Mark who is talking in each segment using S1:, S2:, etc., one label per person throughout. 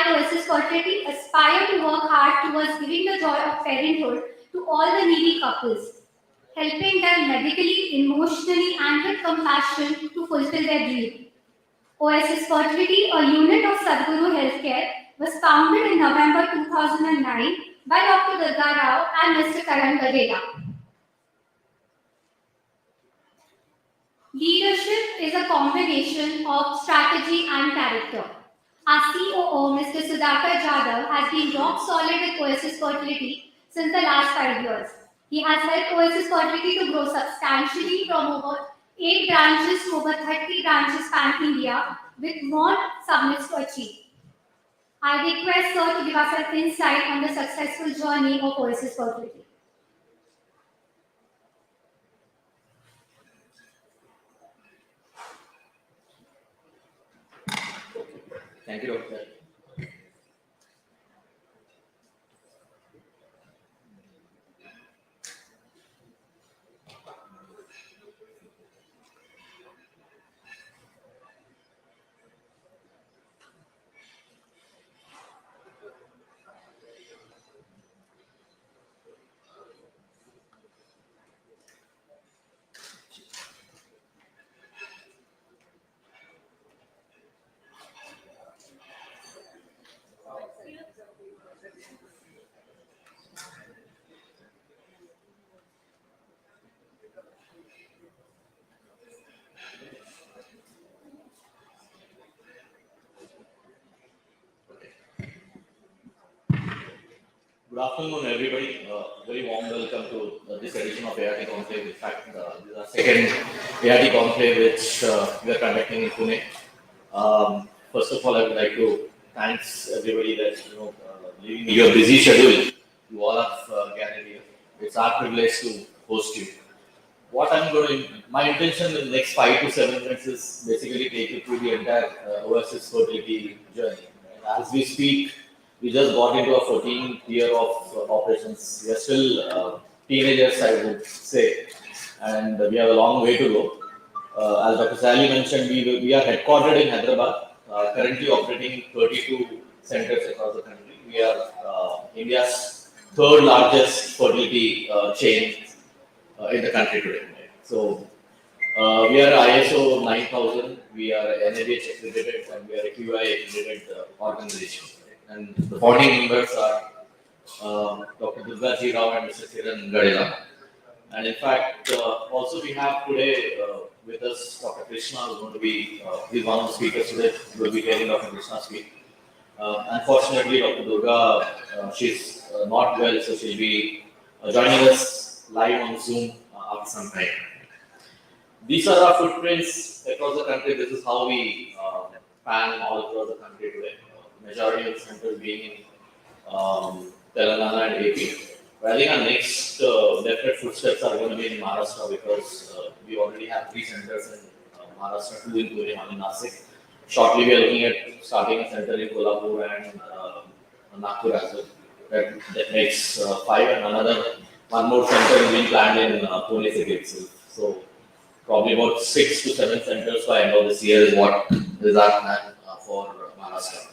S1: at Oasis Fertility aspire to work hard towards giving the joy of parenthood to all the needy couples, helping them medically, emotionally, and with compassion to fulfill their dream. Oasis Fertility, a unit of Sadhguru Healthcare, was founded in November 2009 by Dr. Durga Rao and Mr. Karan Gadela. Leadership is a combination of strategy and character. Our COO, Mr. Sudhakar Jadhav, has been rock solid with Oasis Fertility since the last 5 years. He has helped Oasis Fertility to grow substantially from over 8 branches to over 30 branches pan-India with more summits to achieve. I request Sir to give us an insight on the successful journey of Oasis Fertility.
S2: Thank you, Doctor. Good afternoon, everybody. Very warm welcome to this edition of ART Conclave. In fact, this is our second ART Conclave which we are conducting in Pune. First of all, I would like to thanks everybody that leaving your busy schedule. You all have gathered here. It's our privilege to host you. My intention in the next 5 to 7 minutes is basically take you through the entire Oasis Fertility journey. As we speak, we just got into our 14th year of operations. We are still teenagers, I would say, and we have a long way to go. As Dr. Sally mentioned, we are headquartered in Hyderabad, currently operating 32 centers across the country. We are India's third largest fertility chain in the country today. So we are ISO 9000, we are NABH accredited, and we are a QI accredited organization. And the founding members are Dr. Durga Rao and Mr. Kiran Gadela. And in fact, also we have today with us Dr. Krishna, who is going to be he's one of the speakers today. We will be hearing Dr. Krishna speak. Unfortunately, Dr. Durga, she's not well, so she'll be joining us live on Zoom after some time. These are our footprints across the country. This is how we pan all across the country today. Majority of the centers being in Telangana and AP. But I think our next definite footsteps are going to be in Maharashtra because we already have 3 centers in Maharashtra, 2 in Pune, 1 in Nasik. Shortly, we are looking at starting a center in Kolhapur and Nagpur as well. That makes 5, and one more center is being planned in Pune city itself. So probably about 6 to 7 centers by end of this year is what is our plan for Maharashtra.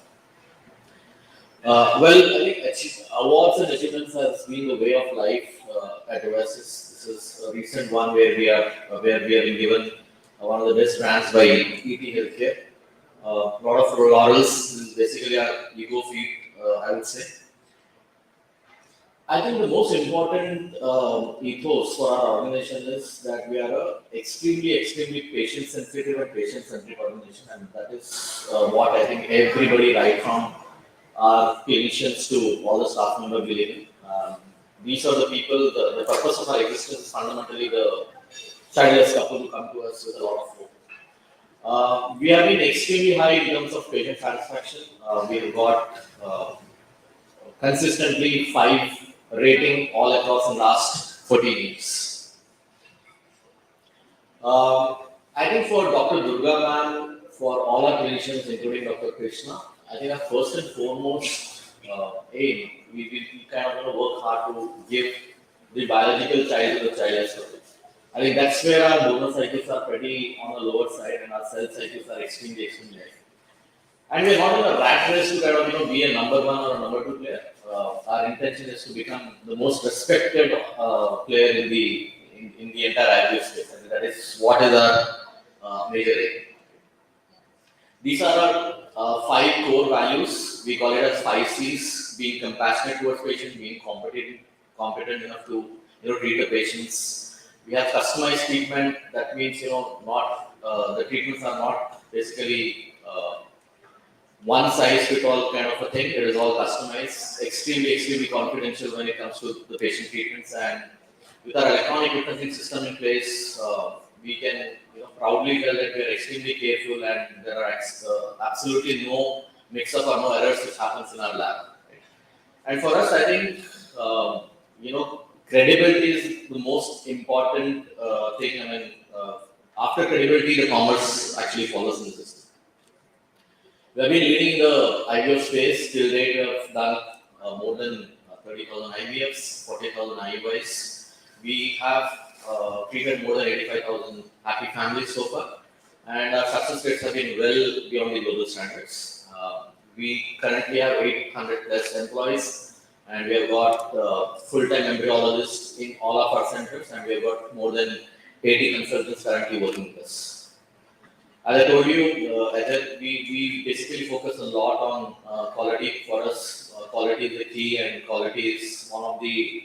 S2: Well, I think awards and achievements has been the way of life at Oasis. This is a recent one where we are being given one of the best brands by ET Healthcare. A lot of laurels. This is basically our ego feed, I would say. I think the most important ethos for our organization is that we are a extremely patient-sensitive and patient-centric organization, and that is what I think everybody, right from our clinicians to all the staff members, believe in. These are the people. The purpose of our existence is fundamentally the childless couple who come to us with a lot of hope. We have been extremely high in terms of patient satisfaction. We have got consistently 5 rating all across the last 14 years. I think for Dr. Durga ma'am, for all our clinicians, including Dr. Krishna, I think our first and foremost aim, we kind of want to work hard to give the biological child to the childless couple. I think that's where our donor cycles are pretty on the lower side and our cell cycles are extremely high. And we're not in a rat race to kind of be a number one or a number two player. Our intention is to become the most respected player in the entire IVF space. And that is what is our major aim. These are our five core values. We call it as 5 C's: being compassionate towards patients, being competent enough to treat the patients. We have customized treatment. That means not the treatments are not basically one size fit all kind of a thing. It is all customized, extremely confidential when it comes to the patient treatments. And with our electronic witnessing system in place, we can proudly tell that we are extremely careful, and there are absolutely no mix-up or no errors which happens in our lab. Right? And for us, I think credibility is the most important thing. I mean, after credibility, the commerce actually follows in the system. We have been leading the IVF space. Till date, we have done more than 30,000 IVFs, 40,000 IUIs. We have treated more than 85,000 happy families so far, and our success rates have been well beyond the global standards. We currently have 800 plus employees, and we have got full-time embryologists in all of our centers, and we have got more than 80 consultants currently working with us. As I told you, we basically focus a lot on quality. For us, quality is the key, and quality is one of the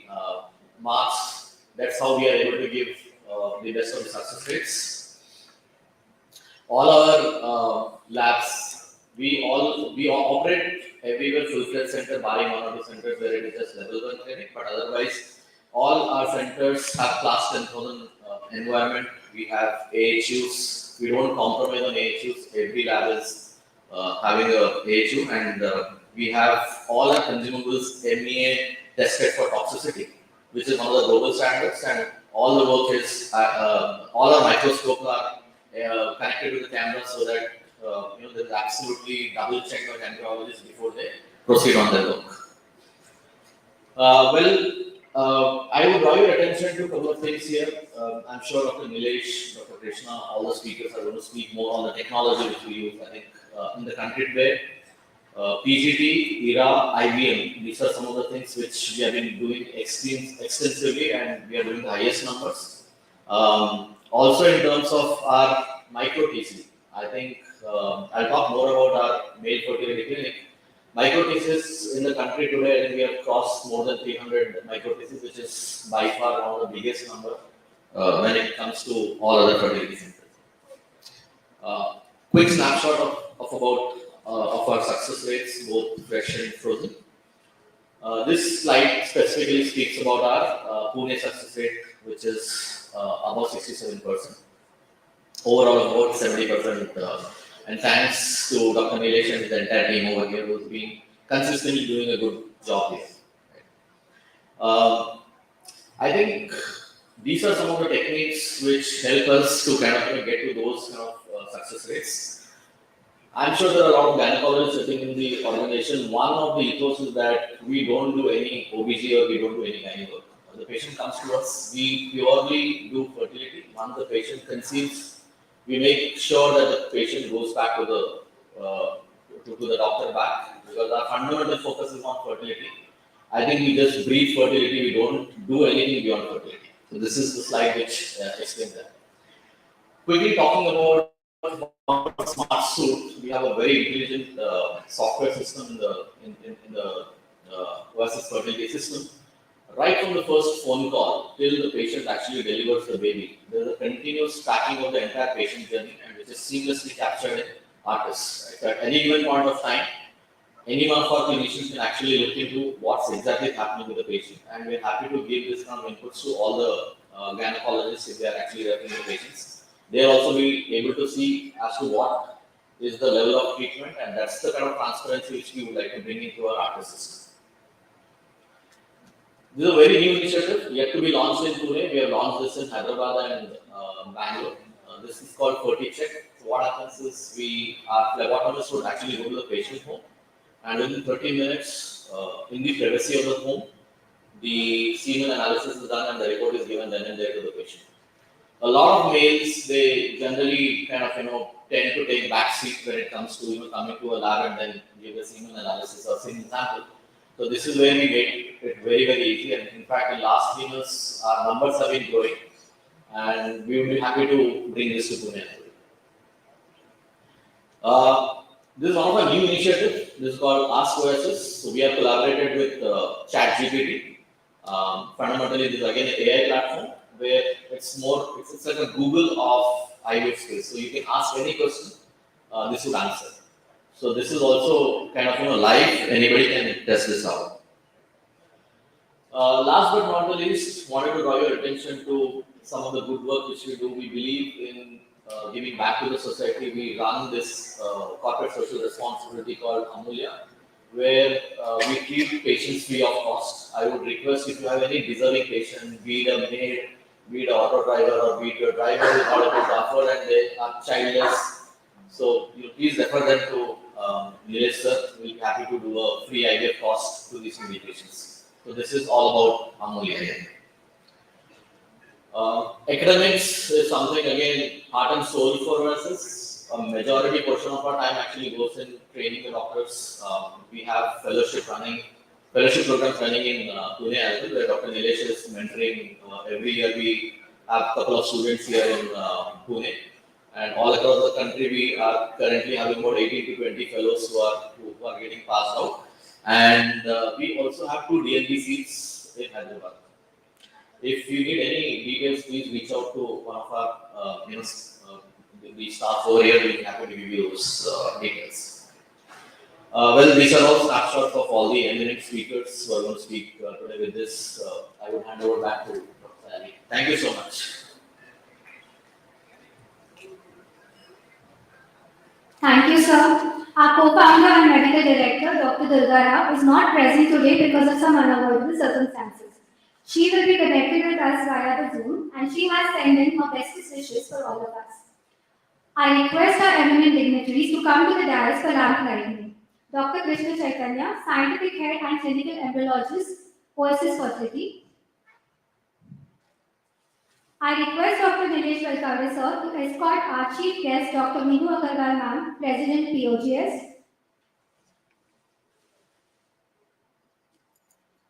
S2: marks. That's how we are able to give the best of the success rates. All our labs, we operate everywhere full-fledged center, barring one or two centers where it is just level 1 clinic. But otherwise, all our centers have class 10,000 environment. We have AHUs. We don't compromise on AHUs. Every lab is having a AHU, and we have all our consumables MEA tested for toxicity, which is one of the global standards. And all the work is all our microscopes are connected to the camera, so that there's absolutely double check by embryologists before they proceed on their work. I would draw your attention to a couple of things here. I'm sure Dr. Nilesh, Dr. Krishna, all the speakers are going to speak more on the technology which we use. I think in the country today, PGT, ERA, IBM, these are some of the things which we have been doing extensively, and we are doing the highest numbers. Also in terms of our micro TC, I think I'll talk more about our male fertility clinic. Microthesis in the country today, I think we have crossed more than 300 microthesis, which is by far one of the biggest number when it comes to all other fertility centers. Quick snapshot of about of our success rates, both fresh and frozen. This slide specifically speaks about our Pune success rate, which is about 67%. Overall, about 70%. And thanks to Dr. Nilesh and the entire team over here who's been consistently doing a good job here. I think these are some of the techniques which help us to kind of get to those kind of success rates. I'm sure there are a lot of gynecologists sitting in the organization. One of the ethos is that we don't do any OBG or we don't do any gynae work. When the patient comes to us, we purely do fertility. Once the patient conceives, we make sure that the patient goes back to the doctor back, because our fundamental focus is on fertility. I think we just breathe fertility, we don't do anything beyond fertility. So this is the slide which explains that. Quickly talking about smart suit, we have a very intelligent software system in the Oasis Fertility system. Right from the first phone call till the patient actually delivers the baby, there is a continuous tracking of the entire patient journey, and which is seamlessly captured in Artis. Right? At any given point of time, any one of our clinicians can actually look into what's exactly happening with the patient, and we're happy to give this kind of inputs to all the gynecologists if they are actually referring the patients. They'll also be able to see as to what is the level of treatment, and that's the kind of transparency which we would like to bring into our Artis system. This is a very new initiative, yet to be launched in Pune. We have launched this in Hyderabad and Bangalore. This is called FertiCheck. So what happens is our phlebotomist would actually go to the patient home, and within 30 minutes, in the privacy of the home, the semen analysis is done and the report is given then and there to the patient. A lot of males, they generally kind of, tend to take backseat when it comes to, coming to a lab and then give a semen analysis or semen sample. So this is where we make it very, very easy. And in fact, in last 3 months, our numbers have been growing, and we will be happy to bring this to Pune. This is one of our new initiatives. This is called Ask Oasis. So we have collaborated with ChatGPT. Fundamentally, this is again an AI platform where it's like a Google of IVF space. So you can ask any question, this would answer. So this is also kind of live. Anybody can test this out. Last but not the least, wanted to draw your attention to some of the good work which we do. We believe in giving back to the society. We run this corporate social responsibility called Amulya, where we treat patients free of cost. I would request, if you have any deserving patient, be it a maid, be it an auto driver, or be it your driver who got a bit offered and they are childless, so you please refer them to Nilesh sir. We'll be happy to do a free IVF cost to these needy patients. So this is all about Amulya. Academics is something, again, heart and soul for us. A majority portion of our time actually goes in training the doctors. We have fellowship programs running in Pune as well, where Dr. Nilesh is mentoring. Every year we have a couple of students here in Pune, and all across the country we are currently having about 18 to 20 fellows who are getting passed out. And we also have 2 DNB seats in Hyderabad. If you need any details, please reach out to one of our the staff over here. We'll be happy to give you those details. Well, these are all snapshots of all the eminent speakers who are going to speak today. With this, I would hand over back to Dr. Ali. Thank you so much.
S1: Thank you, sir. Our co-founder and medical director, Dr. Durga Rao, is not present today because of some unavoidable circumstances. She will be connected with us via the Zoom, and she has sent in her best wishes for all of us. I request our eminent dignitaries to come to the dais for lamp lighting. Dr. Krishna Chaitanya, Scientific Head and Clinical Embryologist, Oasis Fertility. I request Dr. Nilesh Valkare sir to escort our chief guest, Dr. Meenu Agarwal ma'am, President POGS.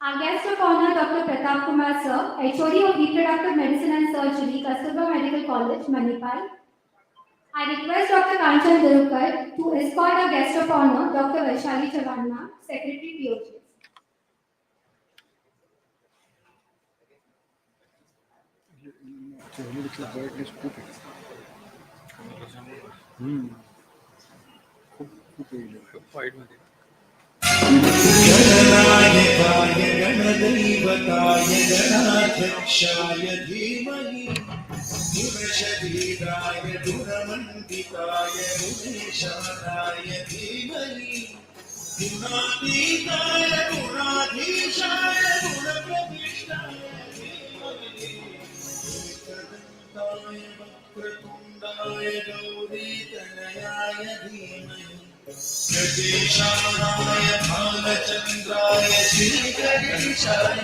S1: Our guest of honor, Dr. Pratap Kumar sir, HOD of Reproductive Medicine and Surgery, Kasturba Medical College, Manipal. I request Dr. Kanchan Durukar to escort our guest of honor, Dr. Vaishali Chavan ma'am, Secretary POGS.
S3: गणनायकाय गणदैवताय गणाध्यक्षाय धीमहि गुणशरीराय गुणमण्डिताय गुणेशानाय धीमहि गुणातीताय गुणाधीशाय गुणप्रविष्टाय धीमहि एकदन्ताय वक्रतुण्डाय गौरीतनयाय धीमहि प्रदेशानाय भालचन्द्राय श्रीगणेशाय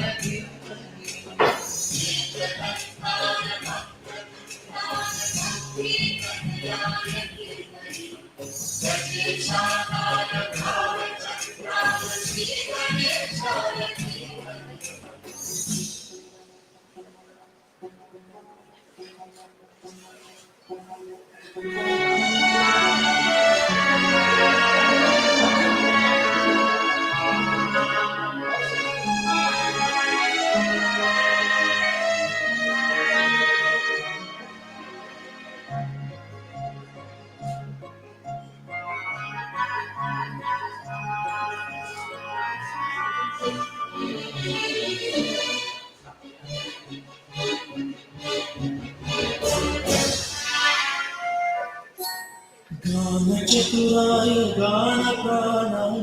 S3: गानचतुराय गानप्राणाय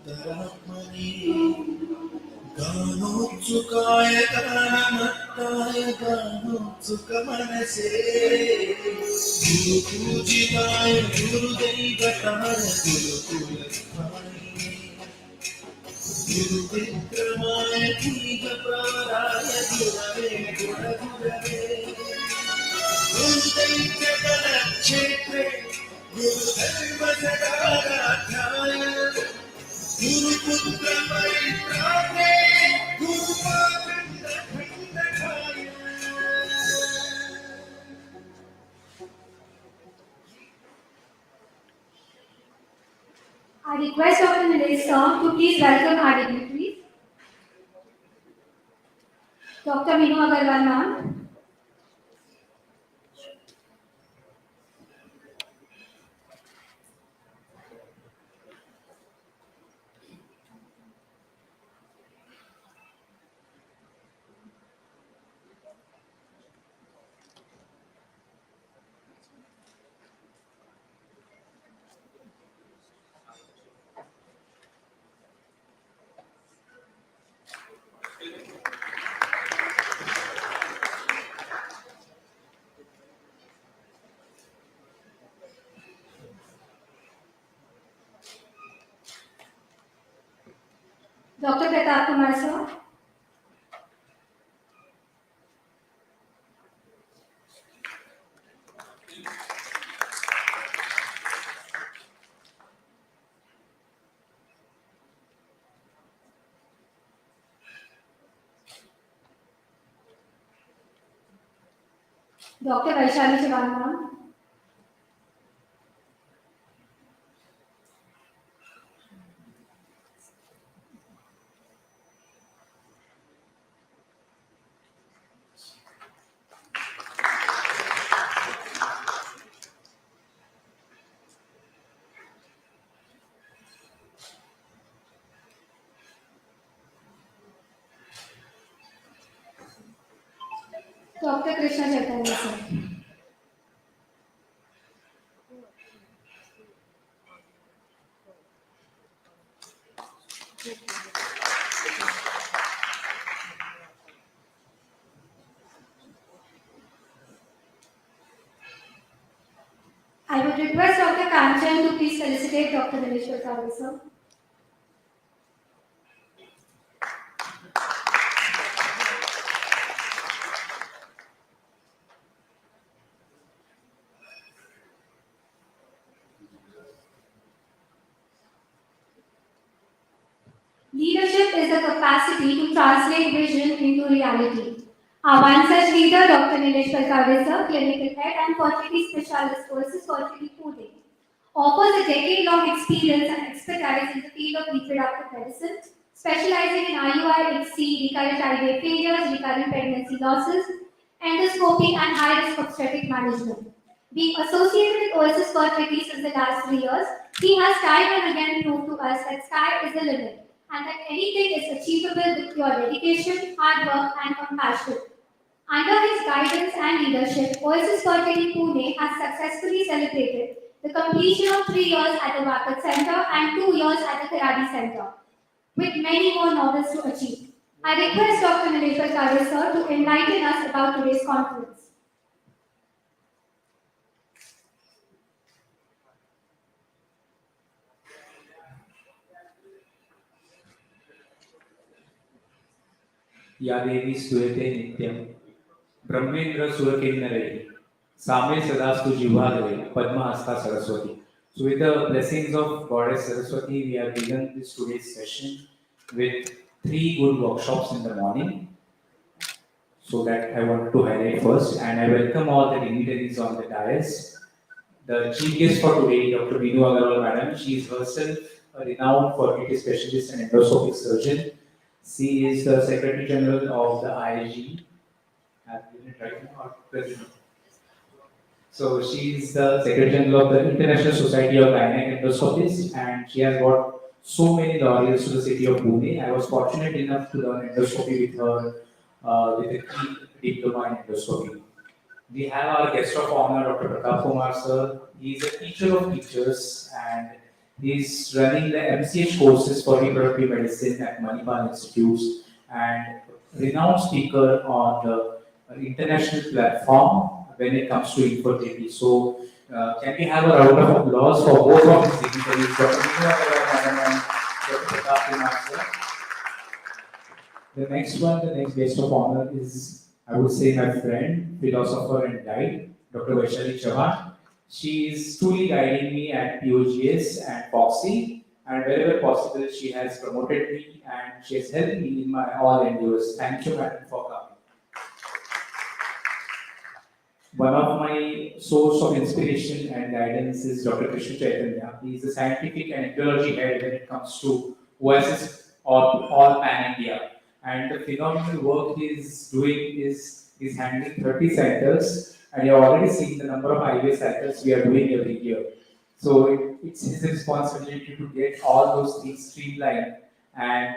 S3: गानान्तरात्मने गानोत्सुकाय गानमत्ताय गानोत्सुकमनसे गुरुपूजिताय गुरुदैवताय गुरुकुलस्थायिने गुरुविक्रमाय दीर्घप्राणाय गुरवे गुणगुरवे जगदाराध्याय गुरुपुत्र परित्राणे गुरुपाखंड खंडकाय
S1: I request Dr. Nilesh sir to please welcome our dignitaries. Dr. Minu Agarwal ma'am. Dr. Pratap Kumar sir. Dr. Vaishali Chavan ma'am. Dr. Krishna Chaitanya sir. I would request Dr. Kanchan to please felicitate Dr. Nilesh Pratap sir. Leadership is the capacity to translate vision into reality. Our one such leader, Dr. Nilesh Pratap sir, clinical head and fertility specialist, Oasis Fertility Pune, offers a decade-long experience and expertise in the field of reproductive medicine, specializing in IUI-HC, recurrent IVF failures, recurrent pregnancy losses, endoscopy, and high-risk obstetric management. Being associated with Oasis Fertility since the last 3 years, he has time and again proved to us that sky is the limit and that anything is achievable with your dedication, hard work, and compassion. Under his guidance and leadership, Oasis Fertility Pune has successfully celebrated the completion of 3 years at the Wakat Center and 2 years at the Karadi Center, with many more novels to achieve. I request Dr. Nilesh Pratap sir to enlighten us about today's conference.
S4: या देवी स्तूयते नित्यं ब्रह्मेंद्र सुरकिन्नरैः सामे सदास्तु जिह्वाग्रे Padmahasta Saraswati. So with the blessings of Goddess Saraswati, we have begun this today's session with 3 good workshops in the morning. So that I want to highlight first, and I welcome all the dignitaries on the dais. The chief guest for today, Dr. Binu Agarwal Madam, she is herself a renowned fertility specialist and endoscopic surgeon. She is the Secretary General of the IIG. Have you been right now or president? So she is the Secretary General of the International Society of Gynec Endoscopists, and she has got so many laurels to the city of Pune. I was fortunate enough to learn endoscopy with her with a key diploma in endoscopy. We have our guest of honor, Dr. Pratap Kumar sir. He is a teacher of teachers and he is running the MCH courses for reproductive medicine at Manipal Institutes and renowned speaker on the international platform when it comes to infertility. So, can we have a round of applause for both of his dignitaries, Dr. Minu Agarwal Madam and Dr. Pratap Kumar sir. The next guest of honor is, I would say, my friend, philosopher and guide, Dr. Vaishali Chavan. She is truly guiding me at POGS and Foxy, and wherever possible, she has promoted me and she has helped me in my all endeavors. Thank you, madam, for coming. One of my source of inspiration and guidance is Dr. Krishna Chaitanya. He is the scientific and ecology head when it comes to Oasis or all pan India. And the phenomenal work he is doing is handling 30 centers, and you have already seen the number of IVF cycles we are doing every year. So it's his responsibility to get all those things streamlined, and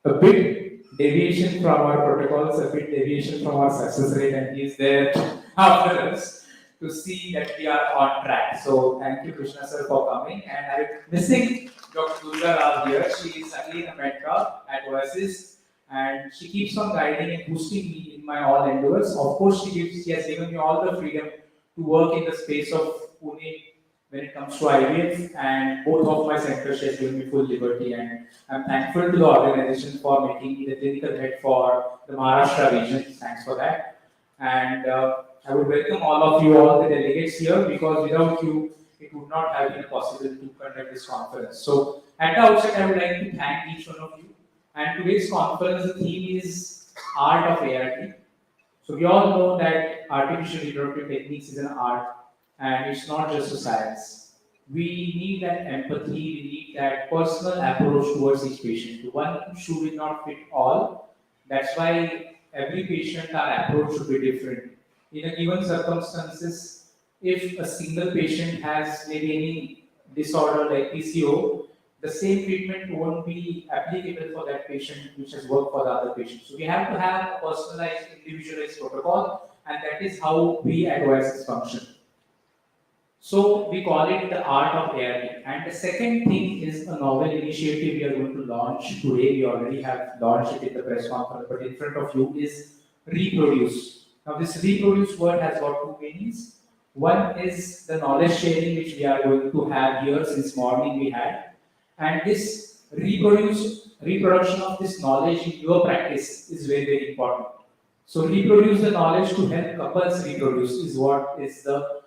S4: a bit deviation from our protocols, a bit deviation from our success rate, and he is there after us to see that we are on track. So thank you, Krishna sir, for coming. And I'm missing Dr. Durga Rao here. She is again a mentor at Oasis, and she keeps on guiding and boosting me in my all endeavors. Of course, she has given me all the freedom to work in the space of Pune when it comes to IVF, and both of my centers she has given me full liberty, and I'm thankful to the organization for making me the clinical head for the Maharashtra region. Thanks for that. And I would welcome all of you, all the delegates here, because without you, it would not have been possible to conduct this conference. So at the outset, I would like to thank each one of you. And today's conference, the theme is Art of ART. So we all know that artificial reproductive techniques is an art, and it's not just a science. We need that empathy, we need that personal approach towards each patient. One shoe will not fit all. That's why every patient, our approach should be different. In a given circumstances, if a single patient has maybe any disorder like PCO, the same treatment won't be applicable for that patient which has worked for the other patient. So we have to have a personalized, individualized protocol, and that is how we at Oasis function. So we call it the art of ART. And the second thing is a novel initiative we are going to launch today. We already have launched it in the press conference, but in front of you is reproduce. Now this reproduce word has got two meanings. One is the knowledge sharing which we are going to have here since morning we had. And this reproduction of this knowledge in your practice is very, very important. So reproduce the knowledge to help couples reproduce is what is the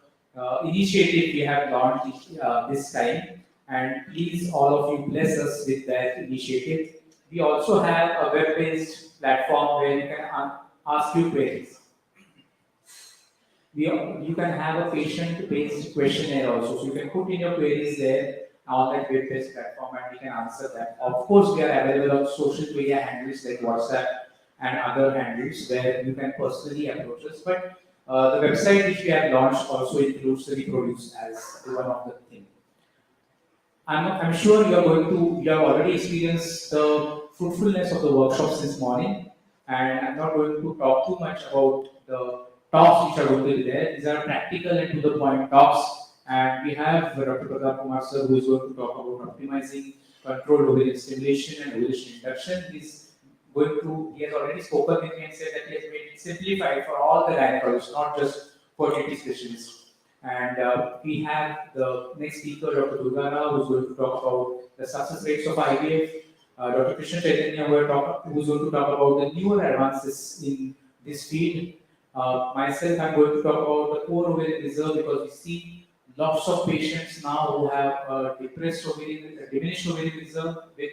S4: initiative we have launched this time, and please all of you bless us with that initiative. We also have a web-based platform where you can ask you queries. You can have a patient-based questionnaire also, so you can put in your queries there on that web-based platform and we can answer that. Of course, we are available on social media handles like WhatsApp and other handles where you can personally approach us, but the website which we have launched also includes the reproduce as one of the things. I'm sure you have already experienced the fruitfulness of the workshop since morning, and I'm not going to talk too much about the talks which are going to be there. These are practical and to the point talks, and we have Dr. Pradap Kumar sir who is going to talk about optimizing controlled ovarian stimulation and ovulation induction. He has already spoken with me and said that he has made it simplified for all the gynecologists, not just fertility specialists. And we have the next speaker, Dr. Durga Rao, who is going to talk about the success rates of IVF. Dr. Krishna Chaitanya, who is going to talk about the newer advances in this field. Myself, I'm going to talk about the core ovarian reserve because we see lots of patients now who have diminished ovarian reserve with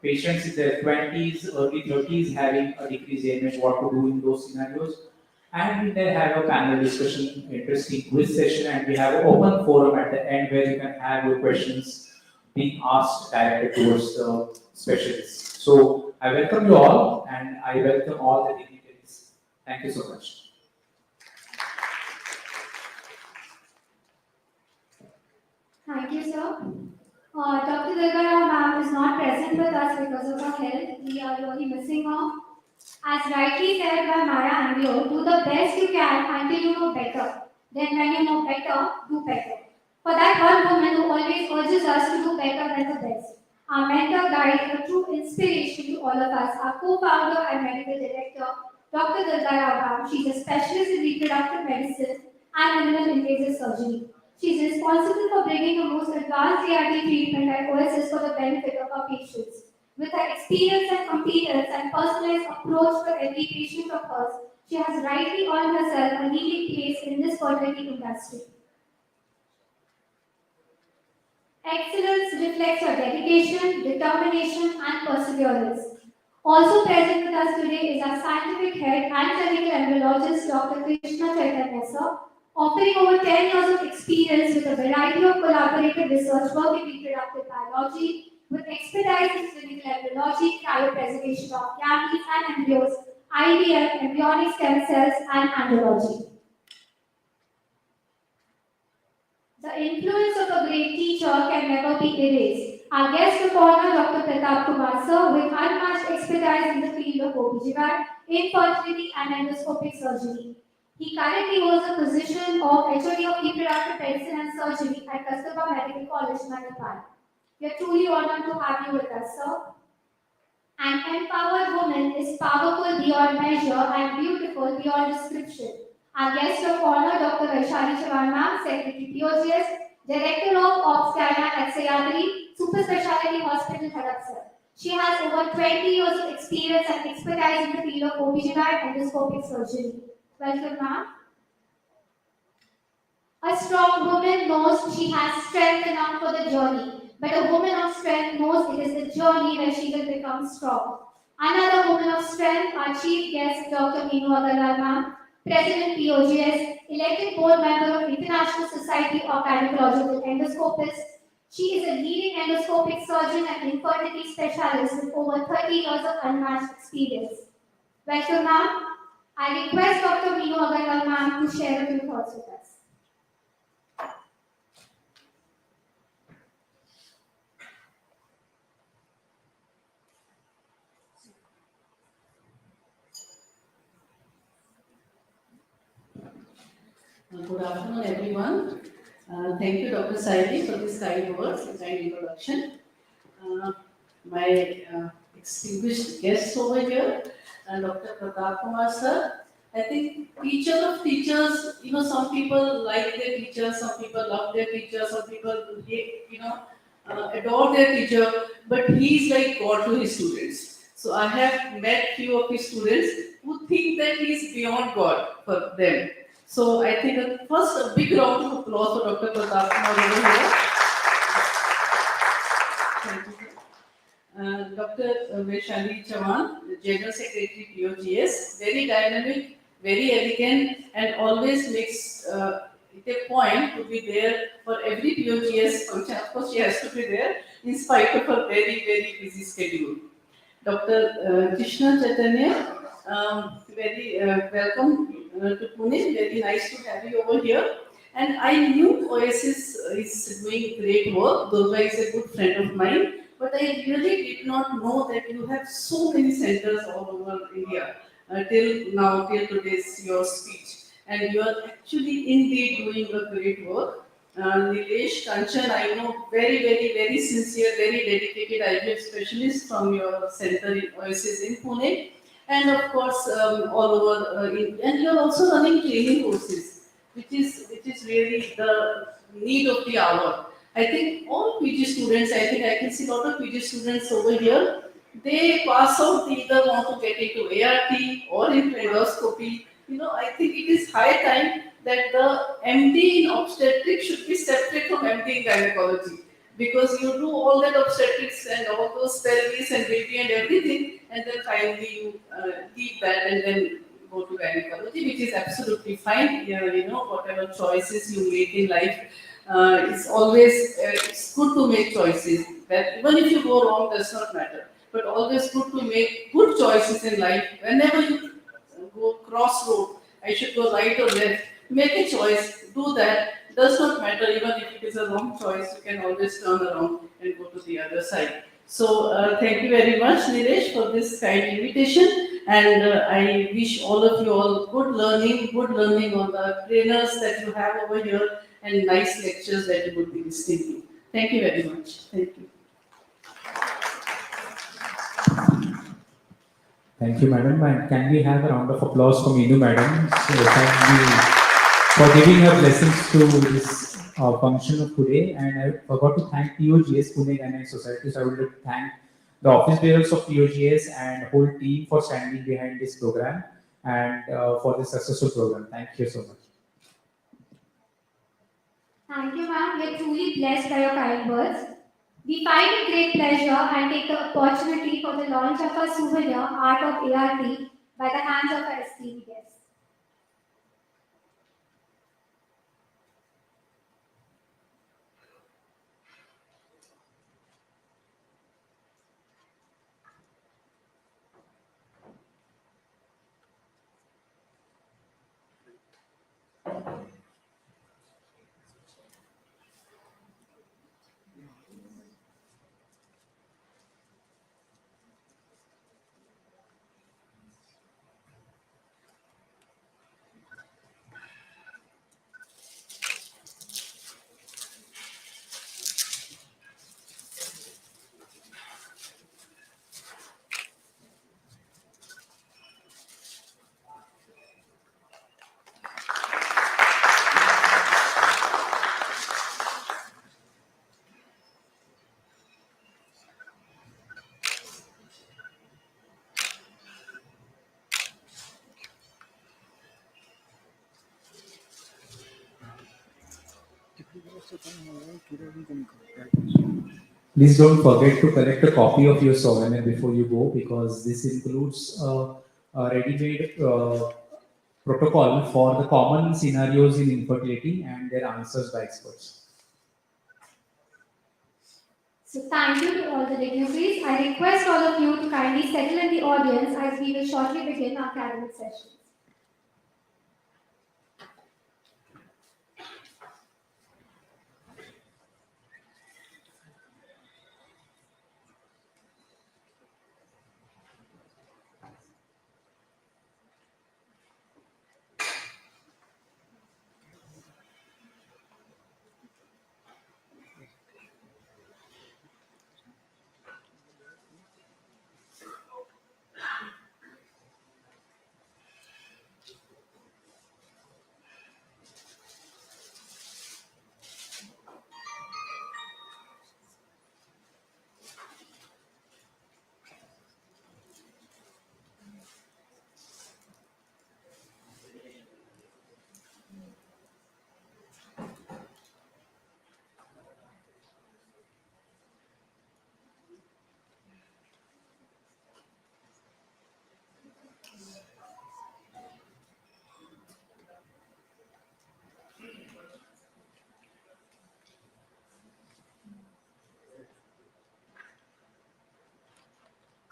S4: patients in their 20s, early 30s having a decreased AMH, what to do in those scenarios. And we then have a panel discussion, interesting quiz session, and we have an open forum at the end where you can have your questions being asked directed towards the specialists. So I welcome you all, and I welcome all the dignitaries. Thank you so much.
S1: Thank you, sir. Dr. Durga Rao ma'am is not present with us because of her health. We are really missing her. As rightly said by Maya Angelou, do the best you can until you know better. Then when you know better, do better. For that one woman who always urges us to do better than the best. Our mentor guide, a true inspiration to all of us, our co-founder and medical director, Dr. Durga Rao ma'am. She's a specialist in reproductive medicine and minimally invasive surgery. She is responsible for bringing the most advanced ART treatment at Oasis for the benefit of our patients. With her experience and competence and personalized approach for every patient of hers, she has rightly earned herself a leading place in this fertility industry. Excellence reflects your dedication, determination, and perseverance. Also present with us today is our scientific head and clinical embryologist, Dr. Krishna Chaitanya sir, offering over 10 years of experience with a variety of collaborative research work in reproductive biology, with expertise in clinical embryology, cryopreservation of gametes and embryos, IVF, embryonic stem cells, and andrology. The influence of a great teacher can never be erased. Our guest of honor, Dr. Pratap Kumar sir, with unmatched expertise in the field of OBGYN, infertility and endoscopic surgery. He currently holds the position of HOD of Reproductive Medicine and Surgery at Kasturba Medical College, Manipal. We are truly honored to have you with us, sir. An empowered woman is powerful beyond measure and beautiful beyond description. Our guest of honor, Dr. Vaishali Chavan ma'am, Secretary POGS, Director of Obstetrics at Sayadri Super Speciality Hospital, Hadassar. She has over 20 years of experience and expertise in the field of OBGYN and endoscopic surgery. Welcome, ma'am. A strong woman knows she has strength enough for the journey, but a woman of strength knows it is the journey where she will become strong. Another woman of strength, our chief guest, Dr. Meenu Agarwal ma'am, President POGS, elected board member of International Society of Gynecological Endoscopists. She is a leading endoscopic surgeon and infertility specialist with over 30 years of unmatched experience. Welcome, ma'am. I request Dr. Meenu Agarwal ma'am to share a few thoughts with us.
S5: Good afternoon, everyone. Thank you, Dr. Saidi, for this kind words and kind introduction. My distinguished guests over here, Dr. Pratap Kumar sir. I think teacher of teachers, some people like their teacher, some people love their teacher, some people, adore their teacher, but he's like God to his students. So I have met few of his students who think that he's beyond God for them. So I think first a big round of applause for Dr. Pratap Kumar over here. Thank you. Dr. Vaishali Chavan, the General Secretary POGS, very dynamic, very elegant, and always makes it a point to be there for every POGS function. Of course, she has to be there in spite of her very, very busy schedule. Dr. Krishna Chaitanya, very welcome to Pune. Very nice to have you over here. And I knew Oasis is doing great work. Durga is a good friend of mine. But I really did not know that you have so many centers all over India till now, till today's your speech. And you are actually indeed doing a great work. Nilesh Kanchan, I know very sincere, very dedicated IVF specialist from your center in Oasis in Pune. And of course, all over, and you are also running training courses, which is really the need of the hour. I think all PG students, I think I can see a lot of PG students over here. They pass out, they either want to get into ART or into endoscopy. I think it is high time that the MD in obstetrics should be separate from MD in gynecology. Because you do all that obstetrics and all those pelvis and baby and everything, and then finally you leave that and then go to gynecology, which is absolutely fine. Whatever choices you make in life, it's always it's good to make choices. That even if you go wrong, does not matter. But always good to make good choices in life. Whenever you go crossroad, I should go right or left. Make a choice. Do that. Does not matter. Even if it is a wrong choice, you can always turn around and go to the other side. So thank you very much, Nilesh, for this kind invitation. And I wish all of you all good learning on the trainers that you have over here, and nice lectures that you would be listening to. Thank you very much. Thank you.
S4: Thank you, madam. And can we have a round of applause for Meenu, madam? So thank you for giving her blessings to this function of today. And I forgot to thank POGS, Pune Gynec Society. So I would like to thank the office bearers of POGS and whole team for standing behind this program and for this successful program. Thank you so much.
S1: Thank you, ma'am. We are truly blessed by your kind words. We find it great pleasure and take the opportunity for the launch of our souvenir, Art of ART, by the hands of our esteemed guests.
S4: Please don't forget to collect a copy of your souvenir before you go, because this includes a ready-made protocol for the common scenarios in infertility and their answers by experts.
S1: So thank you to all the dignitaries. I request all of you to kindly settle in the audience as we will shortly begin our academic sessions.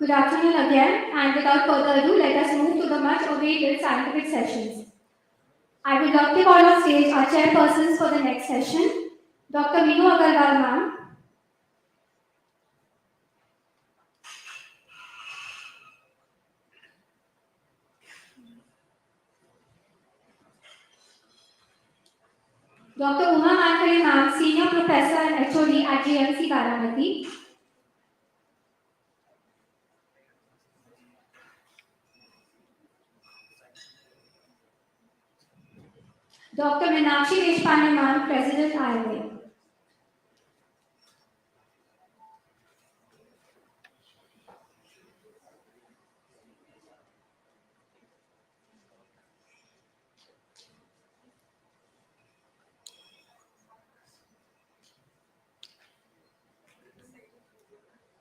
S1: Good afternoon again, and without further ado, let us move to the much awaited scientific sessions. I would love to call on stage our chairpersons for the next session, Dr. Minu Agarwal ma'am, Dr. Uma Mankari ma'am, Senior Professor and HOD at GMC Varanasi, Dr. Meenakshi Deshpande ma'am, President IMA.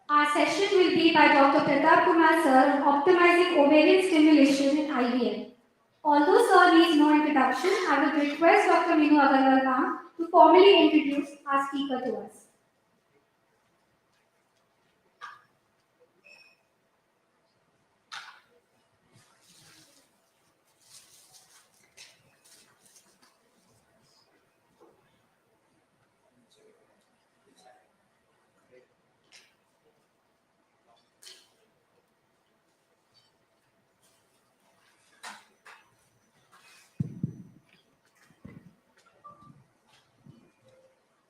S1: Our session will be by Dr. Pratap Kumar sir on optimizing ovarian stimulation in IVF. Although sir needs no introduction, I would request Dr. Minu Agarwal ma'am to formally introduce our speaker to us.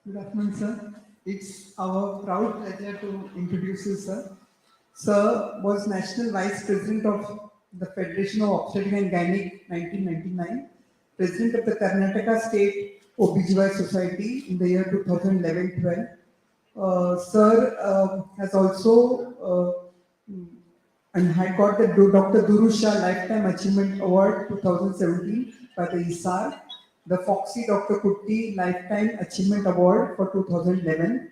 S6: Good afternoon, sir. It's our proud pleasure to introduce you, sir. Sir was National Vice President of the Federation of Obstetrics and Gynec 1999, President of the Karnataka State OBGY Society in the year 2011-12. Sir has also and had got the Dr. Duru Shah Lifetime Achievement Award 2017 by the ISAR. the Foxy Dr. Kutti Lifetime Achievement Award for 2011.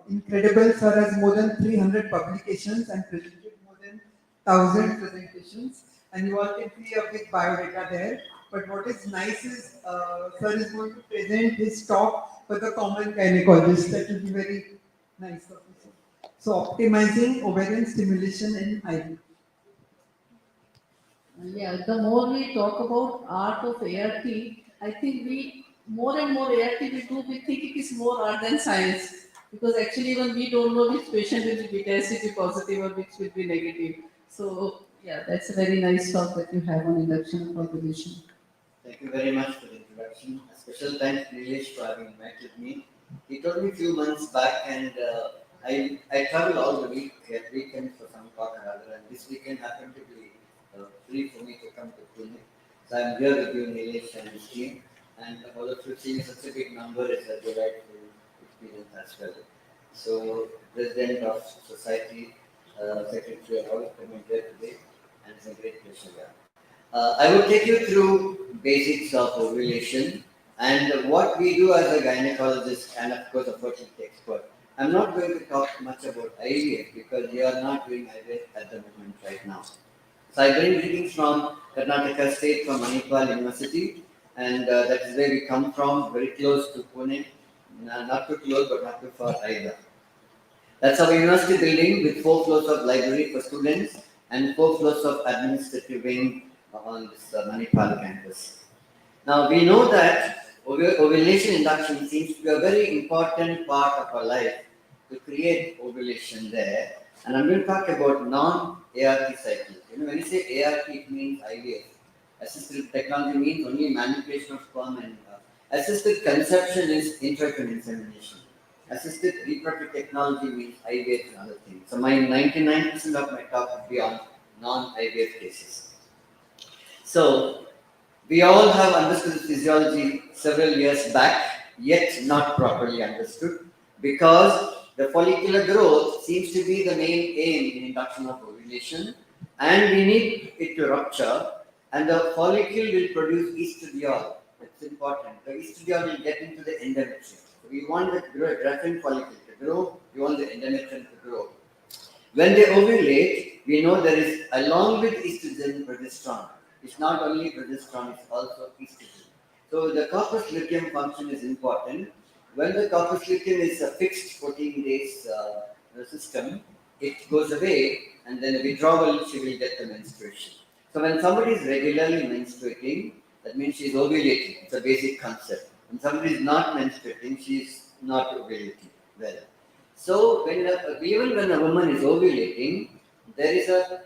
S6: Incredible, sir has more than 300 publications and presented more than 1,000 presentations. And you all can see a big biodata there. But what is nice is, sir is going to present his talk for the common gynecologist. That will be very nice of you, sir. So optimizing ovarian stimulation in IV.
S5: Yeah, the more we talk about art of ART, I think we more and more ART we do, we think it is more art than science. Because actually even we don't know which patient will be test will be positive or which will be negative. So yeah, that's a very nice talk that you have on induction of ovulation.
S7: Thank you very much for the introduction. A special thanks to Nilesh for having invited me. He told me a few months back, and I travel all the weekend for some talk or other, and this weekend happened to be free for me to come to Pune. So I'm here with you, Nilesh, and his team, and all of you seeing such a big number is a delightful experience as well. So, President of Society, Secretary, all coming here today, and it's a great pleasure. Yeah. I will take you through basics of ovulation and what we do as a gynecologist and of course a fertility expert. I'm not going to talk much about IVF because we are not doing IVF at the moment right now. So I bring greetings from Karnataka State, from Manipal University, and that is where we come from, very close to Pune, not too close but not too far either. That's our university building with 4 floors of library for students and 4 floors of administrative wing on this Manipal campus. Now we know that ovulation induction seems to be a very important part of our life to create ovulation there. And I'm going to talk about non-ART cycles. When you say ART, it means IVF. Assisted technology means only manipulation of sperm, and assisted conception is intrauterine insemination. Assisted reproductive technology means IVF and other things. So my 99% of my talk would be on non-IVF cases. So we all have understood physiology several years back, yet not properly understood, because the follicular growth seems to be the main aim in induction of ovulation, and we need it to rupture, and the follicle will produce estradiol. That's important. The estradiol will get into the endometrium. So we want the growing follicle to grow, we want the endometrium to grow. When they ovulate, we know there is, along with estrogen, progesterone. It's not only progesterone, it's also estrogen. So the corpus luteum function is important. When the corpus luteum is a fixed 14 days system, it goes away, and then the withdrawal, she will get the menstruation. So when somebody is regularly menstruating, that means she is ovulating. It's a basic concept. When somebody is not menstruating, she is not ovulating well. So even when a woman is ovulating, there is a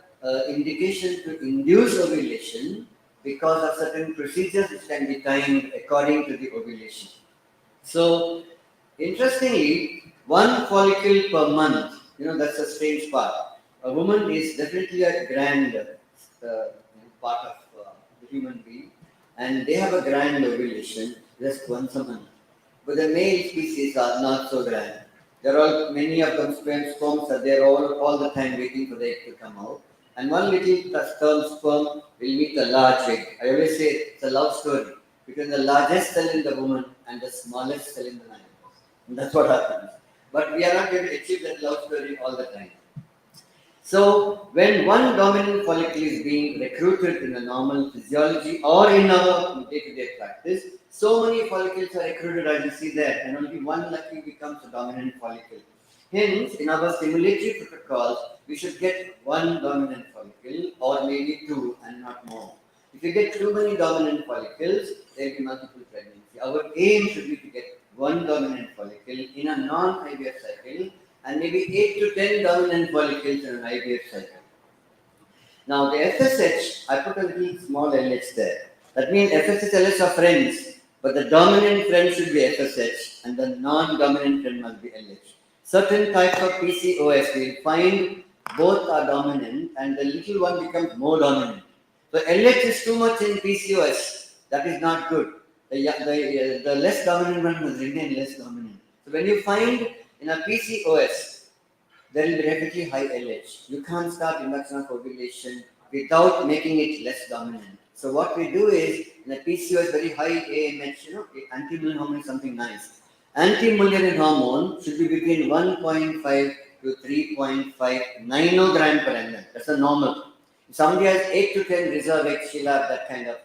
S7: indication to induce ovulation because of certain procedures which can be timed according to the ovulation. So, interestingly, 1 follicle per month, that's a strange part. A woman is definitely a grand part of the human being, and they have a grand ovulation just once a month. But the male species are not so grand. Many of them sperms are there all the time waiting for the egg to come out. And one little sperm will meet a large egg. I always say it's a love story between the largest cell in the woman and the smallest cell in the man. And that's what happens. But we are not going to achieve that love story all the time. So when one dominant follicle is being recruited in a normal physiology or in our day-to-day practice, so many follicles are recruited as you see there, and only one lucky becomes a dominant follicle. Hence, in our stimulatory protocols, we should get 1 dominant follicle or maybe 2 and not more. If you get too many dominant follicles, there will be multiple pregnancy. Our aim should be to get 1 dominant follicle in a non-IVF cycle and maybe 8 to 10 dominant follicles in an IVF cycle. Now the FSH, I put a little small LH there. That means FSH, LH are friends, but the dominant friend should be FSH and the non-dominant friend must be LH. Certain types of PCOS we will find both are dominant and the little one becomes more dominant. So LH is too much in PCOS, that is not good. The less dominant one must remain less dominant. So when you find in a PCOS, there will be definitely high LH. You can't start induction of ovulation without making it less dominant. So what we do is, in a PCOS very high AMH, anti-mullerian hormone is something nice. Anti-mullerian hormone should be between 1.5 to 3.5 nanogram per ml. That's a normal. If somebody has 8 to 10 reserve X, she'll have that kind of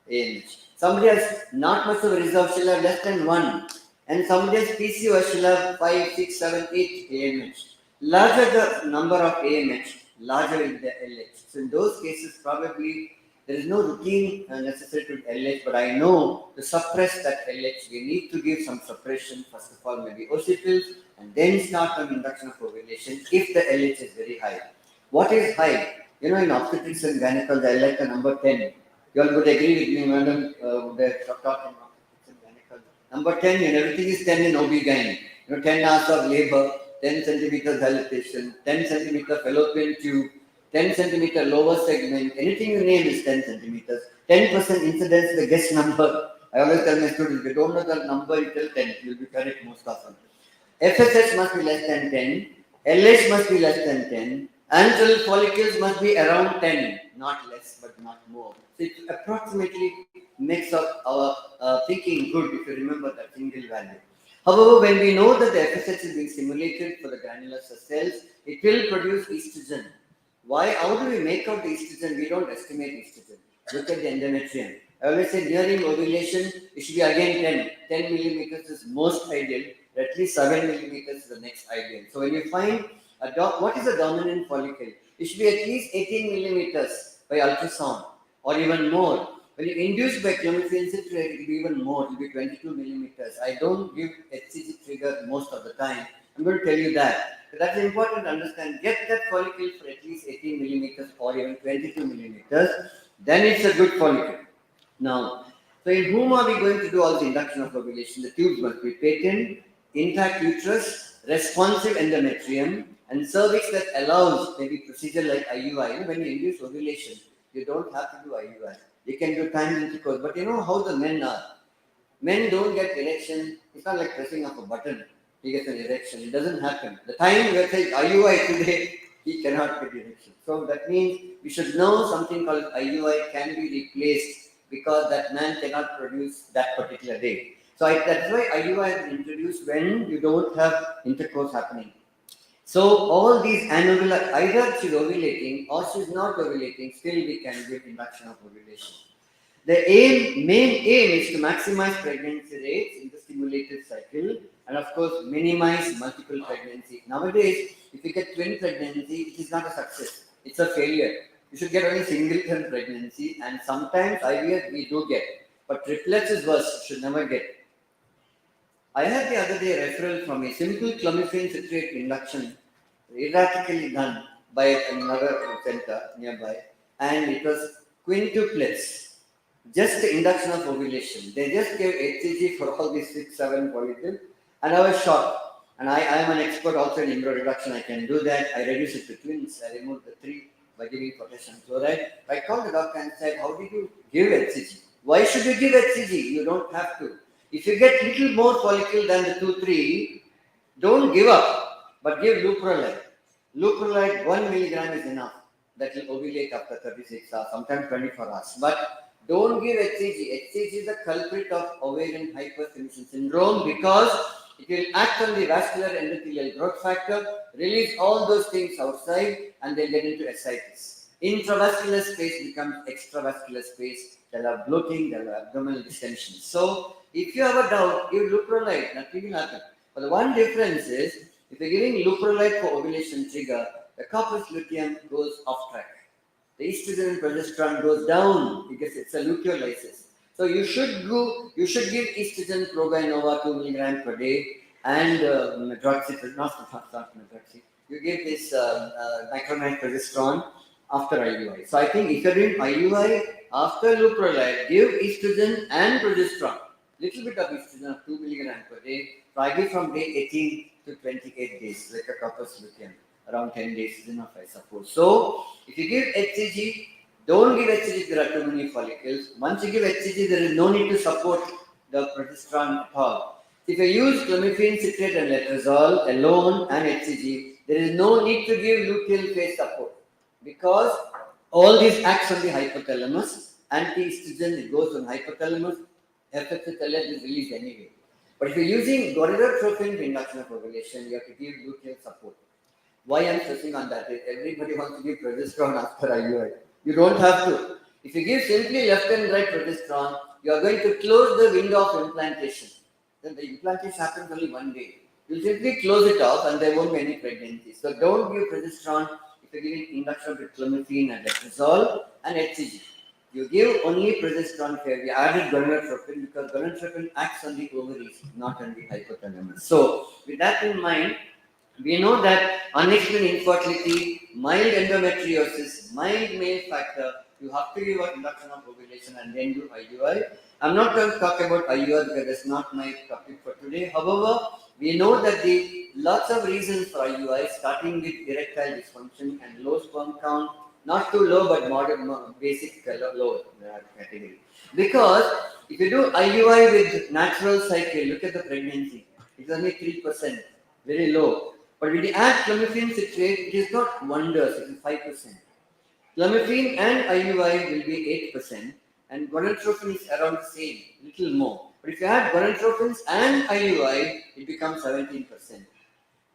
S7: AMH. Somebody has not much of a reserve, she'll have less than 1. And somebody has PCOS, she'll have 5, 6, 7, 8 AMH. Larger the number of AMH, larger is the LH. So in those cases, probably there is no routine necessary to LH, but I know to suppress that LH, we need to give some suppression, first of all, maybe ocipils, and then start an induction of ovulation if the LH is very high. What is high? In obstetrics and gynecology, I like the number 10. You all would agree with me, madam, they're talking about obstetrics and gynecology. Number 10, everything is 10 in OB-GYN. 10 hours of labor, 10 centimeters dilatation, 10 centimeter fallopian tube, 10 centimeter lower segment, anything you name is 10 centimeters. 10% incidence is the guess number. I always tell my students, if you don't know the number, you tell 10, you'll be correct most often. FSH must be less than 10, LH must be less than 10, antral follicles must be around 10, not less but not more. So it approximately makes up our thinking good if you remember that single value. However, when we know that the FSH is being stimulated for the granular cells, it will produce estrogen. Why? How do we make out the estrogen? We don't estimate estrogen. Look at the endometrium. I always say nearing ovulation, it should be again 10. 10 millimeters is most ideal. At least 7 millimeters is the next ideal. So when you find what is a dominant follicle? It should be at least 18 millimeters by ultrasound or even more. When you induce by clomiphene citrate, it will be even more. It will be 22 millimeters. I don't give HCG trigger most of the time. I'm going to tell you that. So that's important to understand. Get that follicle for at least 18 millimeters or even 22 millimeters. Then it's a good follicle. Now, so in whom are we going to do all the induction of ovulation? The tubes must be patent, intact uterus, responsive endometrium, and cervix that allows maybe procedure like IUI. When you induce ovulation, you don't have to do IUI. You can do timed intercourse. But you know how the men are. Men don't get erection. It's not like pressing of a button. He gets an erection. It doesn't happen. The time we are saying IUI today, he cannot get erection. So that means we should know something called IUI can be replaced because that man cannot produce that particular day. So that's why IUI is introduced when you don't have intercourse happening. So all these anovula, either she's ovulating or she's not ovulating, still we can give induction of ovulation. The main aim is to maximize pregnancy rates in the stimulated cycle and of course minimize multiple pregnancy. Nowadays, if you get twin pregnancy, it is not a success. It's a failure. You should get only singleton pregnancy and sometimes IVF we do get. But triplets is worse, should never get. I had the other day a referral from a simple clomiphene citrate induction erratically done by another center nearby and it was quintuplets. Just the induction of ovulation. They just gave HCG for all these 6, 7 follicles and I was shocked. And I am an expert also in embryo reduction. I can do that. I reduce it to twins. I remove the 3 by giving potassium chloride. I called the doctor and said, how did you give HCG? Why should you give HCG? You don't have to. If you get little more follicle than the 2, 3, don't give up, but give leuprolide. Leuprolide 1 milligram is enough. That will ovulate after 36 hours, sometimes 24 hours. But don't give HCG. HCG is the culprit of ovarian hyperstimulation syndrome because it will act on the vascular endothelial growth factor, release all those things outside, and they get into ascites. Intravascular space becomes extravascular space. They'll have bloating, they'll have abdominal distension. So, if you have a doubt, give leuprolide, nothing will happen. But the one difference is, if you're giving leuprolide for ovulation trigger, the corpus luteum goes off track. The estrogen and progesterone goes down because it's a leukolysis. So you should give estrogen Proguanova 2 milligram per day and medroxy, not medroxy. You give this micronized progesterone after IUI. So I think if you're doing IUI after leuprolide, give estrogen and progesterone. Little bit of estrogen of 2 milligram per day, probably from day 18 to 28 days, like a corpus luteum. Around 10 days is enough, I suppose. So, if you give HCG, don't give HCG if there are too many follicles. Once you give HCG, there is no need to support the progesterone at all. If you use clomiphene citrate and letrozole alone and HCG, there is no need to give luteal phase support because all these acts on the hypothalamus anti-estrogen, it goes on hypothalamus, affects the LH is released anyway. But if you're using gonadotropin for induction of ovulation, you have to give luteal support. Why I'm stressing on that is everybody wants to give progesterone after IUI. You don't have to. If you give simply left and right progesterone, you are going to close the window of implantation. Then the implantation happens only one day. You simply close it off and there won't be any pregnancy. So don't give progesterone if you're giving induction with clomiphene and letrozole and HCG. You give only progesterone care. We added gonadotropin because gonadotropin acts on the ovaries, not on the hypothalamus. So with that in mind, we know that unexplained infertility, mild endometriosis, mild male factor, you have to give an induction of ovulation and then do IUI. I'm not going to talk about IUI because that's not my topic for today. However, we know that the lots of reasons for IUI, starting with erectile dysfunction and low sperm count, not too low but moderate, basic low category. Because if you do IUI with natural cycle, look at the pregnancy, it's only 3%, very low. But when you add clomiphene citrate, it is not wonders, it is 5%. Clomiphene and IUI will be 8%, and gonadotropin is around the same, little more. But if you add gonadotropins and IUI, it becomes 17%.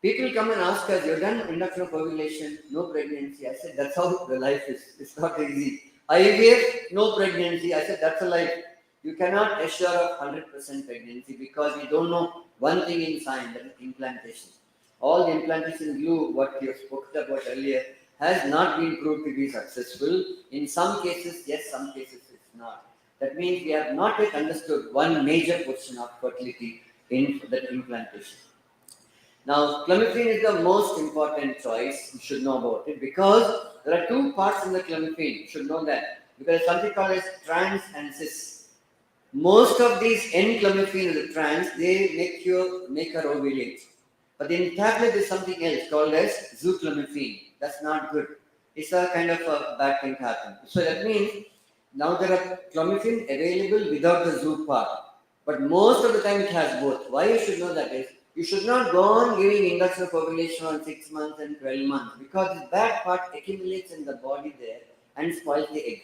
S7: People come and ask us, you've done induction of ovulation, no pregnancy. I said, that's how the life is. It's not easy. IVF, no pregnancy. I said, that's a life. You cannot assure of 100% pregnancy because we don't know one thing in science, that is implantation. All the implantation glue, what you spoke about earlier, has not been proved to be successful. In some cases, yes, some cases it's not. That means we have not yet understood one major portion of fertility in the implantation. Now, clomiphene is the most important choice. You should know about it because there are two parts in the clomiphene. You should know that because something called as trans and cis. Most of these N-clomiphene, the trans, they make her ovulate. But in tablet, there's something else called as zooclomiphene. That's not good. It's a kind of a bad thing to happen. So that means now there are clomiphene available without the zoo part. But most of the time it has both. Why you should know that is, you should not go on giving induction of ovulation on 6 months and 12 months because the bad part accumulates in the body there and spoils the egg.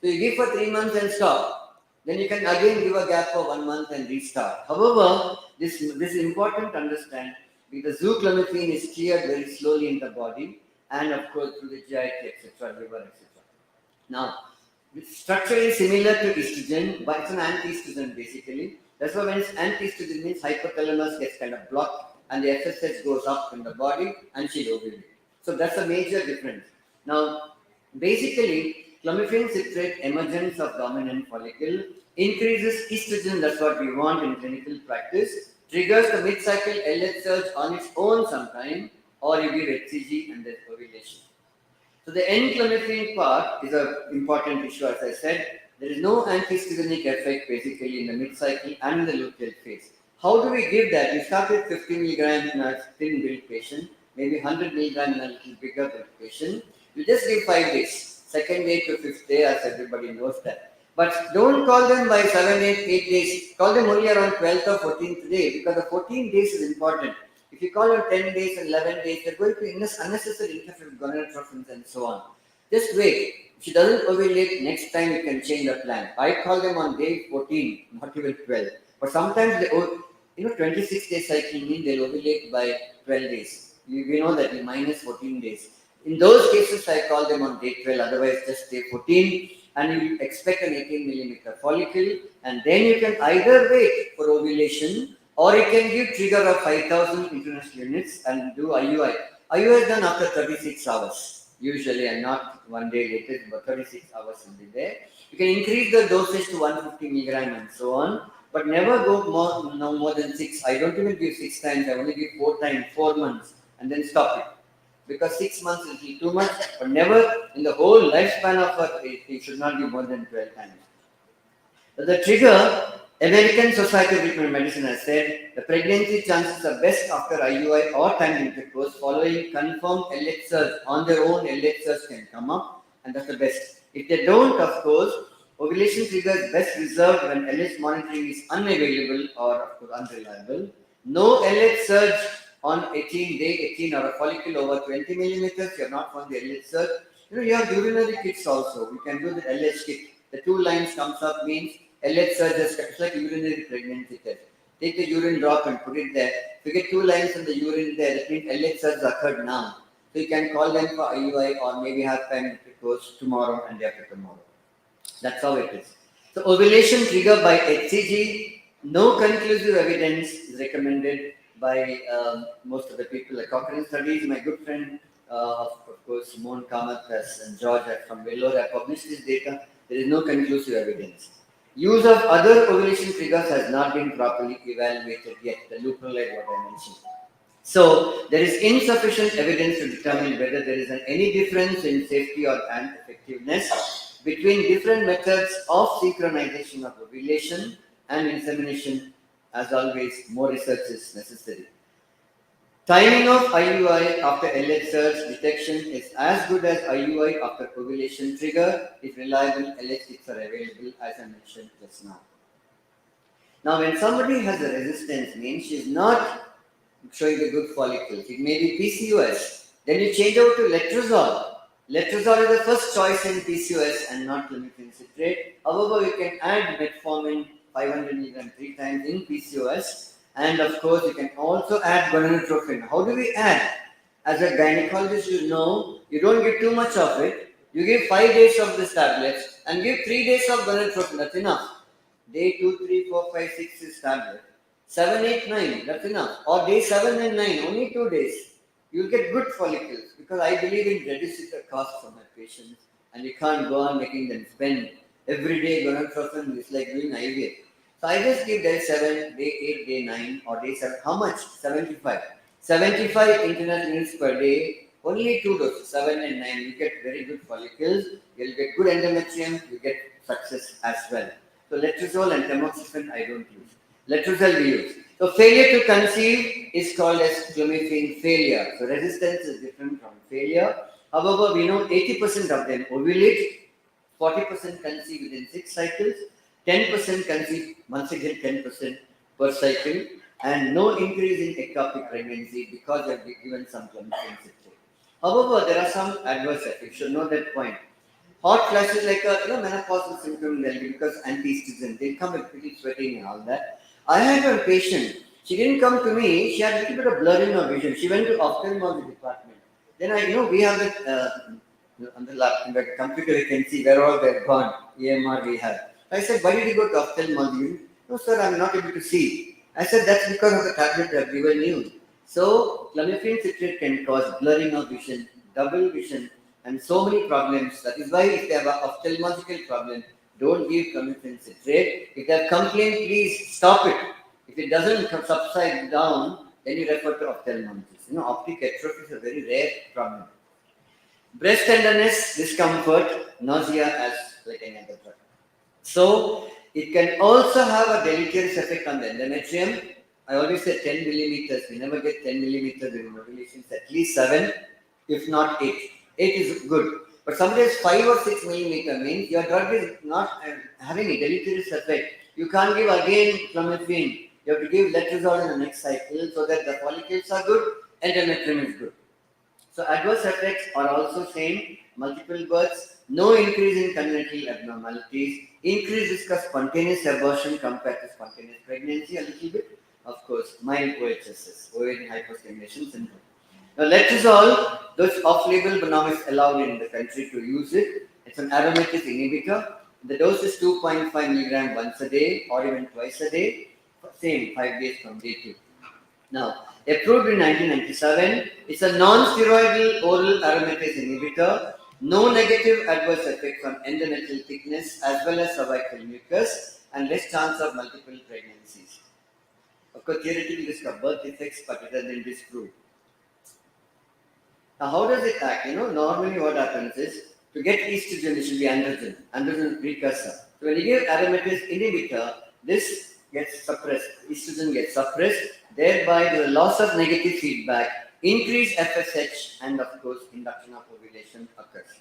S7: So you give for 3 months and stop. Then you can again give a gap for 1 month and restart. However, this is important to understand because zooclomiphene is cleared very slowly in the body and of course through the GIT, etc., liver, etc. Now, it's structurally similar to estrogen, but it's an anti-estrogen basically. That's why when it's anti-estrogen means hypothalamus gets kind of blocked and the FSH goes up in the body and she'll ovulate. So that's a major difference. Now, basically, clomiphene citrate emergence of dominant follicle increases estrogen, that's what we want in clinical practice, triggers the mid-cycle LH surge on its own sometime, or you give HCG and there's ovulation. So the N-clomiphene part is an important issue, as I said. There is no anti-estrogenic effect basically in the mid-cycle and in the luteal phase. How do we give that? We start with 50 milligram in a thin build patient, maybe 100 milligram in a little bigger build patient. You just give 5 days, second day to 5th day, as everybody knows that. But don't call them by 7, 8 days. Call them only around 12th or 14th day because the 14 days is important. If you call on 10 days and 11 days, they're going to unnecessary interfere with gonadotropins and so on. Just wait. If she doesn't ovulate, next time you can change the plan. I call them on day 14, not even 12. But sometimes they, 26 day cycle means they'll ovulate by 12 days. We know that in minus 14 days. In those cases, I call them on day 12, otherwise just day 14. And you expect an 18 millimeter follicle. And then you can either wait for ovulation or you can give trigger of 5,000 international units and do IUI. IUI is done after 36 hours. Usually, and not 1 day later, but 36 hours will be there. You can increase the dosage to 150 milligram and so on, but never go more than 6. I don't even give 6 times, I only give 4 times, 4 months, and then stop it. Because 6 months will be too much, but never in the whole lifespan of it should not be more than 12 times. So the trigger, American Society of Reproductive Medicine has said the pregnancy chances are best after IUI or timed intercourse following confirmed LH surge. On their own, LH surge can come up, and that's the best. If they don't, of course, ovulation trigger is best reserved when LH monitoring is unavailable or, of course, unreliable. No LH surge on day 18 or a follicle over 20 millimeters, you have not found the LH surge. You have urinary kits also. We can do the LH kit. The 2 lines comes up means LH surge is it's like urinary pregnancy test. Take the urine drop and put it there. If you get 2 lines in the urine there, that means LH surge occurred now. So you can call them for IUI or maybe have time intercourse tomorrow and day after tomorrow. That's how it is. So ovulation triggered by HCG, no conclusive evidence is recommended by most of the people. Like Cochrane studies, my good friend, of course, Mohan Kamath and George from Vellore have published this data. There is no conclusive evidence. Use of other ovulation triggers has not been properly evaluated yet, the loophole like what I mentioned. So, there is insufficient evidence to determine whether there is any difference in safety or and effectiveness between different methods of synchronization of ovulation and insemination. As always, more research is necessary. Timing of IUI after LH surge detection is as good as IUI after ovulation trigger if reliable LH kits are available, as I mentioned just now. Now, when somebody has a resistance, means she is not showing the good follicles. It may be PCOS. Then you change out to letrozole. Letrozole is the first choice in PCOS and not clomiphene citrate. However, you can add metformin 500 mg 3 times in PCOS. And of course, you can also add gonadotropin. How do we add? As a gynecologist, you know, you don't give too much of it. You give 5 days of these tablets and give 3 days of gonadotropin. That's enough. Day 2, 3, 4, 5, 6 is tablet. 7, 8, 9, that's enough. Or day 7 and 9, only 2 days. You'll get good follicles because I believe in reducing the cost for my patients and you can't go on making them spend every day gonadotropin is like doing IVF. So I just give day 7, day 8, day 9 or day 7. How much? 75. 75 internal units per day, only 2 doses, 7 and 9. You get very good follicles, you'll get good endometrium, you get success as well. So letrozole and tamoxifen I don't use. Letrozole we use. So failure to conceive is called as clomiphene failure. So resistance is different from failure. However, we know 80% of them ovulate, 40% conceive within 6 cycles, 10% conceive, once again 10% per cycle, and no increase in ectopic pregnancy because they have been given some clomiphene citrate. However, there are some adverse effects. You should know that point. Hot flashes like a menopausal symptom will be because anti-estrogen. They come with pretty sweating and all that. I had a patient. She didn't come to me. She had a little bit of blurring of vision. She went to ophthalmology department. Then we have that on the lap, in the computer you can see where all they're gone. EMR we have. I said, why did you go to ophthalmology? No, sir, I'm not able to see. I said, that's because of the tablet I've given you. So, clomiphene citrate can cause blurring of vision, double vision, and so many problems. That is why if they have an ophthalmological problem, don't give clomiphene citrate. If they have complaint, please stop it. If it doesn't subside down, then you refer to ophthalmologist. Optic atrophy is a very rare problem. Breast tenderness, discomfort, nausea as like any other drug. So, it can also have a deleterious effect on the endometrium. I always say 10 millimeters. We never get 10 millimeters in ovulations, at least 7, if not 8. 8 is good. But sometimes 5 or 6 millimeter means your drug is not having a deleterious effect. You can't give again clomiphene. You have to give letrozole in the next cycle so that the follicles are good and endometrium is good. So adverse effects are also same, multiple births, no increase in congenital abnormalities, increased risk of spontaneous abortion compared to spontaneous pregnancy a little bit, of course, mild OHSS, ovarian hyperstimulation syndrome. Now letrozole, those off-label but now it's allowed in the country to use it. It's an aromatase inhibitor. The dose is 2.5 mg once a day or even twice a day. Same, 5 days from day 2. Now, approved in 1997, it's a non-steroidal oral aromatase inhibitor. No negative adverse effects on endometrial thickness as well as cervical mucus and less chance of multiple pregnancies. Of course, theoretical risk of birth defects, but it has been disproved. Now, how does it act? Normally what happens is, to get estrogen, it should be androgen. Androgen is precursor. So when you give aromatase inhibitor, this gets suppressed. Estrogen gets suppressed. Thereby, the loss of negative feedback, increased FSH, and of course, induction of ovulation occurs.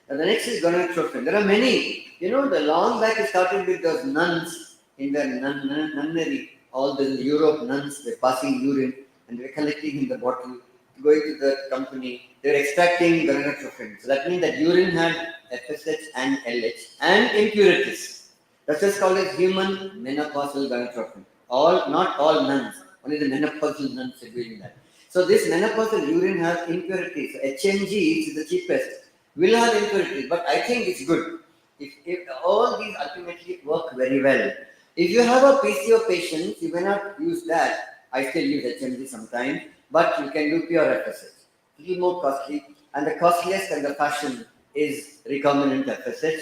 S7: Now, the next is gonadotropin. There are many. The long back it started with those nuns in the nunnery. All the Europe nuns were passing urine and they were collecting in the bottle. Going to the company, they were extracting gonadotropin. So that means that urine had FSH and LH and impurities. That's just called as human menopausal gonadotropin. Not all nuns, only the menopausal nuns are doing that. So this menopausal urine has impurities. HMG is the cheapest, will have impurities, but I think it's good. If all these ultimately work very well. If you have a PCO patient, you may not use that. I still use HMG sometimes, but you can do pure FSH. A little more costly, and the costliest and the fashion is recombinant FSH.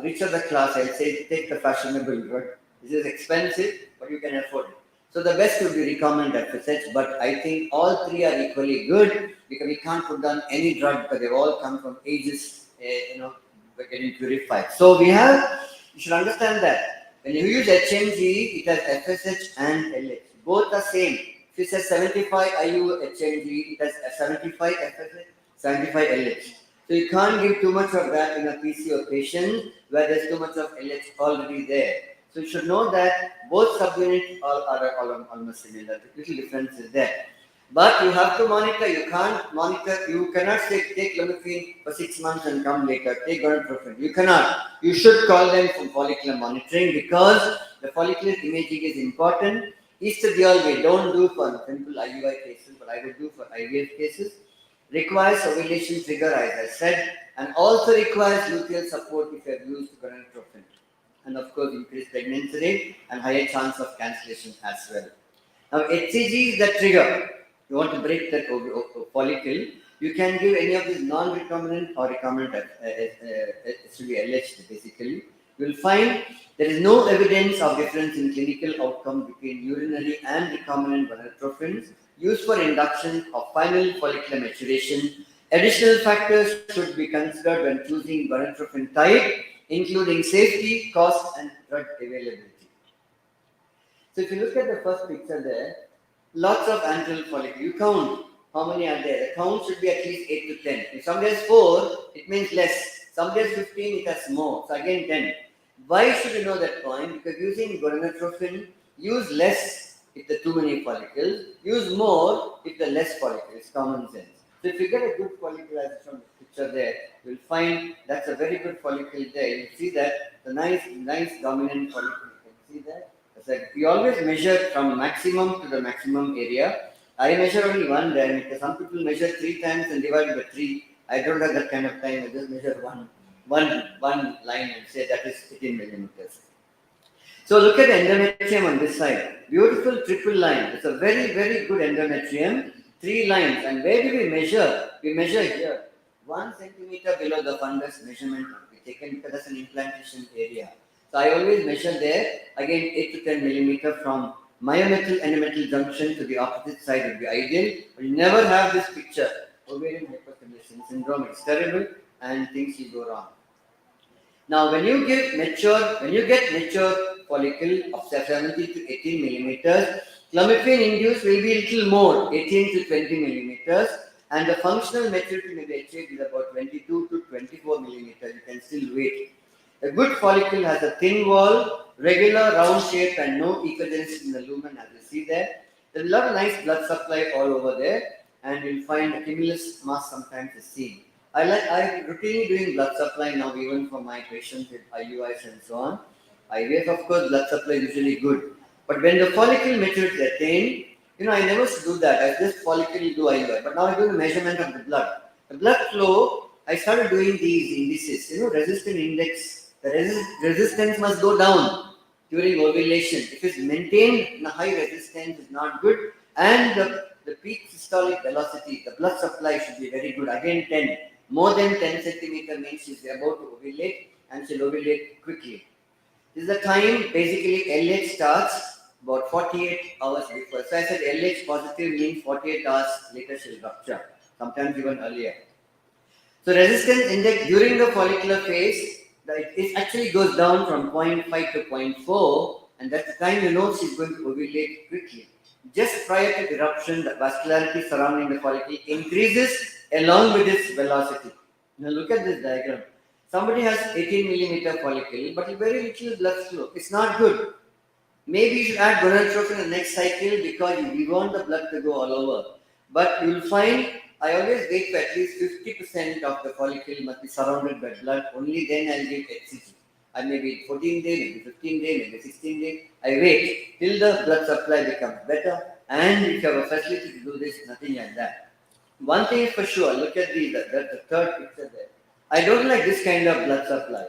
S7: Richer the class, I'll say take the fashionable drug. This is expensive, but you can afford it. So the best would be recombinant FSH, but I think all three are equally good because we can't put down any drug because they've all come from ages, we're getting purified. So you should understand that when you use HMG, it has FSH and LH. Both are same. If it says 75 IU HMG, it has 75 FSH, 75 LH. So you can't give too much of that in a PCO patient where there's too much of LH already there. So you should know that both subunits are almost similar. The little difference is there. But you have to monitor. You can't monitor. You cannot say take clomifene for 6 months and come later. Take gonadotropin. You cannot. You should call them for follicular monitoring because the follicular imaging is important. Estradiol we don't do for simple IUI cases, but I would do for IVF cases. Requires ovulation trigger, as I said, and also requires luteal support if you have used gonadotropin. And of course, increased pregnancy rate and higher chance of cancellation as well. Now, HCG is the trigger. You want to break that follicle, you can give any of these non-recombinant or recombinant, it should be LH basically. You will find there is no evidence of difference in clinical outcome between urinary and recombinant gonadotrophins used for induction of final follicular maturation. Additional factors should be considered when choosing gonadotropin type, including safety, cost, and drug availability. So if you look at the first picture there, lots of antral follicles. You count how many are there. The count should be at least 8 to 10. If somebody has 4, it means less. Somebody has 15, it has more. So again 10. Why should you know that point? Because using gonadotropin, use less if there are too many follicles, use more if there are less follicles. It's common sense. So if you get a good follicle as from the picture there, you'll find that's a very good follicle there. You see that the nice dominant follicle. You can see that. We always measure from maximum to the maximum area. I measure only one diameter. Some people measure 3 times and divide by 3. I don't have that kind of time. I just measure one line and say that is 18 millimeters. So look at the endometrium on this side. Beautiful triple line. It's a very, very good endometrium. 3 lines. And where do we measure? We measure here. 1 centimeter below the fundus measurement will be taken because that's an implantation area. So I always measure there, again 8 to 10 millimeter from myometal endometrial junction to the opposite side would be ideal. But you never have this picture, ovarian hyperstimulation syndrome. It's terrible and things will go wrong. Now when you get mature follicle of 70 to 18 millimeters, clomifene induced will be a little more, 18 to 20 millimeters. And the functional maturity may be achieved with about 22 to 24 millimeters. You can still wait. A good follicle has a thin wall, regular round shape, and no ecogenesis in the lumen, as you see there. There's a lot of nice blood supply all over there, and you'll find a cumulus mass sometimes is seen. I'm routinely doing blood supply now, even for my patients with IUIs and so on. IVF, of course, blood supply is usually good. But when the follicle maturity is attained, I never used to do that. I just follicle do IUI, but now I do the measurement of the blood. The blood flow, I started doing these indices, resistance index. The resistance must go down during ovulation. If it's maintained in a high resistance, it's not good. And the peak systolic velocity, the blood supply should be very good. Again, 10. More than 10 centimeter means she's about to ovulate and she'll ovulate quickly. This is the time basically LH starts about 48 hours before. So I said LH positive means 48 hours later she'll rupture, sometimes even earlier. So resistance index during the follicular phase, it actually goes down from 0.5 to 0.4, and that's the time she's going to ovulate quickly. Just prior to eruption, the vascularity surrounding the follicle increases along with its velocity. Now look at this diagram. Somebody has 18 millimeter follicle, but very little blood flow. It's not good. Maybe you should add gonadotropin in the next cycle because you want the blood to go all over. But you will find I always wait for at least 50% of the follicle must be surrounded by blood. Only then I'll give HCG. I may be 14 day, maybe 15 day, maybe 16 day. I wait till the blood supply becomes better. And if you have a facility to do this, nothing like that. One thing is for sure, look at the third picture there. I don't like this kind of blood supply.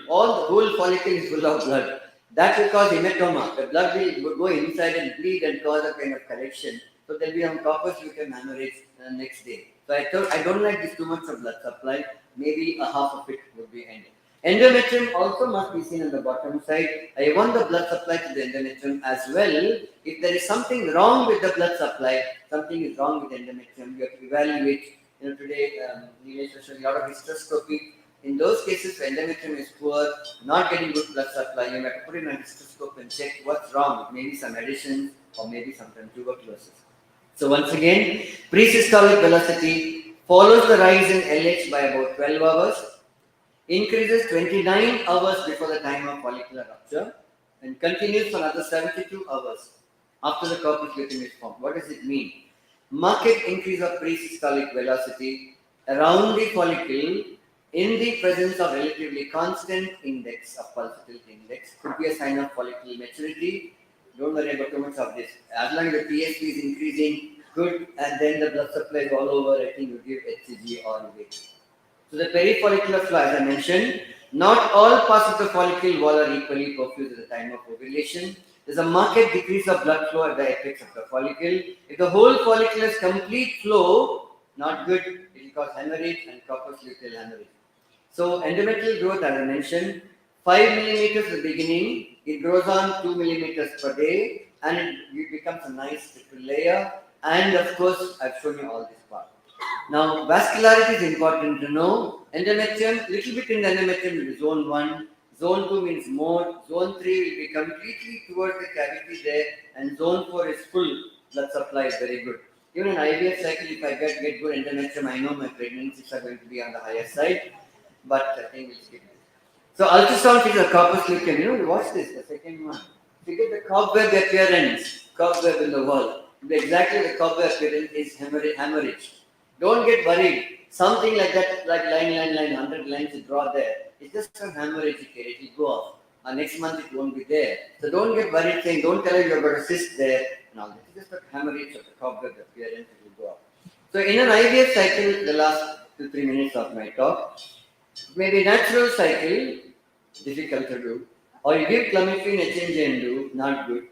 S7: All the whole follicle is full of blood. That will cause hematoma. The blood will go inside and bleed and cause a kind of collection. So there will be some corpus luteum hemorrhage next day. So I don't like this too much of blood supply. Maybe a half of it would be ended. Endometrium also must be seen on the bottom side. I want the blood supply to the endometrium as well. If there is something wrong with the blood supply, something is wrong with endometrium, you have to evaluate. Today, Nilesh will show you a lot of hysteroscopy. In those cases, where endometrium is poor, not getting good blood supply, you have to put in a hysteroscope and check what's wrong. Maybe some additions or maybe sometimes tuberculosis. So once again, pre-systolic velocity follows the rise in LH by about 12 hours, increases 29 hours before the time of follicular rupture, and continues for another 72 hours after the corpus luteum is formed. What does it mean? Marked increase of pre-systolic velocity around the follicle in the presence of relatively constant index of pulse fertility index could be a sign of follicular maturity. Don't worry about too much of this. As long as the PSP is increasing, good, and then the blood supply is all over, I think you give HCG or wait. So the perifollicular flow, as I mentioned, not all parts of the follicle wall are equally perfused at the time of ovulation. There's a marked decrease of blood flow at the apex of the follicle. If the whole follicle has complete flow, not good, it will cause hemorrhage and corpus luteal hemorrhage. So endometrial growth, as I mentioned, 5 millimeters at the beginning, it grows on 2 millimeters per day, and it becomes a nice triple layer. And of course, I've shown you all this part. Now, vascularity is important to know. Endometrium, little bit in the endometrium will be zone 1. Zone 2 means more. Zone 3 will be completely towards the cavity there. And zone 4 is full. Blood supply is very good. Even in IVF cycle, if I get good endometrium, I know my pregnancies are going to be on the higher side. But I think we'll skip it. So ultrasound is a corpus luteum. Watch this, the second one. You get the cobweb appearance, cobweb in the wall. Exactly the cobweb appearance is hemorrhage. Don't get worried. Something like that, like line, 100 lines you draw there. It's just a hemorrhage here. It will go off. Next month it won't be there. So don't get worried saying, don't tell you you've got a cyst there. No, it's just a hemorrhage of the cobweb appearance. It will go off. So in an IVF cycle, the last 2-3 minutes of my talk, maybe natural cycle, difficult to do. Or you give clomiphene, HMG and do, not good.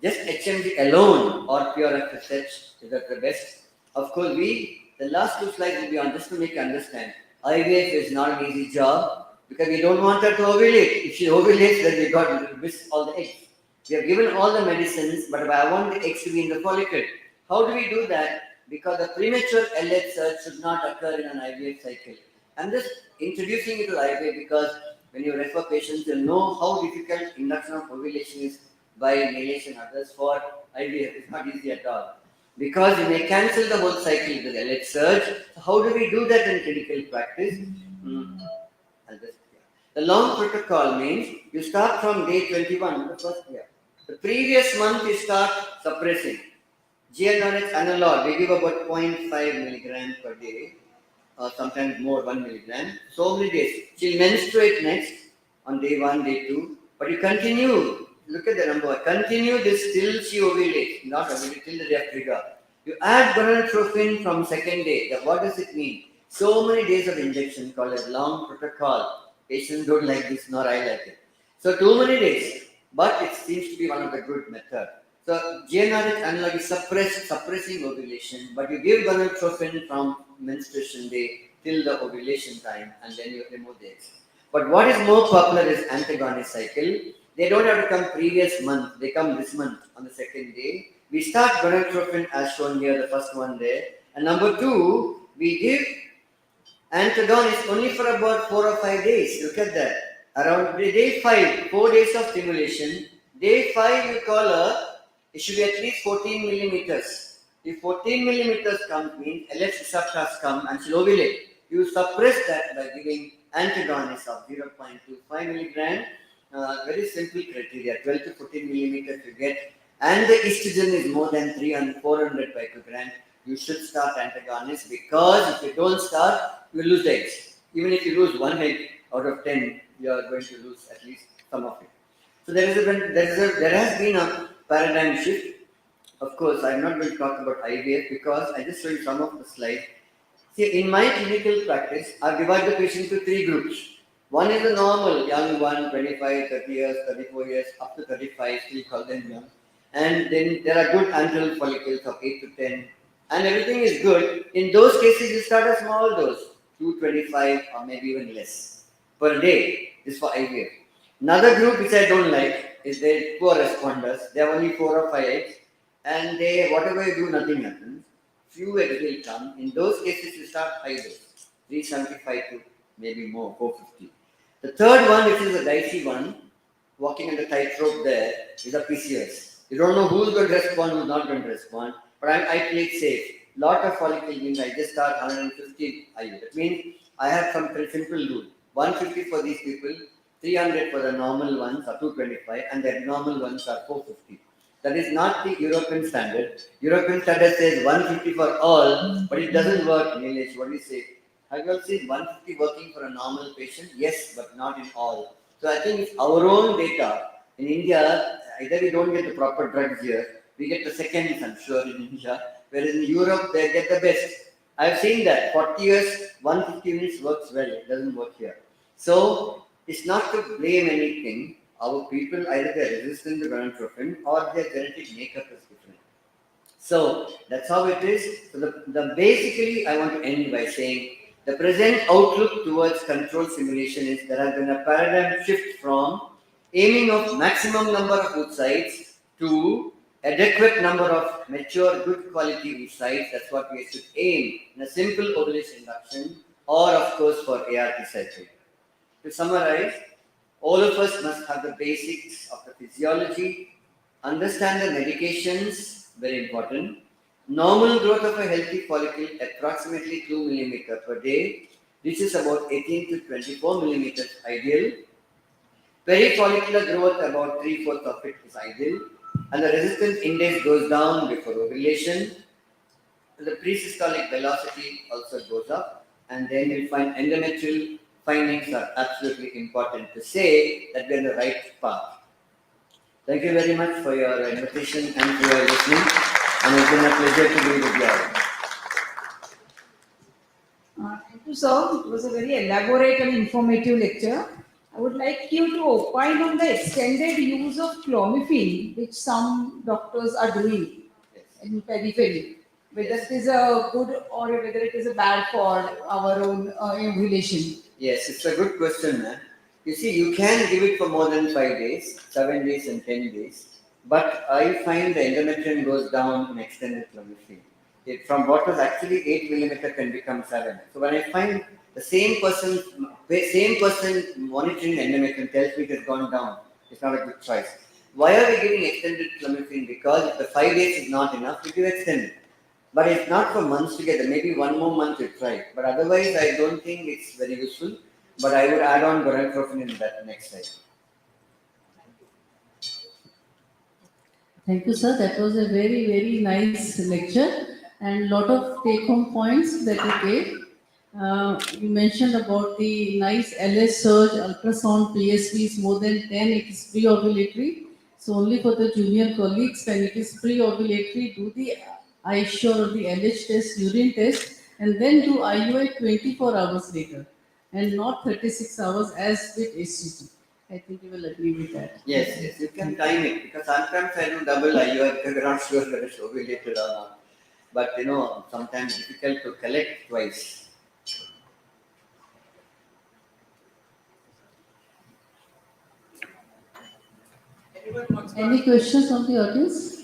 S7: Just HMG alone or pure FSH is the best. Of course, the last 2 slides will be on just to make you understand. IVF is not an easy job because we don't want her to ovulate. If she ovulates, then we got to miss all the eggs. We have given all the medicines, but I want the eggs to be in the follicle. How do we do that? Because the premature LH surge should not occur in an IVF cycle. I'm just introducing you to IVF because when you refer patients, you'll know how difficult induction of ovulation is by Nilesh and others for IVF. It's not easy at all. Because you may cancel the whole cycle with the LH surge. So how do we do that in clinical practice? The long protocol means you start from day 21, the first year. The previous month you start suppressing. GnRH analog, we give about 0.5 milligram per day, or sometimes more, 1 milligram. So many days. She'll menstruate next on day 1, day 2, but you continue. Look at the number. Continue this till she ovulates, not ovulate till the day of trigger. You add gonadotropin from second day. What does it mean? So many days of injection called as long protocol. Patients don't like this, nor I like it. So too many days, but it seems to be one of the good methods. So GnRH analog is suppressing ovulation, but you give gonadotropin from menstruation day till the ovulation time, and then you remove the eggs. But what is more popular is antagonist cycle. They don't have to come previous month. They come this month on the second day. We start gonadotropin as shown here, the first one there. And number 2, we give antagonist only for about 4 or 5 days. Look at that. Around day 5, 4 days of stimulation. Day 5, you call her, it should be at least 14 millimeters. If 14 millimeters comes, means LH receptors come and she'll ovulate. You suppress that by giving antagonist of 0.25 milligram. Very simple criteria, 12 to 14 millimeters you get, and the estrogen is more than 300, 400 picogram. you should start antagonists, because if you don't start, you will lose eggs. Even if you lose one egg out of 10, you are going to lose at least some of it. So there has been a paradigm shift. Of course, I'm not going to talk about IVF because I just show you some of the slides. See, in my clinical practice, I've divided the patient into three groups. One is the normal young one, 25, 30 years, 34 years, up to 35, still call them young. And then there are good antral follicles of 8 to 10, and everything is good. In those cases, you start a small dose, 225 or maybe even less per day. This is for IVF. Another group which I don't like is the poor responders. They have only 4 or 5 eggs, and they whatever you do, nothing happens. Few eggs will come. In those cases, you start high dose, 375 to maybe more, 450. The third one, which is a dicey one, walking on the tightrope there, is a PCOS. You don't know who's going to respond, who's not going to respond, but I play it safe. Lot of follicle means I just start 150 IU. That means I have some very simple rule. 150 for these people, 300 for the normal ones, or 225, and the abnormal ones are 450. That is not the European standard. European standard says 150 for all, but it doesn't work, Nilesh. What do you say? Have you all seen 150 working for a normal patient? Yes, but not in all. So I think it's our own data. In India, either we don't get the proper drugs here, we get the seconds, I'm sure, in India, whereas in Europe, they get the best. I've seen that. 40 years, 150 units works well. It doesn't work here. So it's not to blame anything. Our people, either they're resistant to gonadotropin or their genetic makeup is different. So that's how it is. So the basically, I want to end by saying the present outlook towards control simulation is there has been a paradigm shift from aiming of maximum number of oocytes to adequate number of mature, good quality oocytes. That's what we should aim in a simple ovulation induction, or of course for ART cycle. To summarize, all of us must have the basics of the physiology, understand the medications, very important. Normal growth of a healthy follicle, approximately 2 millimeter per day, which is about 18 to 24 millimeters ideal. Perifollicular growth, about 3/4 of it is ideal. And the resistance index goes down before ovulation. The presystolic velocity also goes up. And then you'll find endometrial findings are absolutely important to say that we're on the right path. Thank you very much for your invitation and for your listening. And it's been a pleasure to be with you all.
S8: Thank you, sir. It was a very elaborate and informative lecture. I would like you to opine on the extended use of clomiphene, which some doctors are doing in periphery. Whether it is a good or whether it is a bad for our own ovulation.
S7: Yes, it's a good question, man. You see, you can give it for more than 5 days, 7 days and 10 days. But I find the endometrium goes down in extended clomiphene. From what was actually 8 millimeter can become 7. So when I find the same person monitoring endometrium tells me it has gone down, it's not a good choice. Why are we giving extended clomiphene? Because if the 5 days is not enough, we give extended. But it's not for months together. Maybe one more month you try. But otherwise, I don't think it's very useful. But I would add on gonadotropin in that next slide.
S5: Thank you, sir. That was a very, very nice lecture and lot of take-home points that you gave. You mentioned about the nice LS surge, ultrasound, PSVs, more than 10, it is pre-ovulatory. So only for the junior colleagues, when it is pre-ovulatory, do the iSure or the LH test, urine test, and then do IUI 24 hours later, and not 36 hours as with HCG. I think you will agree with that.
S7: Yes, you can time it because sometimes I do double IUI because we're not sure whether it's ovulated or not. But sometimes difficult to collect twice.
S5: Any questions from the audience?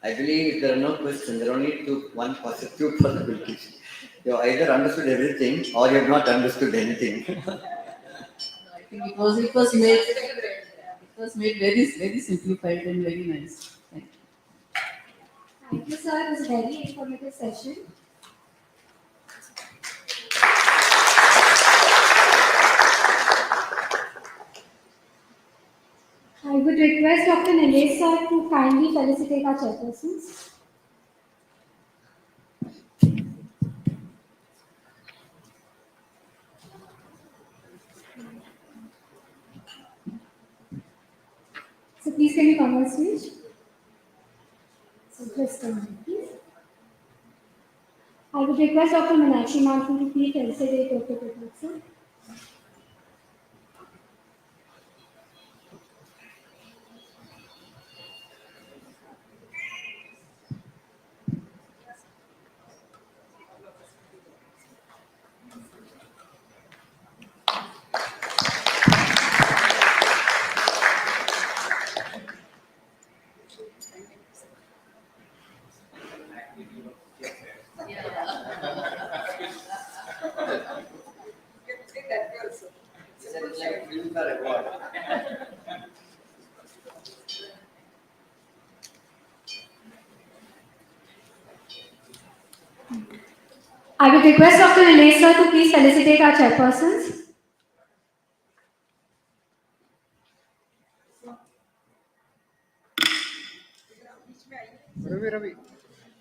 S7: I believe if there are no questions, there are only two possibilities. You have either understood everything or you have not understood anything.
S5: I think it was made very, very simplified and very nice. Thank you.
S1: Thank you, sir. It was a very informative session. I would request Dr. Nilesh sir to kindly felicitate our chairpersons. So please can you come on stage? So just a minute, please. I would request Dr. Meenakshi ma'am to please felicitate Dr. Pratak sir.
S7: It's like a film for award.
S1: I would request Dr. Nilesh sir to please felicitate our chairpersons.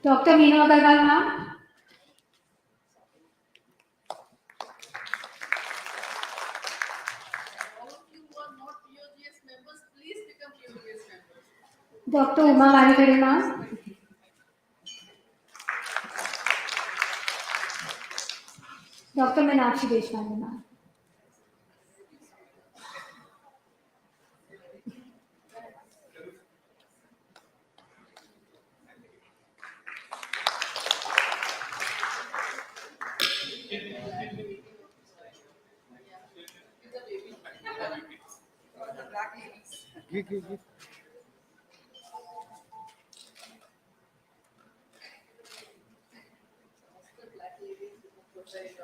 S1: Dr. Meenu Agarwal ma'am.
S5: All of you who are not POGS members, please become POGS members.
S1: Dr. Uma Vanikade ma'am. Dr. Meenakshi Deshpande ma'am.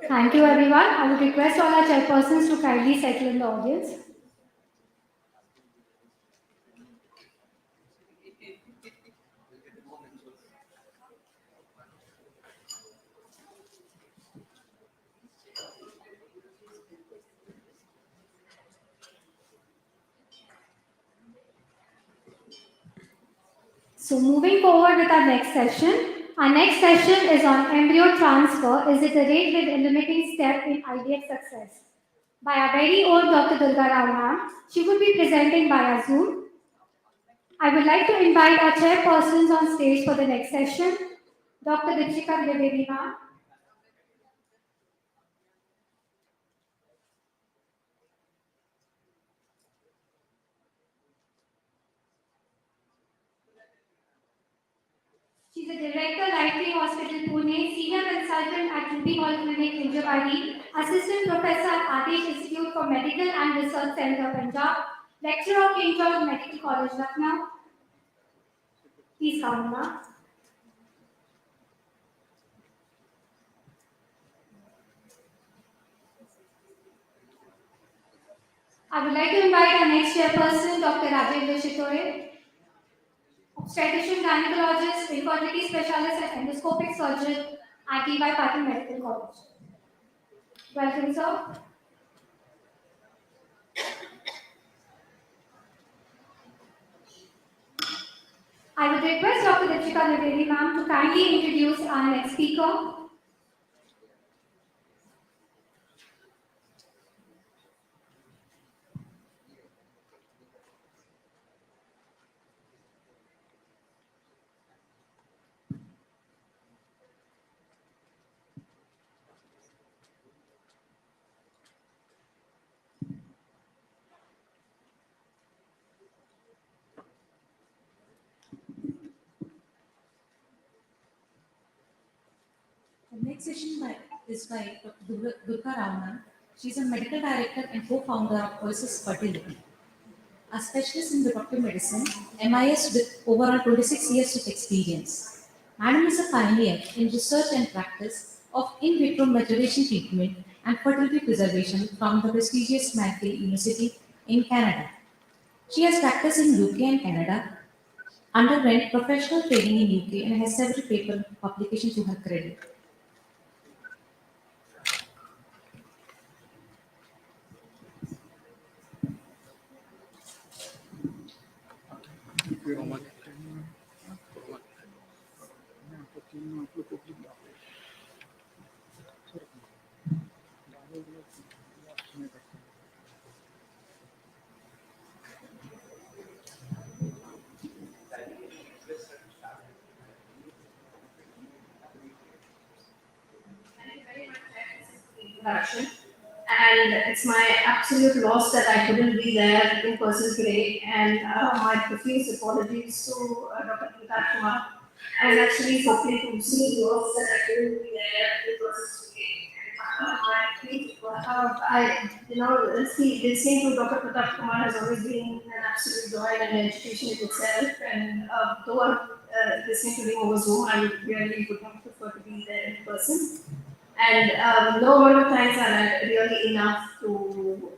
S1: Thank you everyone. I would request all our chairpersons to kindly settle in the audience. So moving forward with our next session. Our next session is on embryo transfer. Is it a rate with a limiting step in IVF success? By our very own Dr. Durga Rao ma'am. She would be presenting via Zoom. I would like to invite our chairpersons on stage for the next session. Dr. Dipshika Dwivedi ma'am. She's a director, Lightree Hospital, Pune, senior consultant at Ruby Hall Clinic, Hinjawadi, assistant professor at Adesh Institute for Medical and Research Center, Punjab, lecturer of King George Medical College, Lucknow. Please come, ma'am. I would like to invite our next chairperson, Dr. Rajendra Chitore, obstetrician gynecologist, infertility specialist, and endoscopic surgeon at TY Patil Medical College. Welcome, sir. I would request Dr. Dipshika Dwivedi ma'am to kindly introduce our next speaker.
S9: The next session is by Dr. Durga Rao. She is a medical director and co-founder of Oasis Fertility. A specialist in reproductive medicine, MIS with overall 26 years of experience. Madam is a pioneer in research and practice of in vitro maturation treatment and fertility preservation from the prestigious McGill University in Canada. She has practiced in UK and Canada, underwent professional training in UK, and has several paper publications to her credit.
S10: introduction. And it's my absolute loss that I couldn't be there in person today. And my profuse apologies to Dr. Prakash Kumar. I was actually hoping to see you all that I couldn't be there in person today. Listening to Dr. Pratap Kumar has always been an absolute joy and an education in itself. And though I'm listening to him over Zoom, I would not prefer to be there in person. And no amount of thanks are really enough to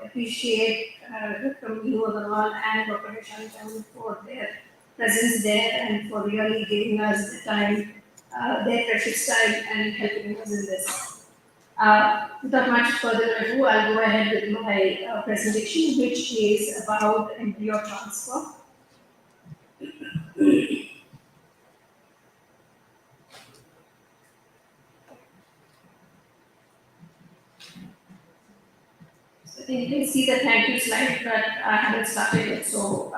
S10: appreciate Dr. Minu Agarwal and Dr. Nishan for their presence there and for really giving us the time, their precious time and helping us in this. Without much further ado, I'll go ahead with my presentation, which is about embryo transfer. So you can see the thank you slide, but I haven't started it, so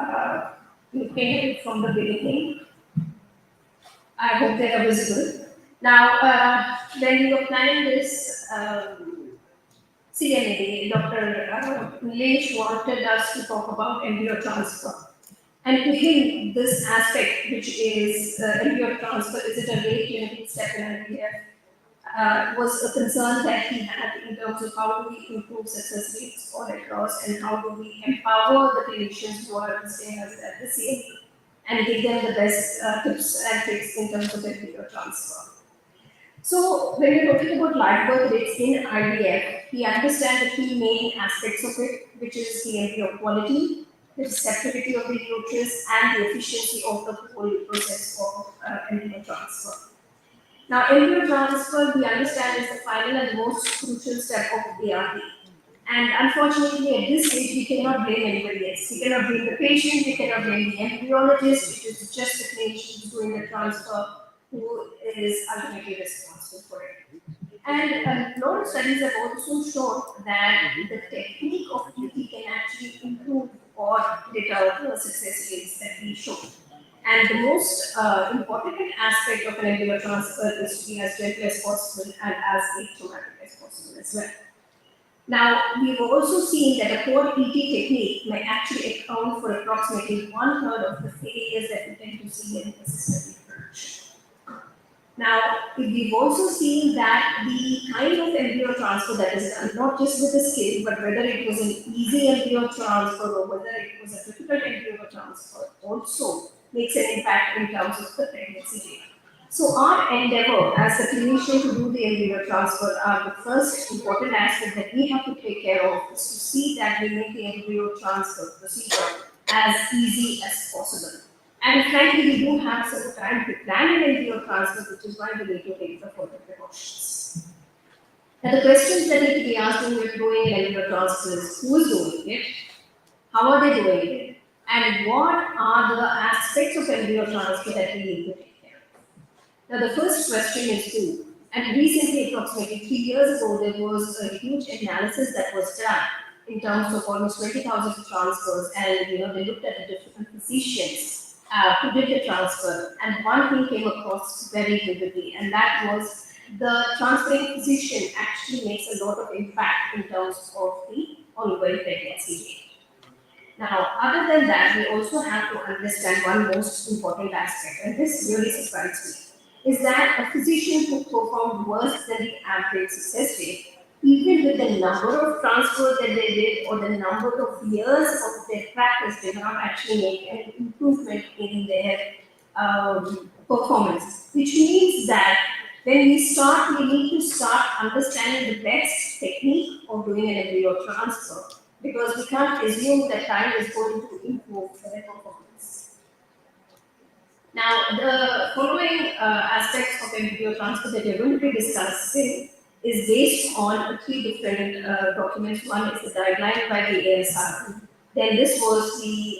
S10: you can get it from the beginning. I hope they are visible. Now, when we were planning this CNA, Dr. Nilesh wanted us to talk about embryo transfer. And to him, this aspect, which is embryo transfer, is it a very clinical step in IVF, was a concern that he had in terms of how do we improve success rates all across and how do we empower the clinicians who are staying at the CNA and give them the best tips and tricks in terms of embryo transfer. So when we're talking about live birth rates in IVF, we understand the three main aspects of it, which is the embryo quality, the receptivity of the uterus, and the efficiency of the whole process of embryo transfer. Now, embryo transfer, we understand, is the final and most crucial step of ART. And unfortunately, at this stage, we cannot blame anybody else. We cannot blame the patient, we cannot blame the embryologist, it is just the clinician doing the transfer who is ultimately responsible for it. And a lot of studies have also shown that the technique of ET can actually improve or deter the success rates that we show. And the most important aspect of an embryo transfer is to be as gentle as possible and as atraumatic as possible as well. Now, we've also seen that a poor ET technique may actually account for approximately 1/3 of the failures that we tend to see in assisted reproduction. Now, we've also seen that the kind of embryo transfer that is done, not just with the skill, but whether it was an easy embryo transfer or whether it was a difficult embryo transfer, also makes an impact in terms of the pregnancy rate. So our endeavor as a clinician to do the embryo transfer are the first important aspect that we have to take care of is to see that we make the embryo transfer procedure as easy as possible. And frankly, we do have some time to plan an embryo transfer, which is why we need to take the further precautions. Now, the questions that need to be asked when we're doing an embryo transfer is who is doing it, how are they doing it, and what are the aspects of embryo transfer that we need to take care of. Now, the first question is who. And recently, approximately 3 years ago, there was a huge analysis that was done in terms of almost 20,000 transfers, and they looked at the different physicians who did the transfer, and one thing came across very vividly, and that was the transferring physician actually makes a lot of impact in terms of the ongoing pregnancy rate. Now, other than that, we also have to understand one most important aspect, and this really surprised me, is that a physician who performed worse than the average success rate, even with the number of transfers that they did or the number of years of their practice, did not actually make an improvement in their performance. Which means that when we need to start understanding the best technique of doing an embryo transfer, because we can't assume that time is going to improve their performance. Now, the following aspects of embryo transfer that we're going to be discussing is based on 3 different documents. One is the guideline by the ASR. Then this was the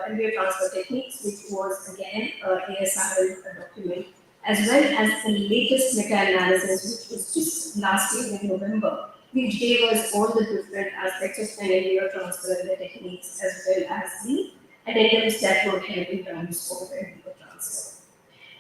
S10: embryo transfer techniques, which was again ASR document. as well as the latest meta-analysis, which was just last year in November, which gave us all the different aspects of an embryo transfer and the techniques, as well as the addendums that would help in terms of embryo transfer.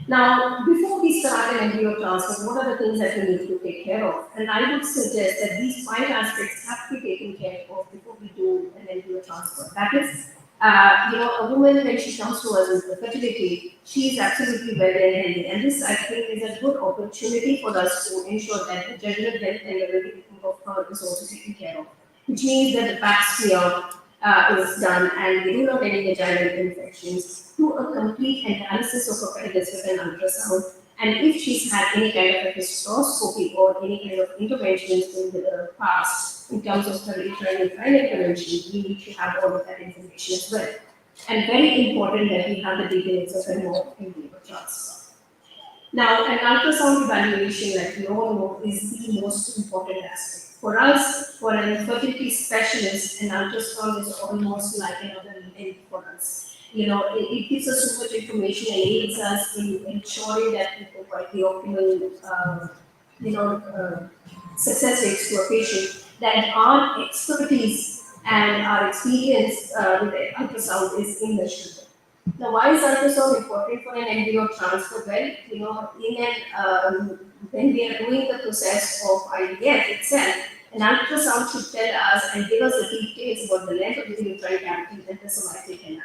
S10: Now, before we start an embryo transfer, what are the things that we need to take care of? And I would suggest that these 5 aspects have to be taken care of before we do an embryo transfer. That is, a woman, when she comes to us with the fertility, she is absolutely well and healthy. And this, I think, is a good opportunity for us to ensure that the general health and everything of her is also taken care of. Which means that the back smear is done and we do not any vaginal infections, do a complete analysis of her pelvis with an ultrasound. And if she's had any kind of a hysteroscopy or any kind of interventions in the past in terms of her uterine intervention, we need to have all of that information as well. And very important that we have the details of a more embryo transfer. Now, an ultrasound evaluation, like we all know, is the most important aspect. For us, for an fertility specialist, an ultrasound is almost like another link for us. It gives us so much information and aids us in ensuring that we provide the optimal, success rates to a patient. That our expertise and our experience with the ultrasound is immeasurable. Now, why is ultrasound important for an embryo transfer? Well, when we are doing the process of IVF itself, an ultrasound should tell us and give us the details about the length of the uterine cavity and the cervical canal.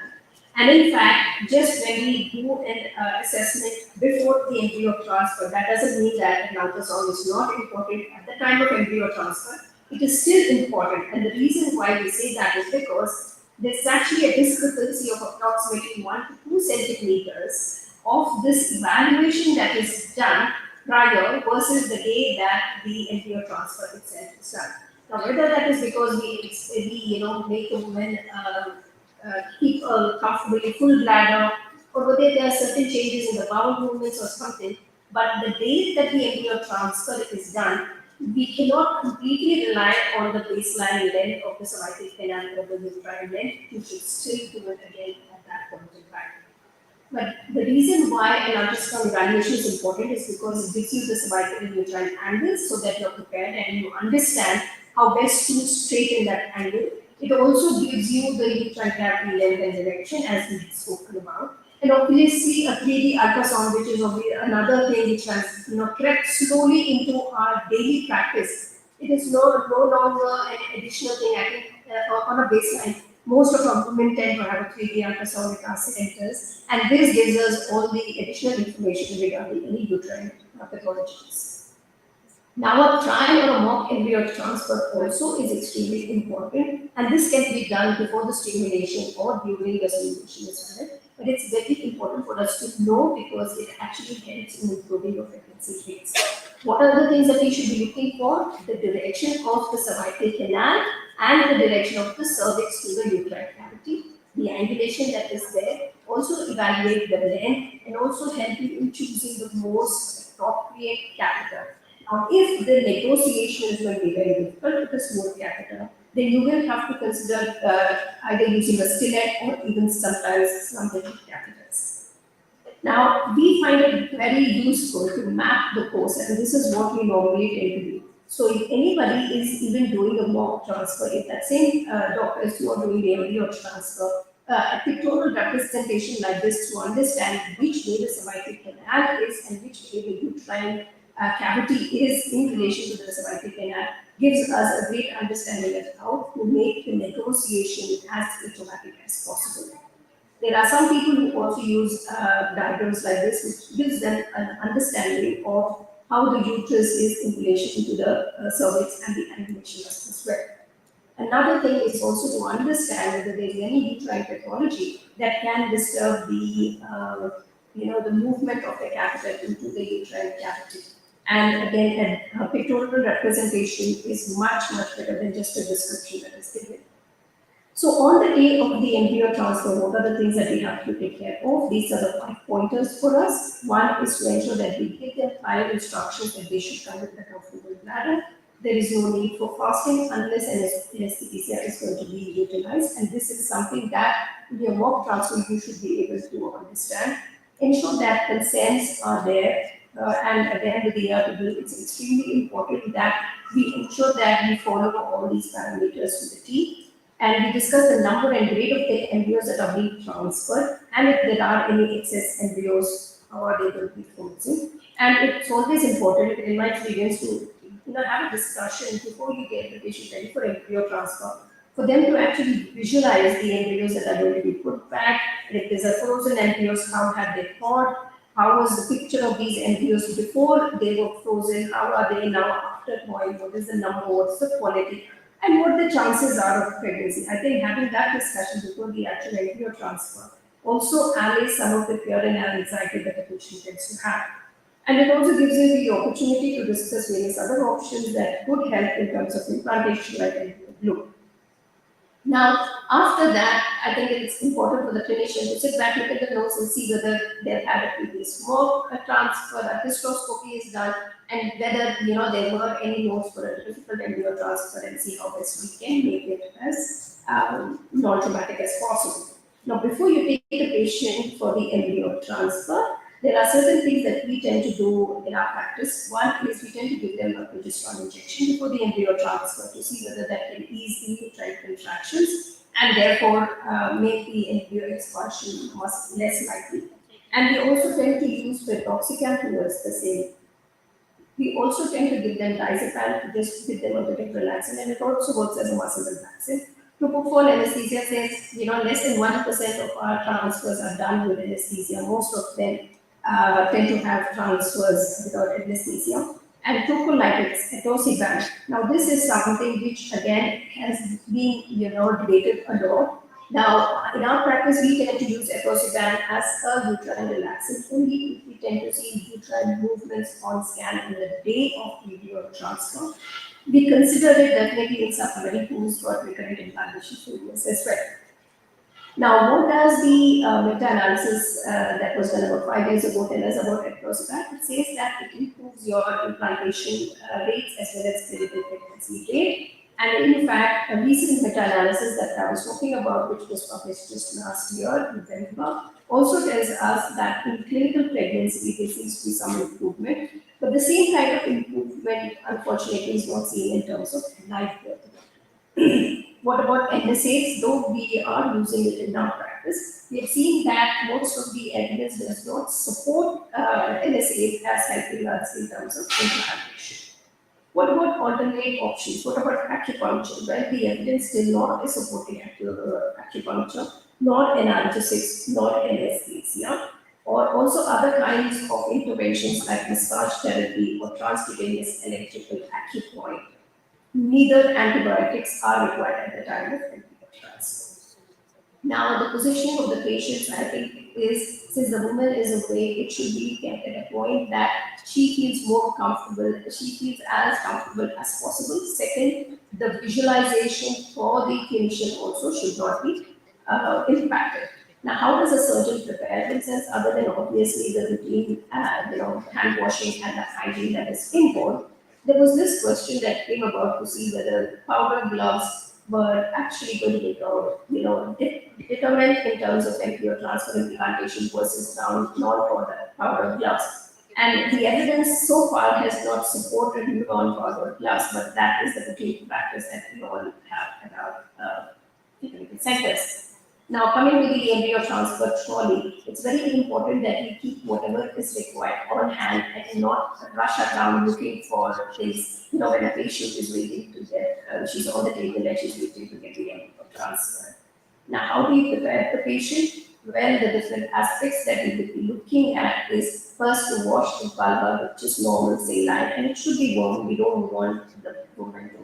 S10: And in fact, just when we do an assessment before the embryo transfer, that doesn't mean that an ultrasound is not important at the time of embryo transfer. It is still important, and the reason why we say that is because there's actually a discrepancy of approximately 1 to 2 centimeters of this evaluation that is done prior versus the day that the embryo transfer itself is done. Now, whether that is because we make a woman keep a comfortably full bladder, or whether there are certain changes in the bowel movements or something, but the day that the embryo transfer is done, we cannot completely rely on the baseline length of the cervical canal or the uterine length. You should still do it again at that point in time. But the reason why an ultrasound evaluation is important is because it gives you the cervical and uterine angles so that you're prepared and you understand how best to straighten that angle. It also gives you the uterine cavity length and direction as we've spoken about. And obviously a 3D ultrasound, which is another thing which has crept slowly into our daily practice. It is no longer an additional thing. I think on a baseline, most of our women tend to have a 3D ultrasound with our centers, and this gives us all the additional information regarding any uterine pathologies. Now, a trial or a mock embryo transfer also is extremely important, and this can be done before the stimulation or during the stimulation as well. But it's very important for us to know because it actually helps in improving your pregnancy rates. What are the things that we should be looking for? The direction of the cervical canal and the direction of the cervix to the uterine cavity, the angulation that is there. Also evaluate the length and also help you in choosing the most appropriate catheter. Now, if the negotiation is going to be very difficult with a smooth catheter, then you will have to consider either using a stilet or even sometimes some different catheters. Now, we find it very useful to map the course, and this is what we normally tend to do. So, if anybody is even doing a mock transfer, if that same doctors who are doing the embryo transfer, a pictorial representation like this to understand which way the cervical canal is and which way the uterine cavity is in relation to the cervical canal gives us a great understanding of how to make the negotiation as automatic as possible. There are some people who also use diagrams like this, which gives them an understanding of how the uterus is in relation to the cervix and the angulation as well. Another thing is also to understand whether there is any uterine pathology that can disturb the the movement of the catheter into the uterine cavity. And again, a pictorial representation is much better than just a description that is given. So on the day of the embryo transfer, what are the things that we have to take care of? These are the 5 pointers for us. One is to ensure that we give them prior instructions that they should come with a comfortable bladder. There is no need for fasting unless anesthesia is going to be utilized. And this is something that in your mock transfer you should be able to understand. ensure that consents are there. And at the end of the year, it's extremely important that we ensure that we follow all these parameters to the T. And we discuss the number and grade of the embryos that are being transferred, and if there are any excess embryos, how are they going to be frozen. And it's always important, in my experience, to have a discussion before you get the patient ready for embryo transfer, for them to actually visualize the embryos that are going to be put back. And if there's a frozen embryos, how have they thawed? How was the picture of these embryos before they were frozen? How are they now after thawing? What is the number? What's the quality? And what the chances are of pregnancy? I think having that discussion before the actual embryo transfer also allays some of the fear and anxiety that the patient tends to have. And it also gives you the opportunity to discuss various other options that could help in terms of implantation, like embryo glue. Now, after that, I think it's important for the clinician to sit back, look at the notes, and see whether they've had a previous smoke, a transfer, a hysteroscopy is done, and whether there were any notes for a difficult embryo transfer, and see how best we can make it as non-traumatic as possible. Now, before you take the patient for the embryo transfer, there are certain things that we tend to do in our practice. One is we tend to give them a progesterone injection before the embryo transfer to see whether that can ease the uterine contractions and therefore make the embryo expulsion much less likely. And we also tend to use piroxicam towards the same. We also tend to give them diazepam to just give them a bit of relaxant, and it also works as a muscle relaxant. Propofol anesthesia says, less than 1% of our transfers are done with anesthesia. Most of them tend to have transfers without anesthesia. And procolytics, atosiban. Now, this is something which again has been, debated a lot. Now, in our practice, we tend to use atosiban as a uterine relaxant only if we tend to see uterine movements on scan on the day of embryo transfer. We consider it definitely in supplementary tools for recurrent implantation failures as well. Now, what does the meta-analysis that was done about 5 years ago tell us about ectosabat? It says that it improves your implantation rates as well as clinical pregnancy rate. And in fact, a recent meta-analysis that I was talking about, which was published just last year, November, also tells us that in clinical pregnancy, there seems to be some improvement. But the same kind of improvement, unfortunately, is not seen in terms of live birth. What about NSAIDs? Though we are using it in our practice, we have seen that most of the evidence does not support NSAIDs as helping us in terms of implantation. What about alternate options? What about acupuncture? Well, the evidence still not is supporting acupuncture, nor analgesics, nor anesthesia, or also other kinds of interventions like massage therapy or transcutaneous electrical acupoint. Neither antibiotics are required at the time of embryo transfer. Now, the positioning of the patients, I think, is since the woman is away, it should be kept at a point that she feels more comfortable, she feels as comfortable as possible. Second, the visualization for the clinician also should not be impacted. Now, how does a surgeon prepare themselves other than obviously the routine, hand washing and the hygiene that is involved? There was this question that came about to see whether powder gloves were actually going to be, determined in terms of embryo transfer implantation versus non-powder gloves. And the evidence so far has not supported non-powder gloves, but that is the routine practice that we all have at our clinical centers. Now, coming to the embryo transfer trolley, it's very important that we keep whatever is required on hand and not rush around looking for things. When a patient is waiting to get, she's on the table and she's waiting to get the embryo transfer. Now, how do you prepare the patient? Well, the different aspects that we will be looking at is first to wash the vulva, which is normal saline, and it should be warm. We don't want the woman to,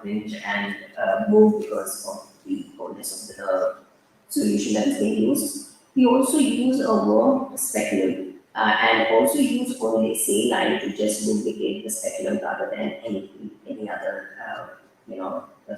S10: cringe and move because of the coldness of the solution that is being used. We also use a warm speculum and also use only saline to just lubricate the speculum rather than any other,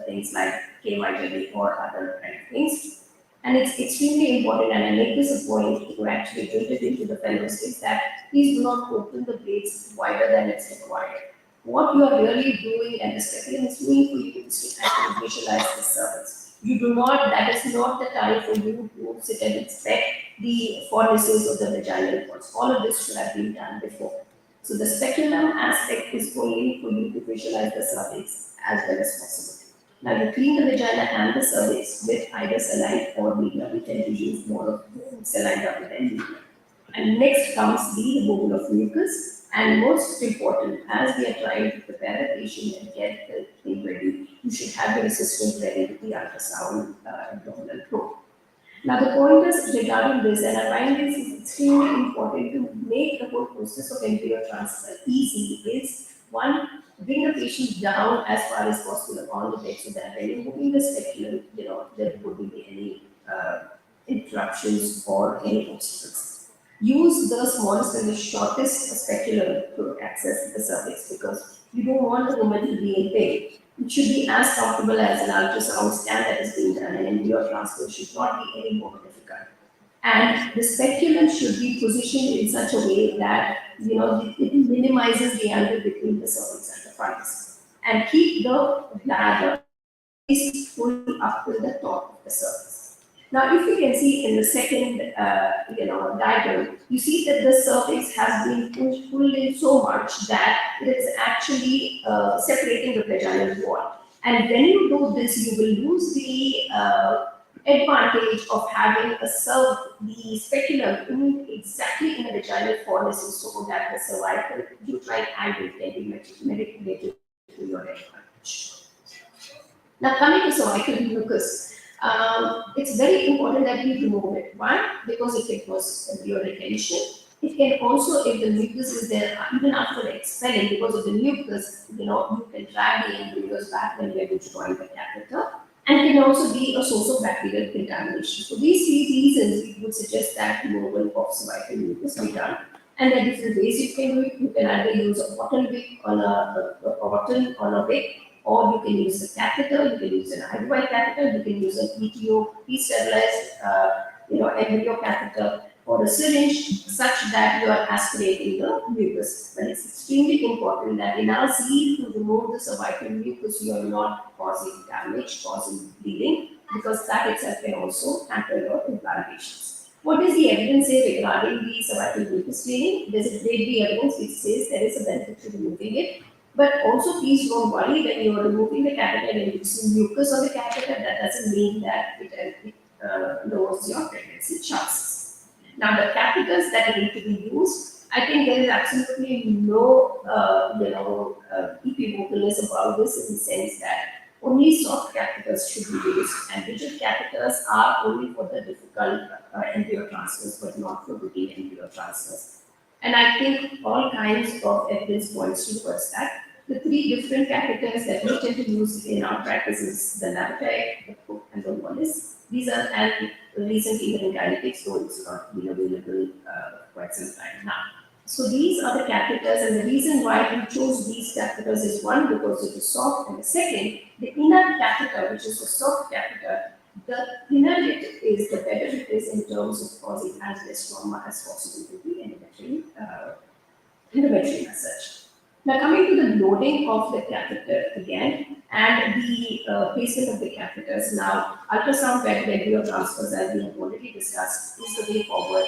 S10: things like K-vitamin or other kind of things. And it's extremely important, and I make this a point to actually build it into the fellows, is that please do not open the blades wider than it's required. What you are really doing and the speculum is doing for you is to actually visualize the cervix. You do not, that is not the time for you to sit and inspect the fornices of the vaginal walls. All of this should have been done before. So the speculum aspect is only for you to visualize the cervix as well as possible. Now you clean the vagina and the cervix with either saline or media. We tend to use more of saline rather than media. And next comes the removal of mucus. And most important, as we are trying to prepare a patient and get the thing ready, you should have your assistant ready with the ultrasound abdominal probe. Now, the pointers regarding this, and I find this is extremely important to make the whole process of embryo transfer easy, is one, bring the patient down as far as possible on the bed so that when you're moving the speculum, there wouldn't be any interruptions or any obstacles. Use the smallest and the shortest speculum to access the cervix because you don't want the woman to be in pain. It should be as comfortable as an ultrasound scan that is being done, and embryo transfer should not be any more difficult. And the speculum should be positioned in such a way that it minimizes the angle between the cervix and the fungus, and keep the bladder full up to the top of the cervix. Now, if you can see in the second, diagram, you see that the cervix has been pulled in so much that it is actually separating the vaginal wall. And when you do this, you will lose the advantage of having the speculum exactly in the vaginal fornices so that the cervical uterine angle can be manipulated to your advantage. Now, coming to cervical mucus. It's very important that we remove it. Why? Because if it was embryo retention, it can also, if the mucus is there, even after expelling, because of the mucus, you can drag the embryos back when they're going to join the catheter, and it can also be a source of bacterial contamination. For these three reasons, we would suggest that removal of cervical mucus be done. And there are different ways you can do it. You can either use a cotton wig on a wig, or you can use a catheter, you can use an IUI catheter, you can use an ETO, pre-sterilized, embryo catheter, or a syringe, such that you are aspirating the mucus. But it's extremely important that in our zeal to remove the cervical mucus, you are not causing damage, causing bleeding, because that itself can also hamper your implantations. What does the evidence say regarding the cervical mucus cleaning? There's a great deal of evidence which says there is a benefit to removing it. But also, please don't worry when you are removing the catheter and using mucus on the catheter, that doesn't mean that it lowers your pregnancy chances. Now, the catheters that need to be used, I think there is absolutely no, equivocalness about this in the sense that only soft catheters should be used, and rigid catheters are only for the difficult embryo transfers, but not for routine embryo transfers. And I think all kinds of evidence points towards that. The three different catheters that we tend to use in our practice is the Navitec, the Cook, and the Wallace. These are, and recently even in kinetics, so it's not been available quite some time now. So these are the catheters, and the reason why we chose these catheters is one, because it is soft, and the second, the inner catheter, which is the soft catheter, the thinner it is, the better it is in terms of causing as less trauma as possible to the endometrium as such. Now, coming to the loading of the catheter again, and the placement of the catheters. Now, ultrasound bed embryo transfers, as we have already discussed, is the way forward.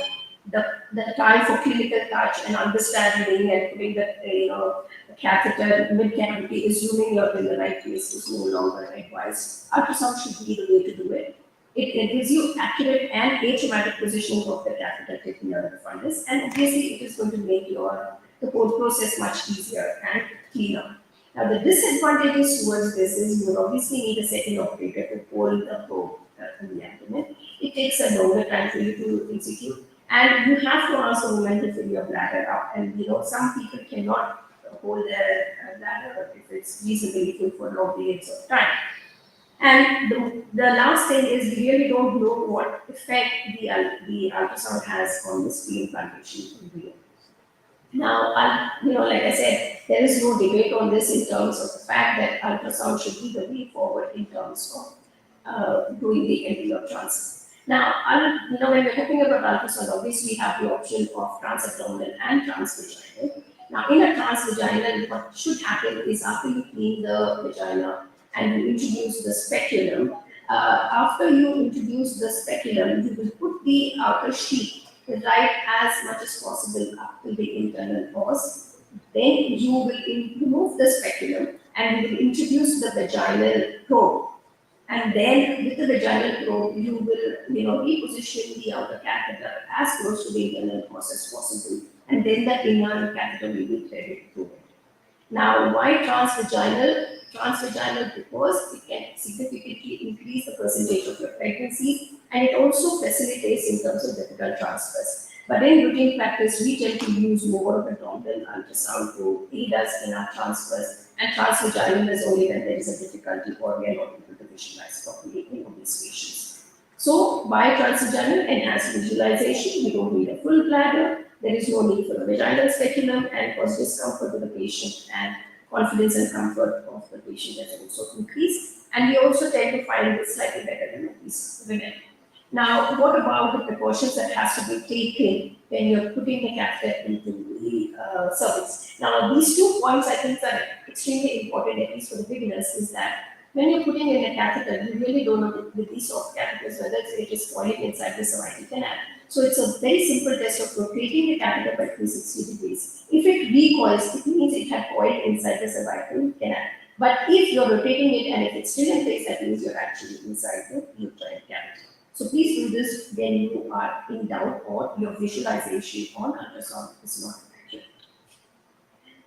S10: The time for clinical touch and understanding and putting the catheter mid-cavity, assuming you're in the right place, is no longer advised. Ultrasound should be the way to do it. It gives you accurate and atraumatic positioning of the catheter tip near the fundus, and obviously it is going to make the whole process much easier and cleaner. Now, the disadvantages towards this is you will obviously need a second operator to hold the probe in the abdomen. It takes a longer time for you to execute, and you have to ask the woman to fill your bladder up. And some people cannot hold their bladder if it's reasonably full for long periods of time. And the last thing is we really don't know what effect the ultrasound has on this pre-implantation embryo. Now, like I said, there is no debate on this in terms of the fact that ultrasound should be the way forward in terms of doing the embryo transfer. Now, when we're talking about ultrasound, obviously we have the option of transabdominal and transvaginal. Now, in a transvaginal, what should happen is after you clean the vagina and you introduce the speculum, After you introduce the speculum, you will put the outer sheet right as much as possible up to the internal pores. Then you will remove the speculum and you will introduce the vaginal probe. And then with the vaginal probe, you will, reposition the outer catheter as close to the internal pores as possible. And then the inner catheter will be threaded through it. Now, why transvaginal? Transvaginal because it can significantly increase the percentage of your pregnancy and it also facilitates in terms of difficult transfers. But in routine practice, we tend to use more of abdominal ultrasound to aid us in our transfers, and transvaginal is only when there is a difficulty or we are not able to visualize properly in obese patients. So, by transvaginal enhanced visualization, we don't need a full bladder. There is no need for a vaginal speculum and cause discomfort to the patient, and confidence and comfort of the patient has also increased. And we also tend to find this slightly better in obese women. Now, what about the precautions that has to be taken when you're putting the catheter into the cervix? Now, these 2 points I think are extremely important, at least for the beginners, is that when you're putting in a catheter, you really don't know with these soft catheters whether it is coiling inside the cervical canal. So it's a very simple test of rotating the catheter by 360 degrees. If it recoils, it means it had coiled inside the cervical canal. But if you're rotating it and if it's still in place, that means you're actually inside the uterine cavity. So please do this when you are in doubt or your visualization on ultrasound is not accurate.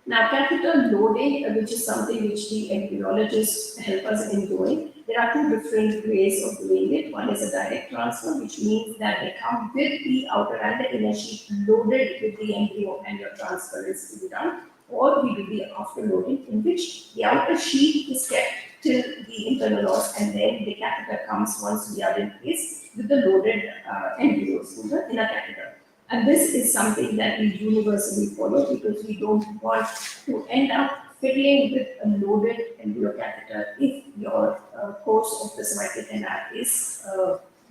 S10: Now, catheter loading, which is something which the embryologists help us in doing, there are 2 different ways of doing it. One is a direct transfer, which means that they come with the outer and the inner sheet loaded with the embryo and your transfer is to be done. Or we do the after loading, in which the outer sheet is kept till the internal os and then the catheter comes once we are in place with the loaded embryos in the inner catheter. And this is something that we universally follow because we don't want to end up fiddling with a loaded embryo catheter if your course of the cervical canal is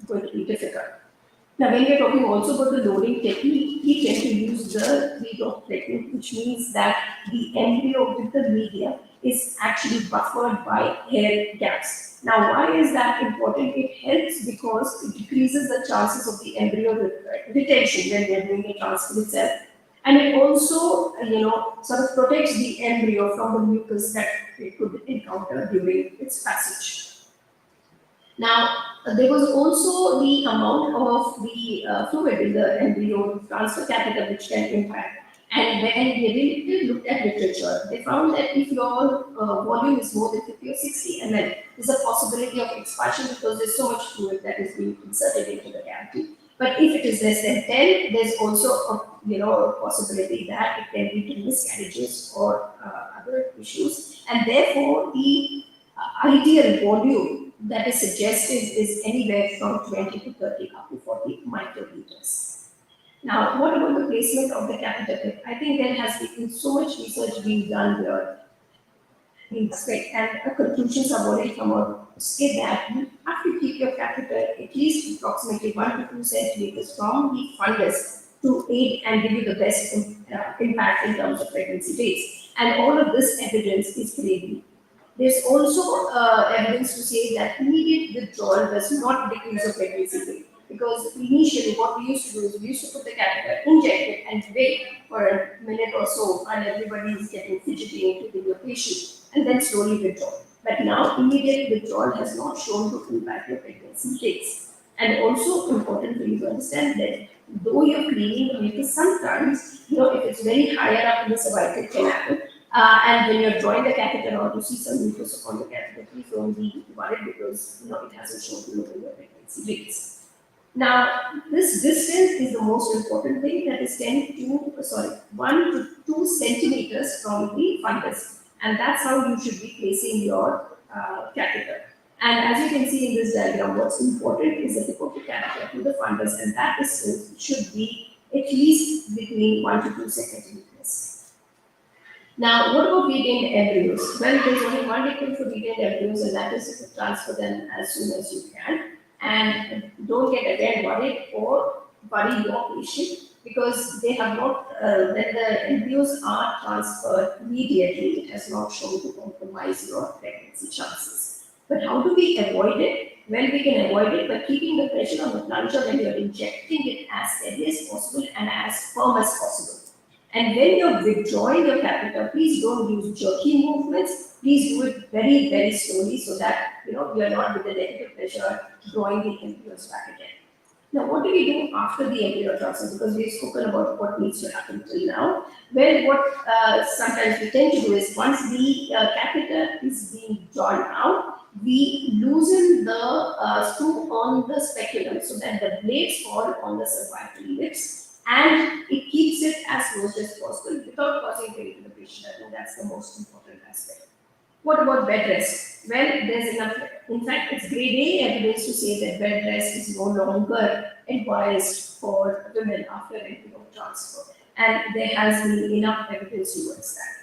S10: going to be difficult. Now, when we're talking also about the loading technique, we tend to use the 3-dot technique, which means that the embryo with the media is actually buffered by hair gaps. Now, why is that important? It helps because it decreases the chances of the embryo retention when we are doing a transfer itself. And it also, sort of protects the embryo from the mucus that it could encounter during its passage. Now, there was also the amount of the fluid in the embryo transfer catheter which can impact. And when they really looked at literature, they found that if your volume is more than 50 or 60 ml, there's a possibility of expulsion because there's so much fluid that is being inserted into the cavity. But if it is less than 10, there's also a possibility that it can lead to miscarriages or other issues. And therefore, the ideal volume that is suggested is anywhere from 20 to 30 up to 40 microliters. Now, what about the placement of the catheter tip? I think there has been so much research being done here in aspect, and conclusions have already come out to say that you have to keep your catheter at least approximately 1 to 2 centimeters from the fundus to aid and give you the best impact in terms of pregnancy rates. And all of this evidence is clearly. There's also evidence to say that immediate withdrawal does not decrease the pregnancy rate. Because initially what we used to do is we used to put the catheter, inject it, and wait for a minute or so while everybody is getting fidgety into the patient, and then slowly withdraw. But now immediate withdrawal has not shown to impact your pregnancy rates. And also important for you to understand that though you're cleaning the mucus, sometimes, if it's very higher up in the cervical canal, and when you're drawing the catheter out, you see some mucus on the catheter, please don't be worried because it hasn't shown to lower your pregnancy rates. Now, this distance is the most important thing, that is 1 to 2 centimeters from the fundus, and that's how you should be placing your catheter. And as you can see in this diagram, what's important is the tip of the catheter to the fundus, and that distance should be at least between 1 to 2 centimeters. Now, what about retained embryos? Well, there's only one technique for retained embryos, and that is to transfer them as soon as you can. And don't get again worried or worry your patient because they have not, when the embryos are transferred immediately, it has not shown to compromise your pregnancy chances. But how do we avoid it? Well, we can avoid it by keeping the pressure on the plunger when you're injecting it as steady as possible and as firm as possible. And when you're withdrawing your catheter, please don't use jerky movements. Please do it very, very slowly so that you are not with the negative pressure drawing the embryos back again. Now, what do we do after the embryo transfer? Because we've spoken about what needs to happen till now. Well, what sometimes we tend to do is once the catheter is being drawn out, we loosen the screw on the speculum so that the blades fall on the cervical lips and it keeps it as close as possible without causing pain to the patient. I think that's the most important aspect. What about bed rest? Well, there's enough. In fact, it's grade A evidence to say that bed rest is no longer advised for women after embryo transfer, and there has been enough evidence towards that.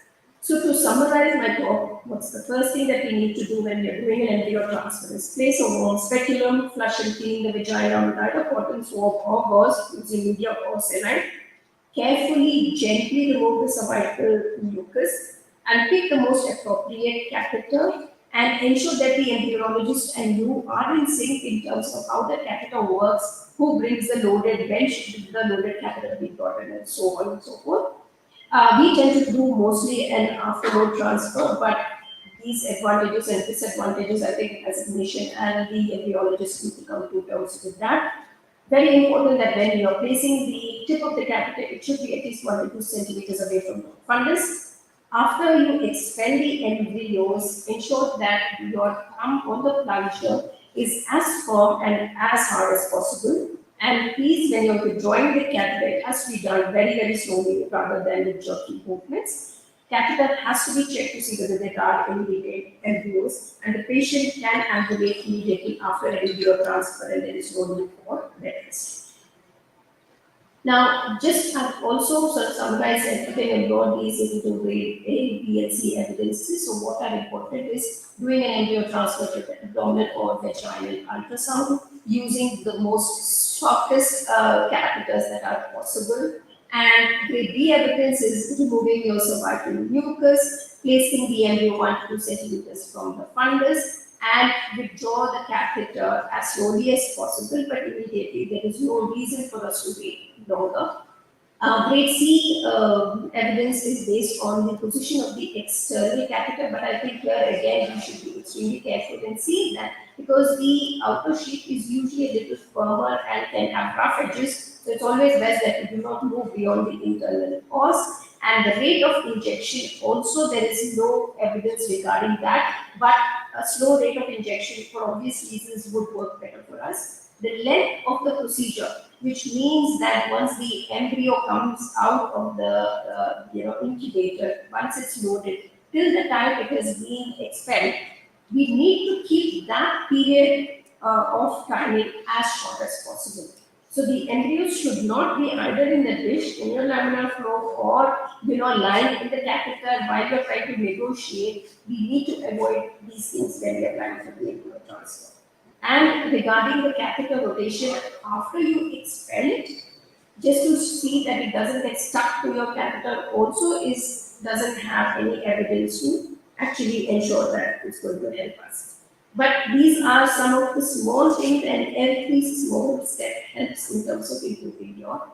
S10: So, to summarize my talk, what's the first thing that we need to do when we are doing an embryo transfer is place a warm speculum, flush and clean the vagina with either cotton swab or gauze using media or saline. Carefully, gently remove the cervical mucus and pick the most appropriate catheter and ensure that the embryologist and you are in sync in terms of how the catheter works, who brings the loaded bench, the loaded catheter being brought in, and so on and so forth. We tend to do mostly an afterward transfer, but these advantages and disadvantages, I think, as a clinician and the embryologist need to come to terms with that. Very important that when you are placing the tip of the catheter, it should be at least 1 to 2 centimeters away from the fundus. After you expel the embryos, ensure that your thumb on the plunger is as firm and as hard as possible. And please, when you're withdrawing the catheter, it has to be done very, very slowly rather than with jerky movements. Catheter has to be checked to see whether there are any retained embryos, and the patient can ambulate immediately after embryo transfer, and there is no need for bed rest. Now, just I've also sort of summarized everything and brought these into grade A, B, and C evidences. So, what are important is doing an embryo transfer with abdominal or vaginal ultrasound using the most softest catheters that are possible. And grade B evidence is removing your cervical mucus, placing the embryo 1 to 2 centimeters from the fundus, and withdraw the catheter as slowly as possible, but immediately. There is no reason for us to wait longer. Grade C evidence is based on the position of the external catheter, but I think here again we should be extremely careful in seeing that because the outer sheet is usually a little firmer and can have rough edges. So it's always best that you do not move beyond the internal pause. And the rate of injection also there is no evidence regarding that, but a slow rate of injection for obvious reasons would work better for us. The length of the procedure, which means that once the embryo comes out of the incubator, once it's loaded, till the time it is being expelled, we need to keep that period of timing as short as possible. So the embryos should not be either in the dish, in your laminar flow, or lying in the catheter while you're trying to negotiate. We need to avoid these things when we are planning for the embryo transfer. And regarding the catheter rotation, after you expel it, just to see that it doesn't get stuck to your catheter also doesn't have any evidence to actually ensure that it's going to help us. But these are some of the small things, and every small step helps in terms of improving your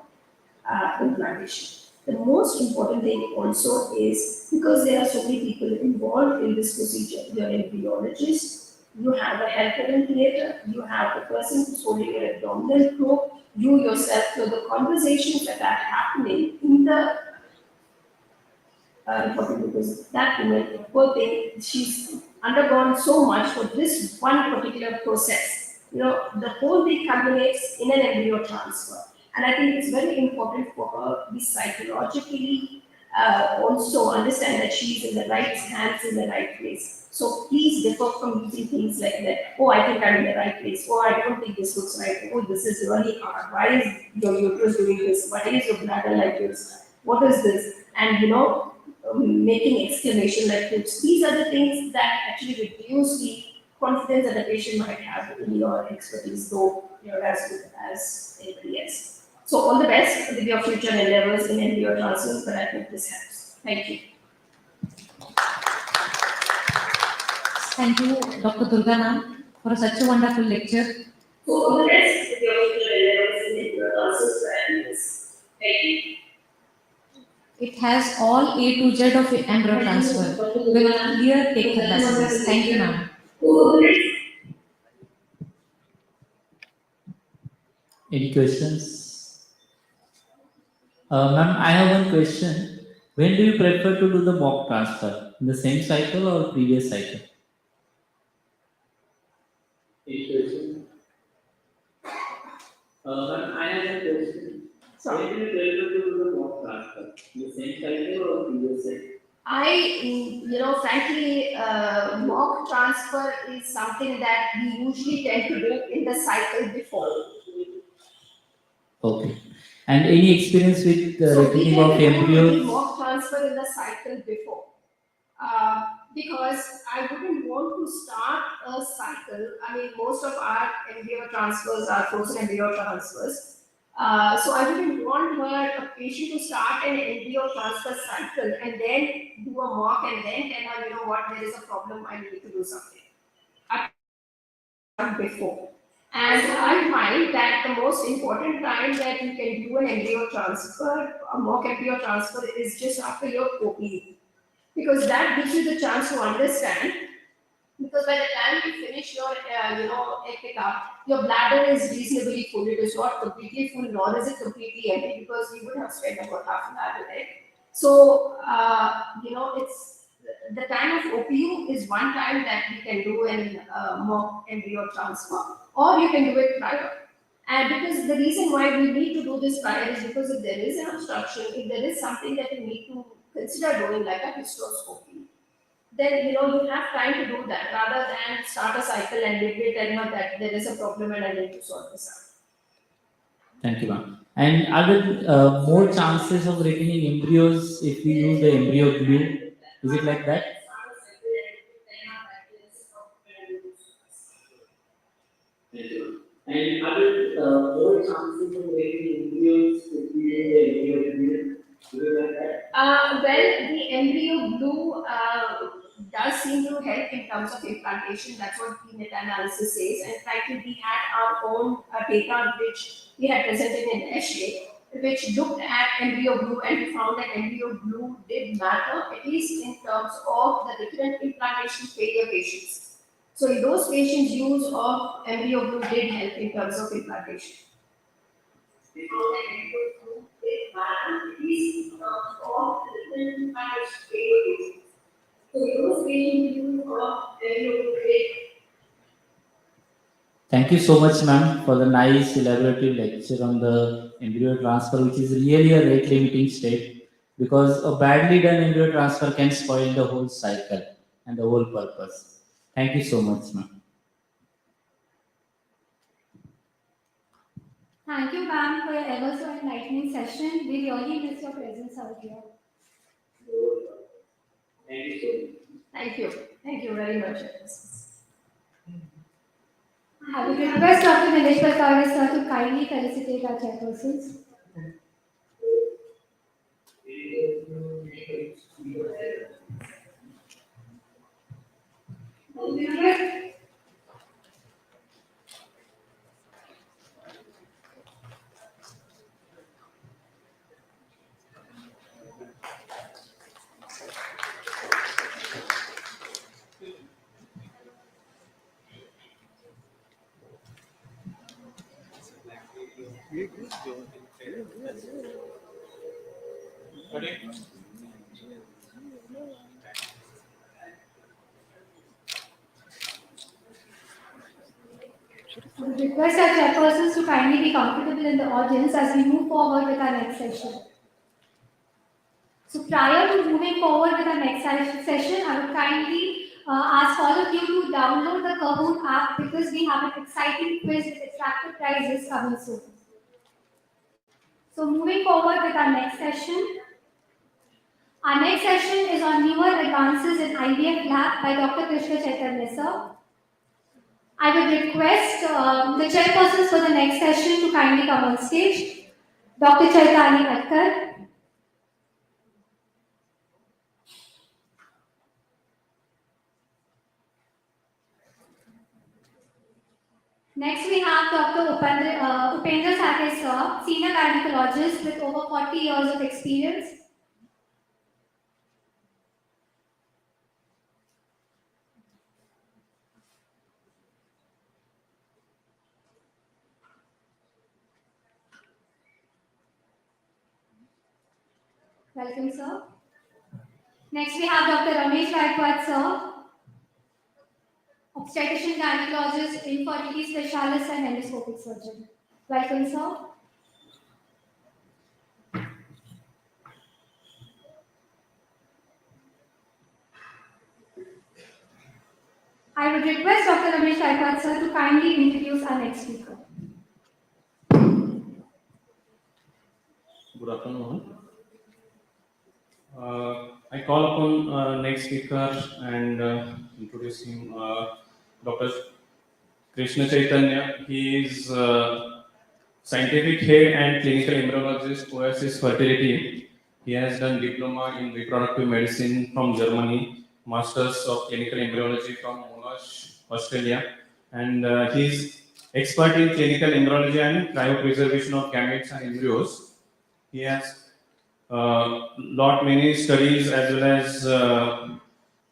S10: implantation. The most important thing also is because there are so many people involved in this procedure, you're an embryologist, you have a helper and creator, you have the person who's holding your abdominal probe, you yourself, so the conversations that are happening in the important because that woman, poor thing, she's undergone so much for this one particular process. The whole thing culminates in an embryo transfer. And I think it's very important for her to be psychologically also understand that she's in the right hands in the right place. So please differ from using things like that. Oh, I think I'm in the right place. Oh, I don't think this looks right. Oh, this is really hard. Why is your uterus doing this? Why is your bladder like this? What is this? And making exclamation like this. These are the things that actually reduce the confidence that the patient might have in your expertise, though you're as good as anybody else. So all the best with your future endeavors in embryo transfer, but I hope this helps. Thank you.
S9: Thank you, Dr. Durga ma'am. for such a wonderful lecture.
S10: All the best with your future endeavors in the classes and thank you.
S9: It has all A to Z of embryo transfer with clear take messages. Thank you, ma'am.
S4: Any questions? Ma'am, I have one question. When do you prefer to do the mock transfer? In the same cycle or previous cycle? Any question? Ma'am, I have a question. When do you prefer to do the mock transfer? In the same cycle or previous cycle?
S10: Frankly, mock transfer is something that we usually tend to do in the cycle before.
S4: Okay. And any experience with
S10: So we
S4: retaining
S10: tend
S4: of
S10: to do the
S4: embryos?
S10: mock transfer in the cycle before. Because I wouldn't want to start a cycle. I mean, most of our embryo transfers are frozen embryo transfers. So I wouldn't want a patient to start an embryo transfer cycle and then do a mock and then tell her, you know what, there is a problem, I need to do something. I've done before. And I find that the most important time that you can do an embryo transfer, a mock embryo transfer, is just after your OPE. Because that gives you the chance to understand. Because by the time you finish your, egg pickup, your bladder is reasonably full. It is not completely full, nor is it completely empty, because you would have spent about half an hour with it. So, it's the time of OPU is one time that we can do an mock embryo transfer, or you can do it prior. And because the reason why we need to do this prior is because if there is an obstruction, if there is something that you need to consider doing, like a hysteroscopy, then you have time to do that rather than start a cycle and midway tell her that there is a problem and I need to sort this out.
S4: Thank you, ma'am. And are there more chances of retaining embryos if we use the embryo glue? Is it like that? Thank you. And are there more chances of retaining embryos if we use the embryo glue? Is it like that?
S10: Well, the embryo glue does seem to help in terms of implantation. That's what the meta-analysis says. And frankly, we had our own data which we had presented in essay, which looked at embryo glue and we found that embryo glue did matter, at least in terms of the recurrent implantation failure patients. So in those patients, use of embryo glue did help in terms of implantation. We found that embryo glue did matter, at least in terms of the recurrent implantation failure patients. So in those patients, use of embryo glue did.
S4: Thank you so much, ma'am, for the nice elaborative lecture on the embryo transfer, which is really a rate limiting step because a badly done embryo transfer can spoil the whole cycle and the whole purpose. Thank you so much, ma'am.
S1: Thank you, ma'am, for your ever so enlightening session. We really miss your presence out here.
S4: Thank you so much.
S10: Thank you. Thank you very much.
S1: I would request Dr. Nilesh Prakash sir to kindly felicitate our chairpersons. I would request our chairpersons to kindly be comfortable in the audience as we move forward with our next session. So prior to moving forward with our next session, I would kindly ask all of you to download the Kahoot app because we have an exciting quiz with attractive prizes coming soon. So moving forward with our next session. Our next session is on newer advances in IVF lab by Dr. Krishna Chaitanya sir. I would request the chairpersons for the next session to kindly come on stage. Dr. Chaitanya Atkar, Next, we have Dr. Upendra Sathe sir, senior gynecologist with over 40 years of experience. Welcome, sir. Next, we have Dr. Ramesh Gaikwad sir, obstetrician gynecologist, infertility specialist, and endoscopic surgeon. Welcome, sir. I would request Dr. Ramesh Gaikwad sir to kindly introduce our next speaker.
S11: Good afternoon. I call upon next speaker and introduce him, Dr. Krishna Chaitanya. He is scientific head and clinical embryologist, Oasis Fertility. He has done diploma in reproductive medicine from Germany, masters of clinical embryology from Monash, Australia, and he is expert in clinical embryology and cryopreservation of gametes and embryos. He has lot many studies as well as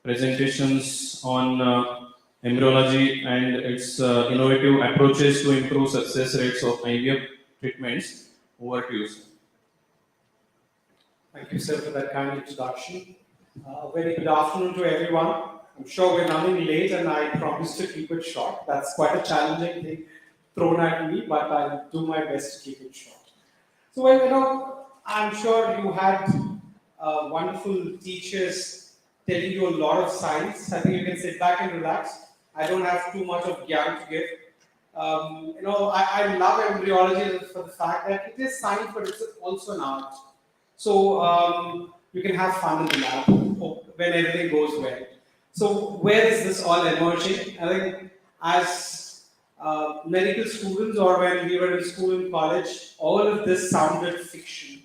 S11: presentations on embryology and its innovative approaches to improve success rates of IVF treatments. Over to you, sir.
S12: Thank you, sir, for that kind introduction. Very good afternoon to everyone. I'm sure we're running late and I promise to keep it short. That's quite a challenging thing thrown at me, but I'll do my best to keep it short. So, well, I'm sure you had wonderful teachers telling you a lot of science. I think you can sit back and relax. I don't have too much of gyan to give. I love embryology for the fact that it is science, but it's also an art. So you can have fun in the lab when everything goes well. So where is this all emerging? I think as medical students or when we were in school and college, all of this sounded fiction.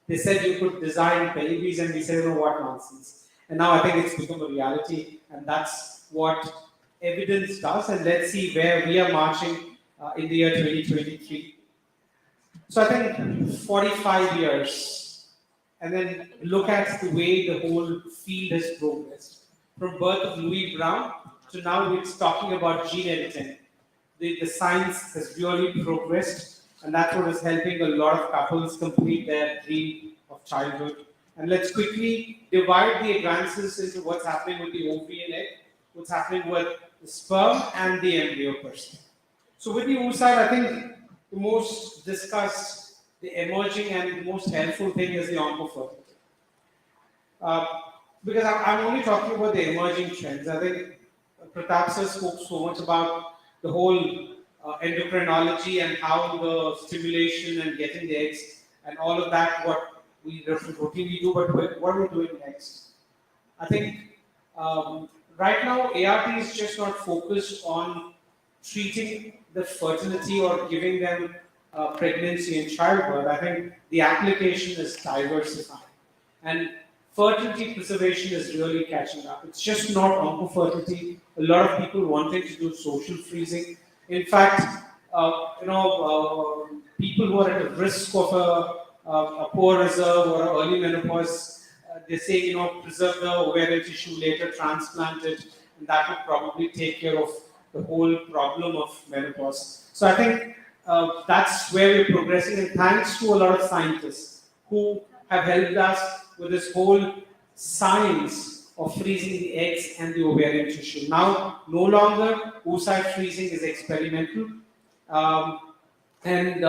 S12: They said you could design babies and we said, what nonsense. And now I think it's become a reality and that's what evidence does. And let's see where we are marching in the year 2023. So I think 45 years, and then look at the way the whole field has progressed. From birth of Louis Brown to now it's talking about gene editing. The science has really progressed, and that's what is helping a lot of couples complete their dream of childhood. And let's quickly divide the advances into what's happening with the ovary and egg, what's happening with the sperm and the embryo per se. So with the oocyte, I think the most discussed, the emerging and the most helpful thing is the oncofertility. Because I'm only talking about the emerging trends. I think Pratap sir spoke so much about the whole endocrinology and how the stimulation and getting the eggs and all of that, what we routinely do, but what are we doing next? I think right now ART is just not focused on treating the fertility or giving them pregnancy and childbirth. I think the application is diversifying. And fertility preservation is really catching up. It's just not oncofertility. A lot of people wanting to do social freezing. In fact, people who are at risk of a poor reserve or early menopause, they say, preserve the ovarian tissue, later transplant it, and that would probably take care of the whole problem of menopause. So I think that's where we're progressing, and thanks to a lot of scientists who have helped us with this whole science of freezing the eggs and the ovarian tissue. Now, no longer oocyte freezing is experimental, and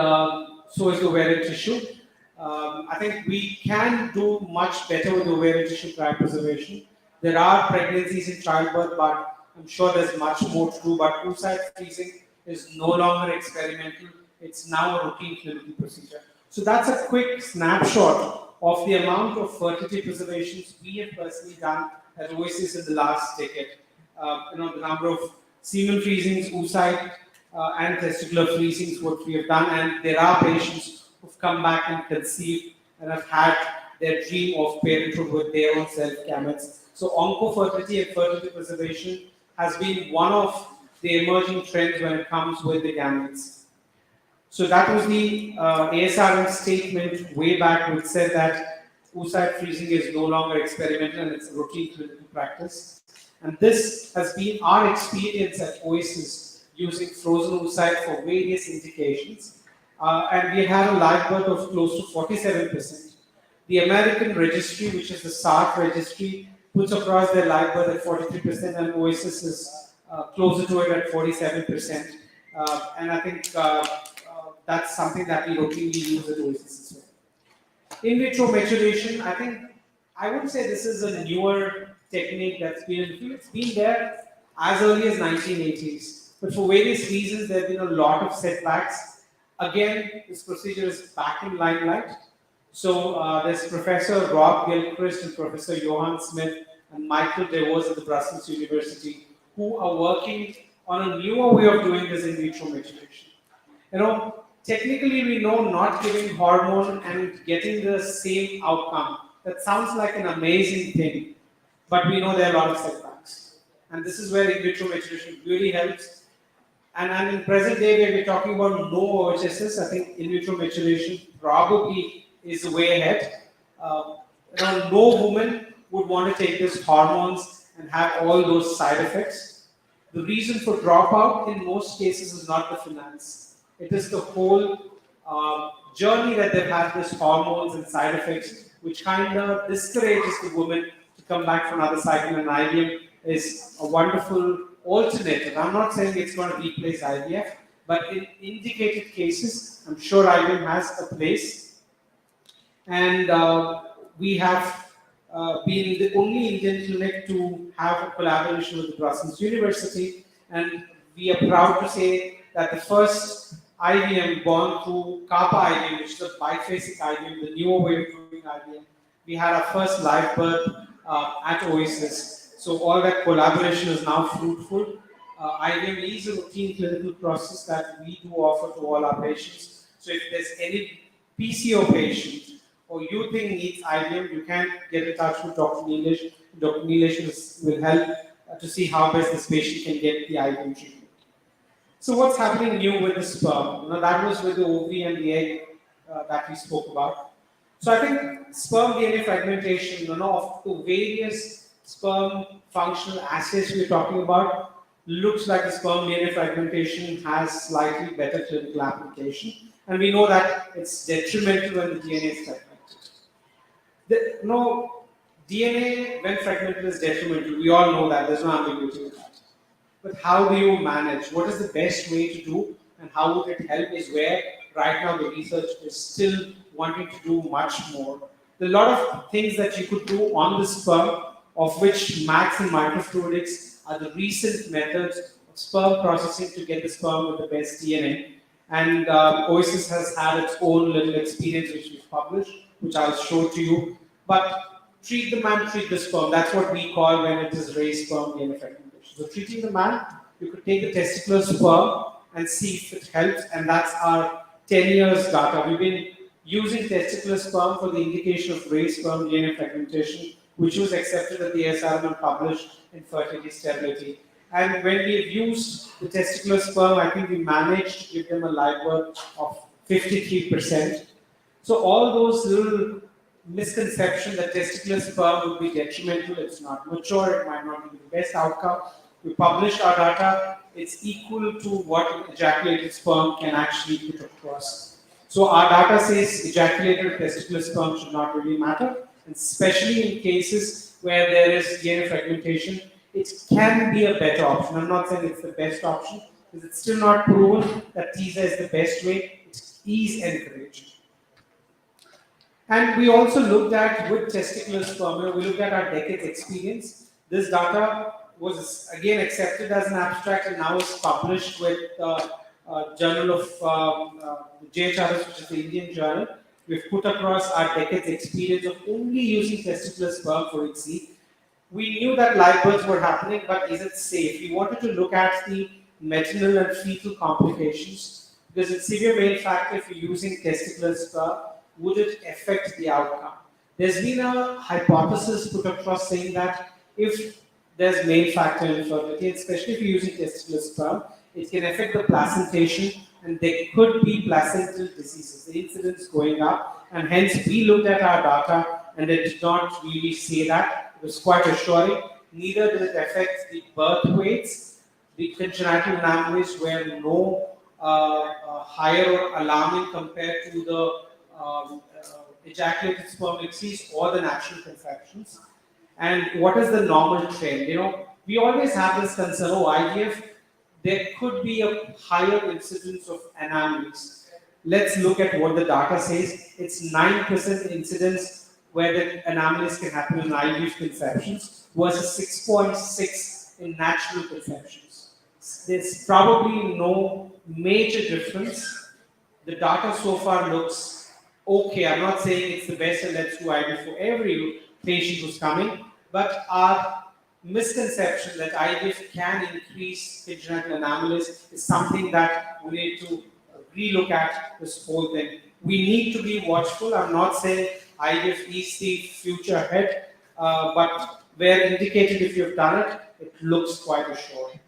S12: so is the ovarian tissue. I think we can do much better with ovarian tissue cryopreservation. There are pregnancies in childbirth, but I'm sure there's much more to do. But oocyte freezing is no longer experimental. It's now a routine clinical procedure. So that's a quick snapshot of the amount of fertility preservations we have personally done at Oasis in the last decade. The number of semen freezings, oocyte, and testicular freezings, what we have done, and there are patients who've come back and conceived and have had their dream of parenthood with their own self gametes. So oncofertility and fertility preservation has been one of the emerging trends when it comes with the gametes. So that was the ASRM statement way back, which said that oocyte freezing is no longer experimental and it's a routine clinical practice. And this has been our experience at Oasis using frozen oocyte for various indications. And we had a live birth of close to 47%. The American registry, which is the SART registry, puts across their live birth at 43%, and Oasis is closer to it at 47%. And I think that's something that we routinely use at Oasis as well. In vitro maturation, I think I would say this is a newer technique that's been in the field. It's been there as early as 1980s, but for various reasons there have been a lot of setbacks. Again, this procedure is back in limelight. So there's Professor Rob Gilchrist and Professor Johan Smith and Michael DeVos at the Brussels University who are working on a newer way of doing this in vitro maturation. You know, technically we know not giving hormone and getting the same outcome. That sounds like an amazing thing, but we know there are a lot of setbacks. And this is where in vitro maturation really helps. And in present day, when we're talking about no OHSS, I think in vitro maturation probably is the way ahead. No woman would want to take these hormones and have all those side effects. The reason for dropout in most cases is not the finance. It is the whole journey that they've had these hormones and side effects, which kind of discourages the woman to come back for another cycle. And IVF is a wonderful alternative. I'm not saying it's going to replace IVF, but in indicated cases, I'm sure IVF has a place. And we have been the only Indian clinic to have a collaboration with the Brussels University, and we are proud to say that the first IVM born through Kappa IVM, which is a biphasic IVM, the newer way of doing IVM, we had our first live birth at Oasis. So all that collaboration is now fruitful. IVM is a routine clinical process that we do offer to all our patients. So if there's any PCO patient or you think needs IVM, you can get in touch with Dr. Neelesh. Dr. Neelesh will help to see how best this patient can get the IVM treatment. So what's happening new with the sperm? That was with the ovary and the egg that we spoke about. So I think sperm DNA fragmentation, of the various sperm functional assays we're talking about, looks like the sperm DNA fragmentation has slightly better clinical application. And we know that it's detrimental when the DNA is fragmented. DNA when fragmented is detrimental. We all know that. There's no ambiguity with that. But how do you manage? What is the best way to do, and how would it help is where right now the research is still wanting to do much more. There are a lot of things that you could do on the sperm, of which max and microfluidics are the recent methods of sperm processing to get the sperm with the best DNA. And Oasis has had its own little experience which we've published, which I'll show to you. But treat the man, treat the sperm. That's what we call when it is raised sperm DNA fragmentation. So treating the man, you could take the testicular sperm and see if it helps, and that's our 10 years data. We've been using testicular sperm for the indication of raised sperm DNA fragmentation, which was accepted at the ASRM and published in Fertility Stability. And when we've used the testicular sperm, I think we managed to give them a live birth of 53%. So all those little misconceptions that testicular sperm would be detrimental, it's not mature, it might not be the best outcome. We published our data, it's equal to what ejaculated sperm can actually put across. So our data says ejaculated testicular sperm should not really matter, and especially in cases where there is DNA fragmentation, it can be a better option. I'm not saying it's the best option, because it's still not proven that TISA is the best way. It is encouraged. And we also looked at, with testicular sperm, we looked at our decades experience. This data was again accepted as an abstract and now is published with Journal of JHRS, which is the Indian journal. We've put across our decades experience of only using testicular sperm for ICSI. We knew that live births were happening, but is it safe? We wanted to look at the maternal and fetal complications, because in severe male factor, if you're using testicular sperm, would it affect the outcome? There's been a hypothesis put across saying that if there's male factor infertility, especially if you're using testicular sperm. It can affect the placentation, and there could be placental diseases, the incidence going up, and hence we looked at our data and it did not really say that. It was quite assuring. Neither did it affect the birth weights. The congenital anomalies were no higher or alarming compared to the ejaculated sperm exceeds or the natural conceptions. And what is the normal trend? We always have this concern, oh, IVF, there could be a higher incidence of anomalies. Let's look at what the data says. It's 9% incidence where the anomalies can happen in IVF conceptions versus 6.6 in natural conceptions. There's probably no major difference. The data so far looks okay. I'm not saying it's the best and let's do IVF for every patient who's coming, but our misconception that IVF can increase congenital anomalies is something that we need to relook at this whole thing. We need to be watchful. I'm not saying IVF is the future ahead, but where indicated if you've done it, it looks quite assured.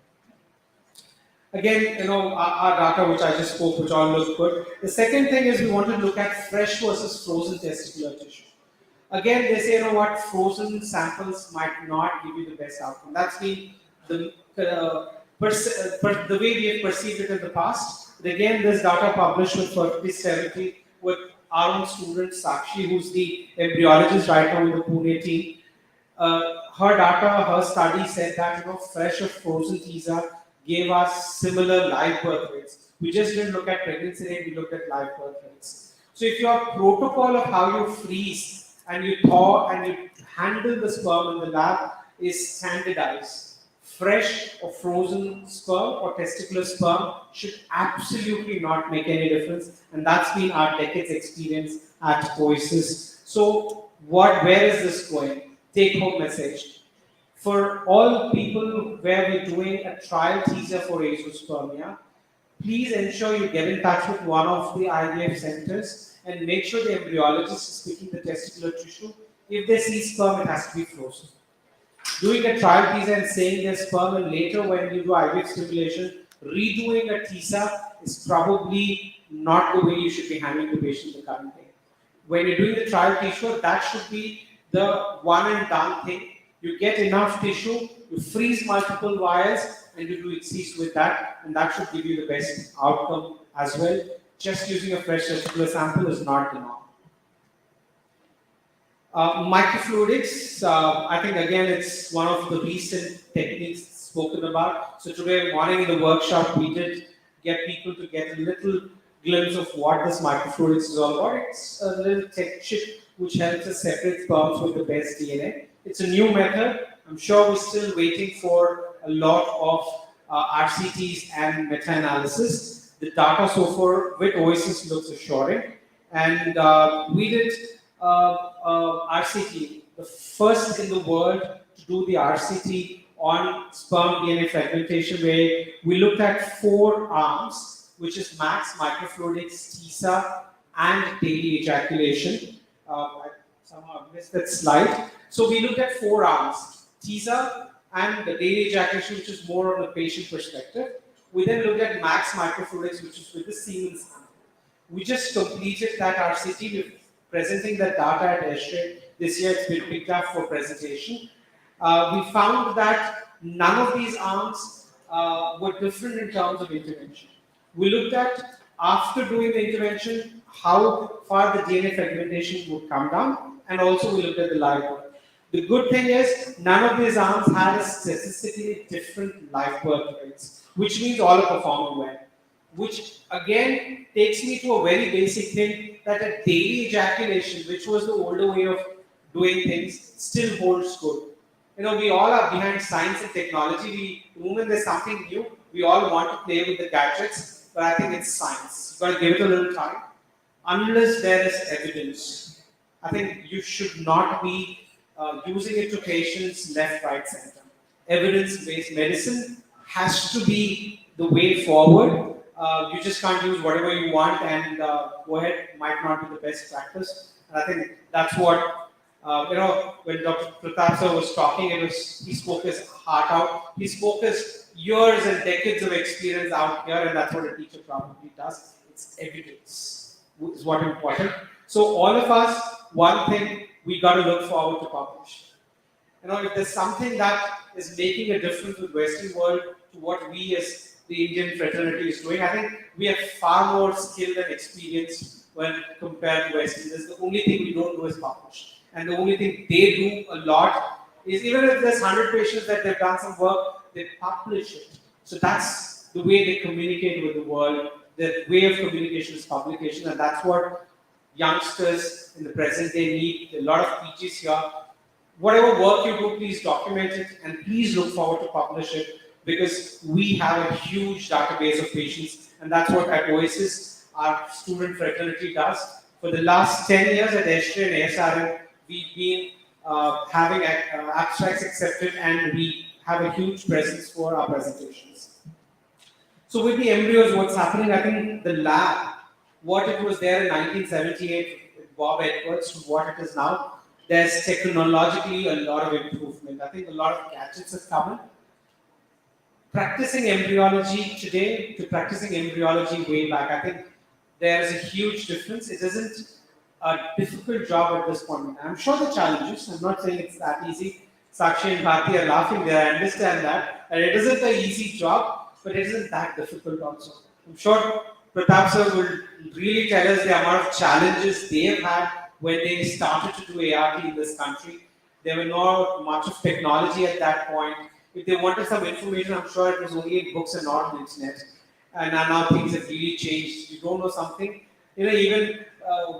S12: Again, our data which I just spoke, which all look good. The second thing is we want to look at fresh versus frozen testicular tissue. Again, they say, frozen samples might not give you the best outcome. That's been the way we have perceived it in the past. But again, this data published with fertility sterility with our own student Sakshi, who's the embryologist right now in the Pune team. Her data, her study said that fresh or frozen teaser gave us similar live birth rates. We just didn't look at pregnancy rate, we looked at live birth rates. So if your protocol of how you freeze and you thaw and you handle the sperm in the lab is standardized, fresh or frozen sperm or testicular sperm should absolutely not make any difference, and that's been our decades experience at Oasis. So where is this going? Take home message. For all people where we're doing a trial teaser for azoospermia, please ensure you get in touch with one of the IVF centers and make sure the embryologist is picking the testicular tissue. If they see sperm, it has to be frozen. Doing a trial teaser and saying there's sperm, and later when you do IVF stimulation, redoing a TISA is probably not the way you should be handling the patient the current day. When you're doing the trial tissue, that should be the one and done thing. You get enough tissue, you freeze multiple vials, and you do exceeds with that, and that should give you the best outcome as well. Just using a fresh testicular sample is not the norm. Microfluidics, I think again it's one of the recent techniques spoken about. So today morning in the workshop, we did get people to get a little glimpse of what this microfluidics is all about. It's a little tech chip which helps us separate sperms with the best DNA. It's a new method. I'm sure we're still waiting for a lot of RCTs and meta-analysis. The data so far with Oasis looks assuring. And we did RCT, the first in the world to do the RCT on sperm DNA fragmentation, where we looked at 4 arms, which is max, microfluidics, TISA, and daily ejaculation. I somehow missed that slide. So we looked at 4 arms, TISA and the daily ejaculation, which is more on the patient perspective. We then looked at max microfluidics, which is with the semen sample. We just completed that RCT. We're presenting that data at ESHRE. This year it's been picked up for presentation. We found that none of these arms were different in terms of intervention. We looked at, after doing the intervention, how far the DNA fragmentation would come down, and also we looked at the live birth. The good thing is, none of these arms had a statistically different live birth rates, which means all are performing well. Which again takes me to a very basic thing, that a daily ejaculation, which was the older way of doing things, still holds good. We all are behind science and technology. When there's something new, we all want to play with the gadgets, but I think it's science. You've got to give it a little time. Unless there is evidence, I think you should not be using it to patients left, right, center. Evidence-based medicine has to be the way forward. You just can't use whatever you want and go ahead, might not be the best practice. And I think that's what When Dr. Pratap sir was talking, he spoke his heart out. He spoke his years and decades of experience out here, and that's what a teacher probably does. It's evidence is what important. So all of us, one thing we got to look forward to publish. If there's something that is making a difference with Western world to what we as the Indian fraternity is doing, I think we are far more skilled and experienced when compared to Western. That's the only thing we don't do is publish. And the only thing they do a lot is, even if there's 100 patients that they've done some work, they publish it. So that's the way they communicate with the world. Their way of communication is publication, and that's what youngsters in the present day need. A lot of PGs here. Whatever work you do, please document it and please look forward to publish it, because we have a huge database of patients, and that's what at Oasis, our student fraternity does. For the last 10 years at SJ and ASRM, we've been having abstracts accepted, and we have a huge presence for our presentations. So with the embryos, what's happening, I think the lab, what it was there in 1978 with Bob Edwards to what it is now, there's technologically a lot of improvement. I think a lot of gadgets have come in. Practicing embryology today to practicing embryology way back, I think there's a huge difference. It isn't a difficult job at this point. I'm sure the challenges, I'm not saying it's that easy. Sakshi and Bharti are laughing there, I understand that. And it isn't an easy job, but it isn't that difficult also. I'm sure Pratap sir will really tell us the amount of challenges they have had when they started to do ART in this country. There were not much of technology at that point. If they wanted some information, I'm sure it was only in books and not on the internet. And now things have really changed. You don't know something, even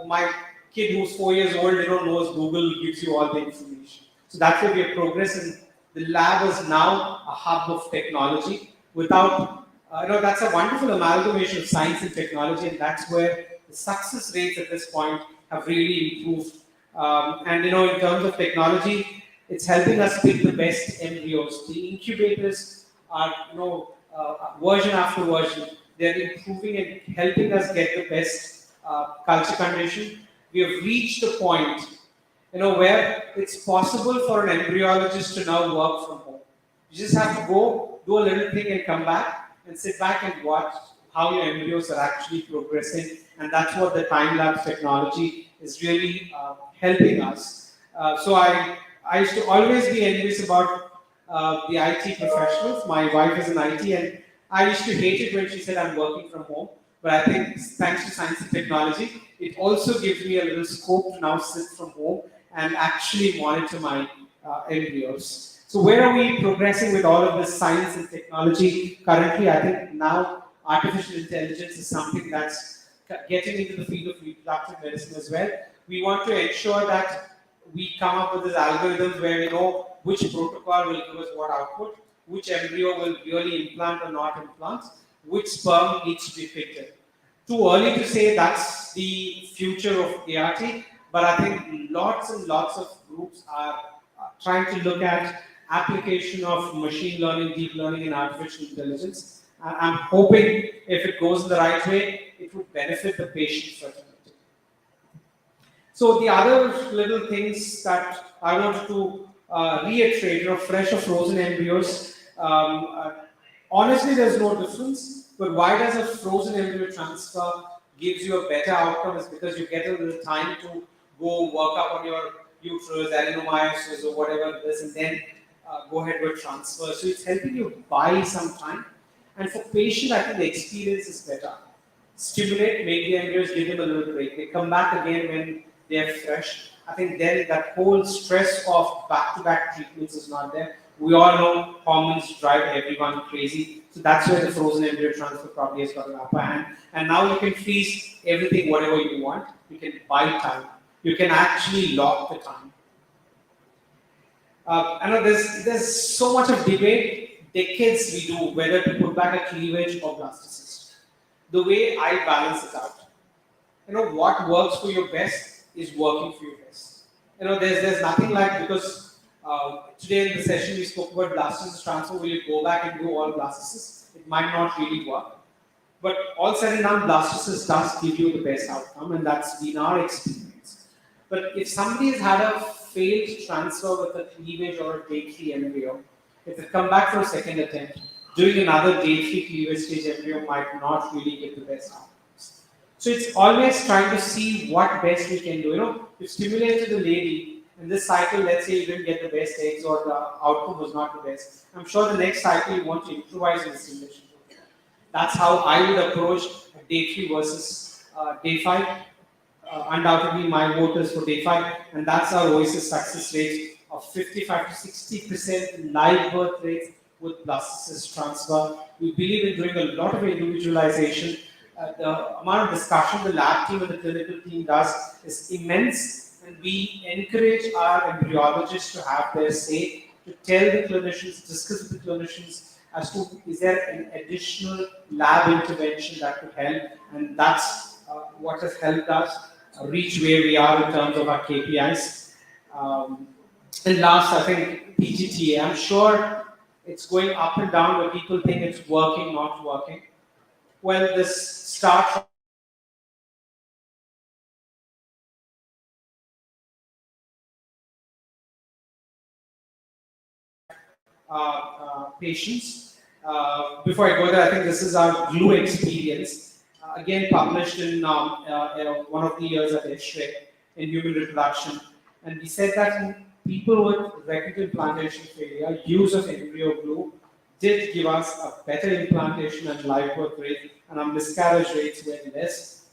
S12: my kid who's 4 years old, knows Google gives you all the information. So that's where we have progressed, and the lab is now a hub of technology. Without, that's a wonderful amalgamation of science and technology, and that's where the success rates at this point have really improved. In terms of technology, it's helping us pick the best embryos. The incubators are, version after version, they're improving and helping us get the best culture condition. We have reached a point, where it's possible for an embryologist to now work from home. You just have to go, do a little thing and come back and sit back and watch how your embryos are actually progressing. And that's what the time-lapse technology is really helping us. So I used to always be envious about the IT professionals. My wife is in IT, and I used to hate it when she said I'm working from home. But I think thanks to science and technology, it also gives me a little scope to now sit from home and actually monitor my embryos. So where are we progressing with all of this science and technology? Currently, I think now artificial intelligence is something that's getting into the field of reproductive medicine as well. We want to ensure that we come up with this algorithms where we know which protocol will give us what output, which embryo will really implant or not implant, which sperm needs to be picked in. Too early to say that's the future of ART, but I think lots and lots of groups are trying to look at application of machine learning, deep learning, and artificial intelligence. I'm hoping if it goes in the right way, it would benefit the patient fertility. So the other little things that I wanted to reiterate, fresh or frozen embryos, honestly there's no difference, but why does a frozen embryo transfer gives you a better outcome is because you get a little time to go work up on your uterus, adenomyosis or whatever it is, and then go ahead with transfer. So it's helping you buy some time. And for patient, I think the experience is better. Stimulate, make the embryos, give them a little break. They come back again when they're fresh. I think then that whole stress of back-to-back treatments is not there. We all know hormones drive everyone crazy. So that's where the frozen embryo transfer probably has got an upper hand. And now you can freeze everything, whatever you want. You can buy time. You can actually lock the time. I know there's so much of debate, decades we do, whether to put back a cleavage or blastocyst. The way I balance it out, what works for your best is working for your best. There's nothing like, because today in the session we spoke about blastocyst transfer. Will you go back and do all blastocysts? It might not really work. But all said and done, blastocyst does give you the best outcome, and that's been our experience. But if somebody has had a failed transfer with a cleavage or a day 3 embryo, if they come back for a second attempt, doing another day 3 cleavage stage embryo might not really get the best outcomes. So it's always trying to see what best we can do. You stimulated the lady in this cycle, let's say you didn't get the best eggs or the outcome was not the best. I'm sure the next cycle you want to improvise in the stimulation. That's how I would approach day 3 versus day 5. Undoubtedly, my vote is for day 5, and that's our Oasis success rate of 55 to 60% live birth rates with blastocyst transfer. We believe in doing a lot of individualization. The amount of discussion the lab team and the clinical team does is immense, and we encourage our embryologists to have their say, to tell the clinicians, discuss with the clinicians as to is there an additional lab intervention that could help, and that's what has helped us reach where we are in terms of our KPIs. And last, I think PGTA. I'm sure it's going up and down where people think it's working, not working. Well, this starts patients. Before I go there, I think this is our glue experience, again published in one of the years at X-ray in human reproduction. And we said that in people with rectal implantation failure, use of embryo glue did give us a better implantation and live birth rate, and our miscarriage rates were less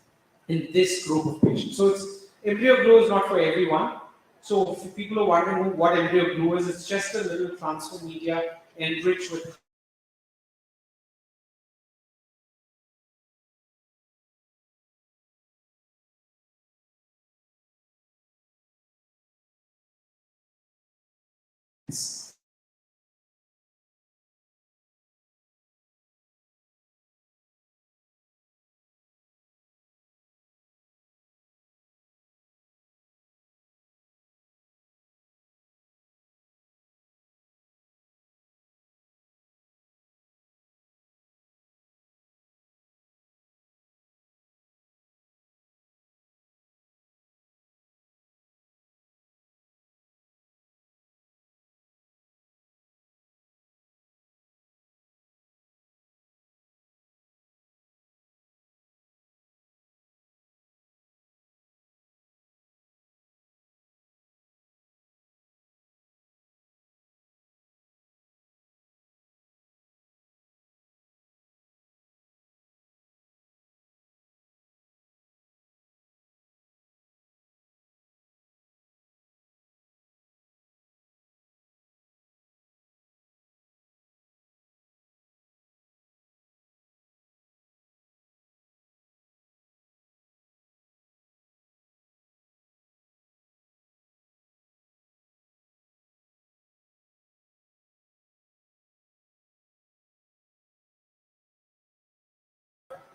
S12: in this group of patients. So embryo glue is not for everyone. So if people are wondering what embryo glue is, it's just a little transfer media enriched with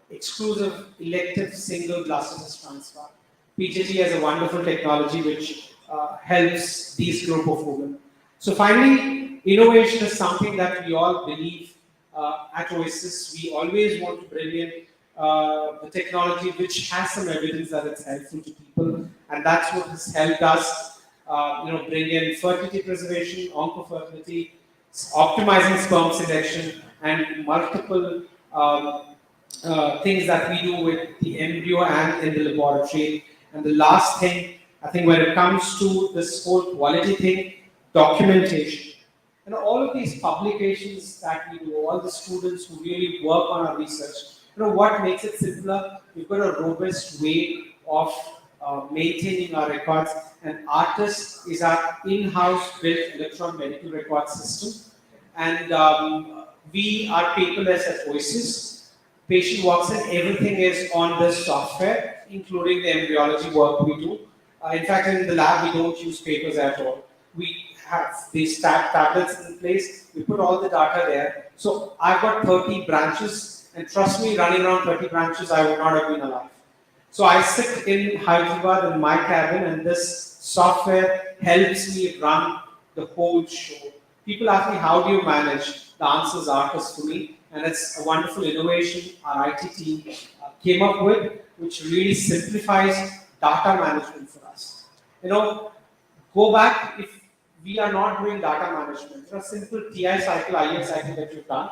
S12: exclusive elective single blastocyst transfer. PGT has a wonderful technology which helps these group of women. So finally, innovation is something that we all believe at Oasis. We always want to bring in the technology which has some evidence that it's helpful to people, and that's what has helped us, bring in fertility preservation, oncofertility, optimizing sperm selection, and multiple things that we do with the embryo and in the laboratory. And the last thing, I think, when it comes to this whole quality thing, documentation. All of these publications that we do, all the students who really work on our research, what makes it simpler? We've got a robust way of maintaining our records, and ARTIS is our in-house built electron medical record system. And we are paperless at Oasis. Patient walks in, everything is on this software, including the embryology work we do. In fact, in the lab, we don't use papers at all. We have these tablets in place. We put all the data there. So I've got 30 branches, and trust me, running around 30 branches, I would not have been alive. So I sit in Hyderabad in my cabin, and this software helps me run the whole show. People ask me, how do you manage? The answer is ARTIS for me, and it's a wonderful innovation our IT team came up with, which really simplifies data management for us. Go back if we are not doing data management. A simple TI cycle, IS cycle that you've done.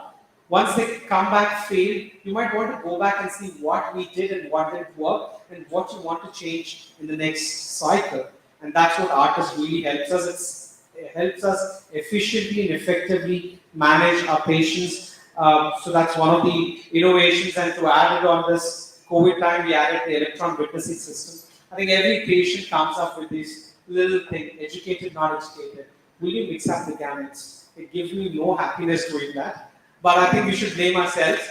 S12: Once they come back failed, you might want to go back and see what we did and what didn't work and what you want to change in the next cycle. And that's what ARTIS really helps us. It helps us efficiently and effectively manage our patients. So that's one of the innovations. And to add it on this COVID time, we added the electron witnessing system. I think every patient comes up with this little thing, educated, not educated. Will you mix up the gametes? It gives me no happiness doing that. But I think we should blame ourselves.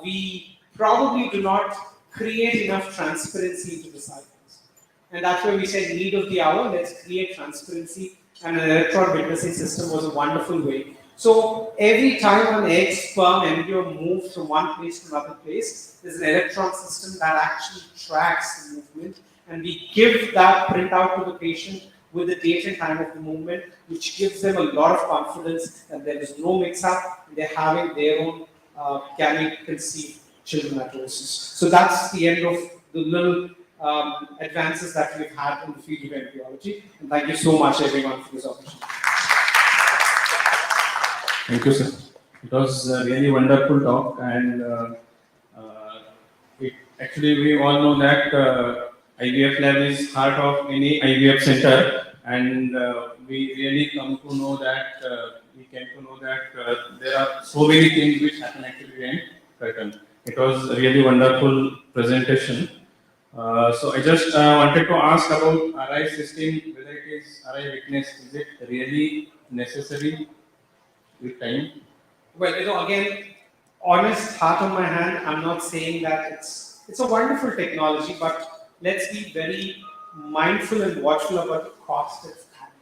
S12: We probably do not create enough transparency into the cycles. And that's why we said need of the hour, let's create transparency. And an electron witnessing system was a wonderful way. So every time an egg, sperm, embryo moves from one place to another place, there's an electron system that actually tracks the movement. And we give that printout to the patient with the date and time of the movement, which gives them a lot of confidence that there is no mix-up, they're having their own gamete conceived children at Oasis. So that's the end of the little advances that we've had in the field of embryology. And thank you so much, everyone, for this opportunity.
S11: Thank you, sir. It was a really wonderful talk, and actually we all know that IVF lab is heart of any IVF center, and we really come to know that there are so many things which happen actually behind curtain. It was a really wonderful presentation. So I just wanted to ask about RI system, whether it is RI witness, is it really necessary with time?
S12: Well, again, honest heart on my hand, I'm not saying that it's a wonderful technology, but let's be very mindful and watchful about the cost it's having.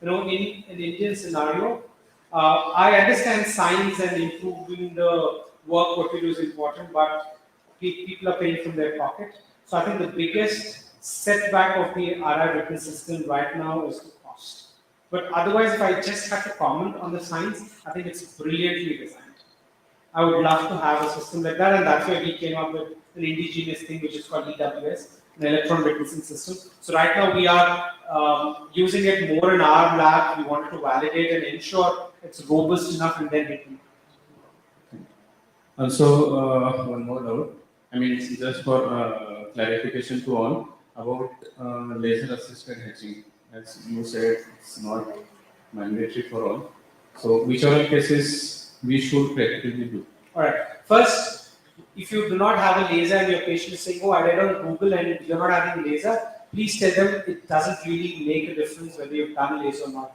S12: In an Indian scenario, I understand science and improving the work what we do is important, but people are paying from their pocket. So I think the biggest setback of the RI witness system right now is the cost. But otherwise, if I just have to comment on the science, I think it's brilliantly designed. I would love to have a system like that, and that's why we came up with an indigenous thing which is called EWS, an electron witnessing system. So right now we are using it more in our lab. We wanted to validate and ensure it's robust enough, and then we can.
S11: Also, one more doubt. I mean, it's just for clarification to all about laser-assisted hatching. As you said, it's not mandatory for all. So, which are the cases we should practically do?
S12: All right. First, if you do not have a laser and your patient is saying, "Oh, I read on Google and you're not having laser," please tell them it doesn't really make a difference whether you've done a laser or not.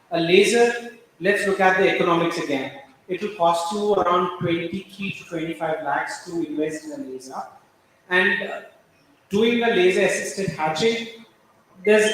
S12: A laser, let's look at the economics again. It will cost you around 23 to 25 lakhs to invest in a laser. And doing a laser-assisted hatching, there's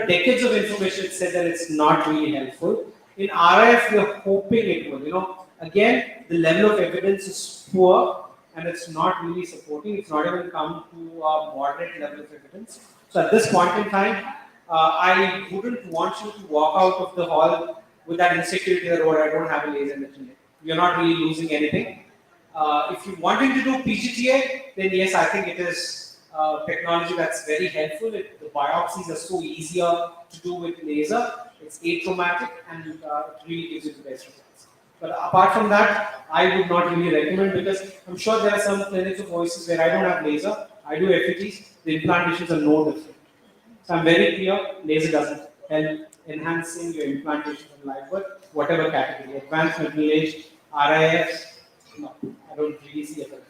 S12: decades of information that said that it's not really helpful. In RIF, we're hoping it will. Again, the level of evidence is poor and it's not really supporting. It's not even come to a moderate level of evidence. So at this point in time, I wouldn't want you to walk out of the hall with that insecurity that, "Oh, I don't have a laser in the clinic." You're not really losing anything. If you're wanting to do PGTA, then yes, I think it is technology that's very helpful. The biopsies are so easier to do with laser. It's atraumatic and it really gives you the best results. But apart from that, I would not really recommend, because I'm sure there are some clinics of Oasis where I don't have laser, I do FETs, the implantations are no different. So I'm very clear, laser doesn't help enhancing your implantation of live birth, whatever category, advanced middle age, RIFs, no, I don't really see a benefit.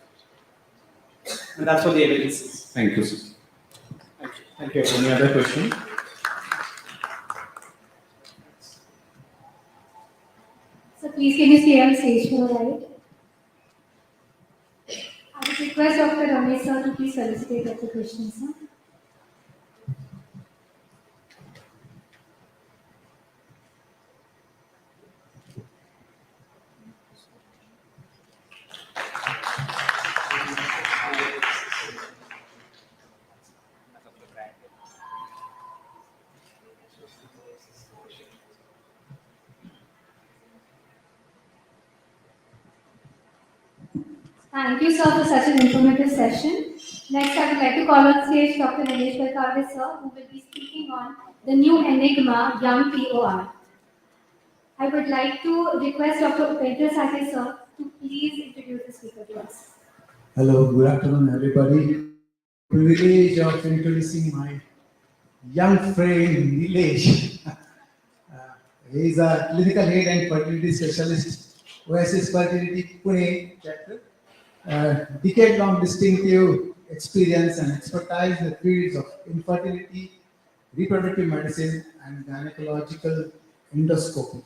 S12: And that's what the evidence is.
S11: Thank you, sir.
S12: Thank you. Thank you.
S11: Any other question?
S1: So please can you stay on stage for a while? I would request Dr. Ramesh sir to please felicitate Dr. Krishnan sir. Thank you, sir, for such an informative session. Next, I would like to call on stage Dr. Nilesh Balkade, sir, who will be speaking on the new enigma, young POR. I would like to request Dr. Upendra Sathe sir to please introduce the speaker to us.
S13: Hello, good afternoon, everybody. Privilege of introducing my young friend Nilesh. He is a clinical head and fertility specialist, Oasis Fertility Pune chapter. Decade-long distinctive experience and expertise in the fields of infertility, reproductive medicine, and gynecological endoscopy.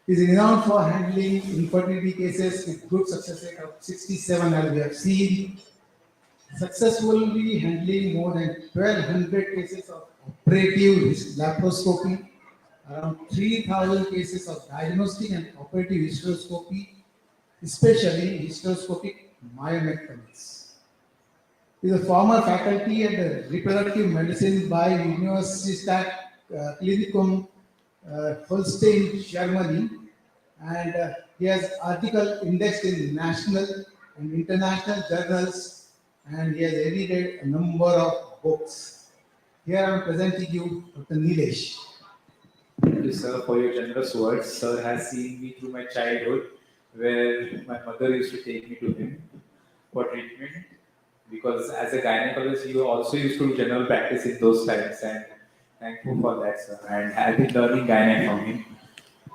S13: He is renowned for handling infertility cases with good success rate of 67, as we have seen, successfully handling more than 1,200 cases of operative laparoscopy, around 3,000 cases of diagnostic and operative hysteroscopy, especially hysteroscopic myomectomies. He is a former faculty at the reproductive medicine by Universität Klinikum Holstein, Germany, and he has article indexed in national and international journals, and he has edited a number of books. Here I am presenting you Dr. Nilesh.
S4: Thank you, sir, for your generous words. Sir has seen me through my childhood, where my mother used to take me to him for treatment. Because as a gynecologist, you also used to do general practice in those times, and thankful for that, sir. And I've been learning gynae from him.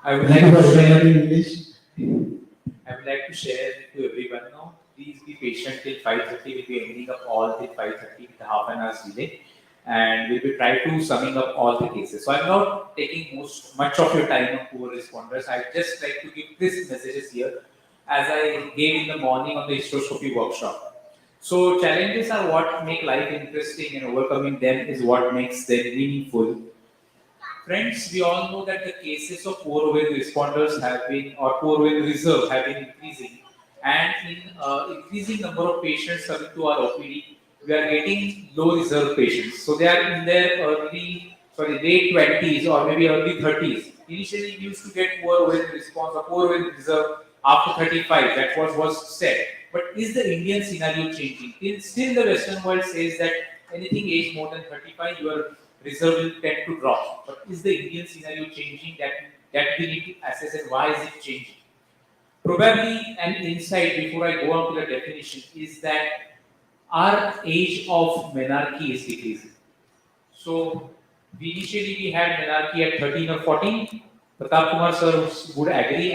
S4: I would like to share
S13: English.
S4: I would like to share to everyone now. Please be patient till 5:30. We'll be ending up all till 5:30 with a half an hour's delay, and we'll be trying to summing up all the cases. So I'm not taking much of your time on poor responders. I'd just like to give these messages here, as I gave in the morning on the hysteroscopy workshop. So challenges are what make life interesting, and overcoming them is what makes them meaningful. Friends, we all know that the cases of poor ovarian responders have been, or poor ovarian reserve have been increasing, and in increasing number of patients coming to our OPD, we are getting low reserve patients. So they are in their late 20s or maybe early 30s. Initially, we used to get poor ovarian response or poor ovarian reserve after 35. That was said. But is the Indian scenario changing? Still, the Western world says that anything aged more than 35, your reserve will tend to drop. But is the Indian scenario changing? That we need to assess, and why is it changing? Probably an insight before I go on to the definition is that our age of menarche is decreasing. So initially we had menarche at 13 or 14. Pratap Kumar sir would agree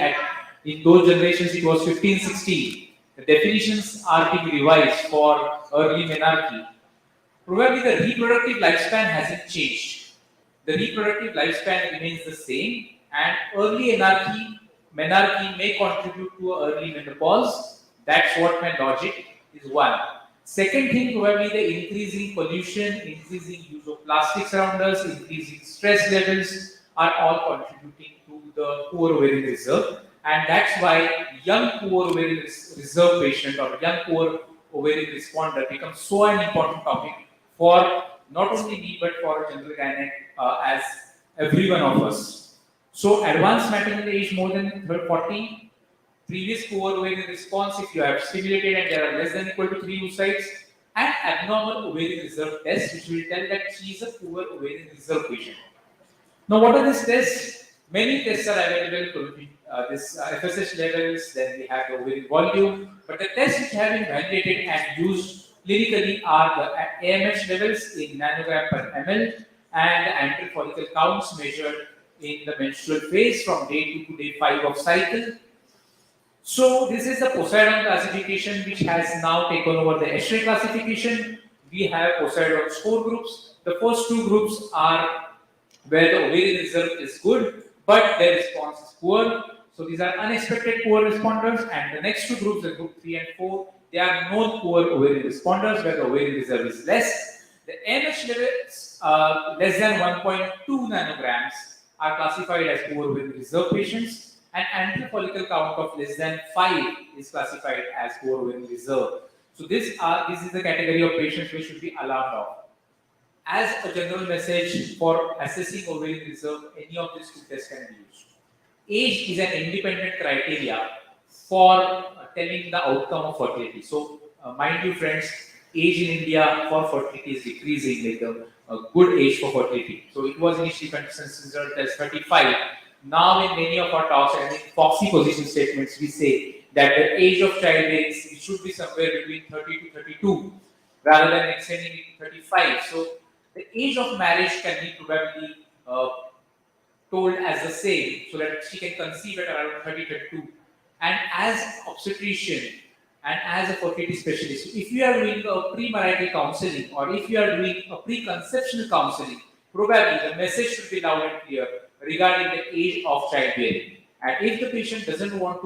S4: in those generations it was 15, 16. The definitions are being revised for early menarche. Probably the reproductive lifespan hasn't changed. The reproductive lifespan remains the same, and early menarche may contribute to early menopause. That's what my logic is one. Second thing, probably the increasing pollution, increasing use of plastics around us, increasing stress levels are all contributing to the poor ovarian reserve. And that's why young poor ovarian reserve patient or young poor ovarian responder becomes so an important topic for not only me but for a general gynaec as every one of us. So advanced maternal age more than 40, previous poor ovarian response if you have stimulated and there are less than equal to 3 oocytes, and abnormal ovarian reserve test which will tell that she is a poor ovarian reserve patient. Now what are these tests? Many tests are available to this FSH levels, then we have the ovarian volume, but the tests which have been validated and used clinically are the AMH levels in nanogram per ml and the antral follicle counts measured in the menstrual phase from day 2 to day 5 of cycle. So this is the Poseidon classification which has now taken over the Escher classification. We have Poseidon's 4 groups. The first 2 groups are where the ovarian reserve is good, but their response is poor. So these are unexpected poor responders, and the next 2 groups, the group 3 and 4, they are known poor ovarian responders where the ovarian reserve is less. The AMH levels less than 1.2 nanograms are classified as poor ovarian reserve patients, and antral follicle count of less than 5 is classified as poor ovarian reserve. So this is the category of patients we should be alarmed of. As a general message for assessing ovarian reserve, any of these 2 tests can be used. Age is an independent criteria for telling the outcome of fertility. So, mind you friends, age in India for fertility is decreasing. Like the a good age for fertility. So it was initially considered as 35. Now in many of our talks and in proxy position statements, we say that the age of childbearing should be somewhere between 30 to 32 rather than extending it to 35. So the age of marriage can be probably told as the same so that she can conceive at around 30, 32. And as obstetrician and as a fertility specialist, if you are doing a premarital counseling or if you are doing a preconceptional counseling, probably the message should be loud and clear regarding the age of childbearing. And if the patient does want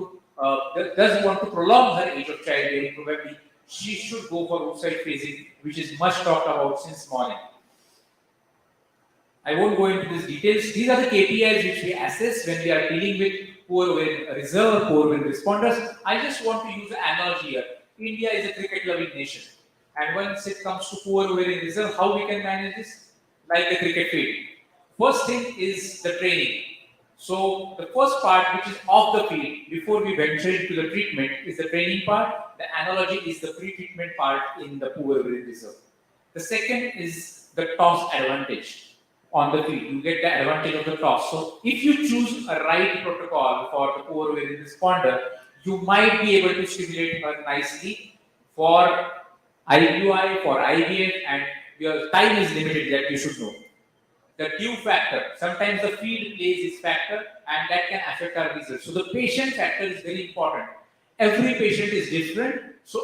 S4: to prolong her age of childbearing, probably she should go for oocyte phasing, which is much talked about since morning. I won't go into these details. These are the KPIs which we assess when we are dealing with poor ovarian reserve, poor ovarian responders. I just want to use an analogy here. India is a cricket-loving nation. And once it comes to poor ovarian reserve, how we can manage this? Like the cricket field. First thing is the training. So the first part, which is off the field, before we venture into the treatment, is the training part. The analogy is the pre-treatment part in the poor ovarian reserve. The second is the toss advantage. On the field, you get the advantage of the toss. So if you choose a right protocol for the poor ovarian responder, you might be able to stimulate her nicely for IUI, for IVF, and your time is limited, that you should know. The due factor, sometimes the field plays its factor and that can affect our results. So the patient factor is very important. Every patient is different, so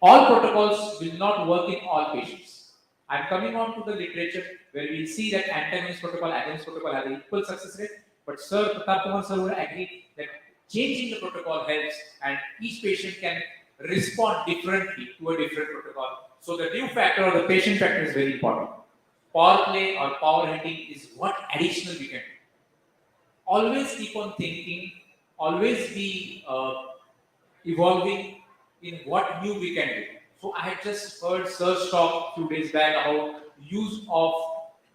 S4: all protocols will not work in all patients. I'm coming on to the literature where we'll see that antagonist protocol, agonist protocol have an equal success rate. But Sir Pratap Kumar sir would agree that changing the protocol helps and each patient can respond differently to a different protocol. So the due factor or the patient factor is very important. Power play or power hitting is what additional we can do. Always keep on thinking, always be evolving in what new we can do. So I had just heard Sir's talk 2 days back about use of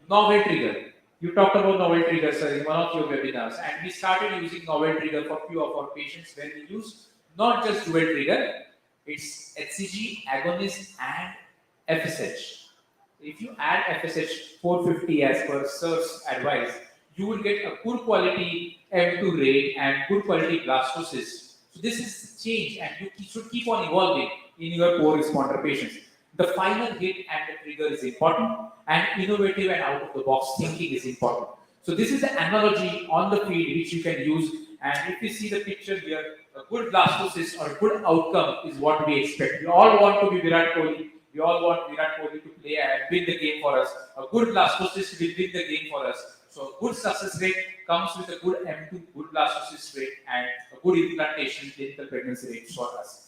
S4: novel trigger. You talked about novel trigger, sir, in one of your webinars, and we started using novel trigger for few of our patients when we use not just dual trigger, it's HCG, agonist, and FSH. If you add FSH 450 as per Sir's advice, you will get a good quality M2 rate and good quality blastocyst. So this is change and you should keep on evolving in your poor responder patients. The final hit and the trigger is important and innovative and out of the box thinking is important. So this is the analogy on the field which you can use, and if you see the picture here, a good blastocyst or a good outcome is what we expect. We all want to be Virat Kohli. We all want Virat Kohli to play and win the game for us. A good blastocyst will win the game for us. So good success rate comes with a good M2, good blastocyst rate, and a good implantation clinical pregnancy rate for us.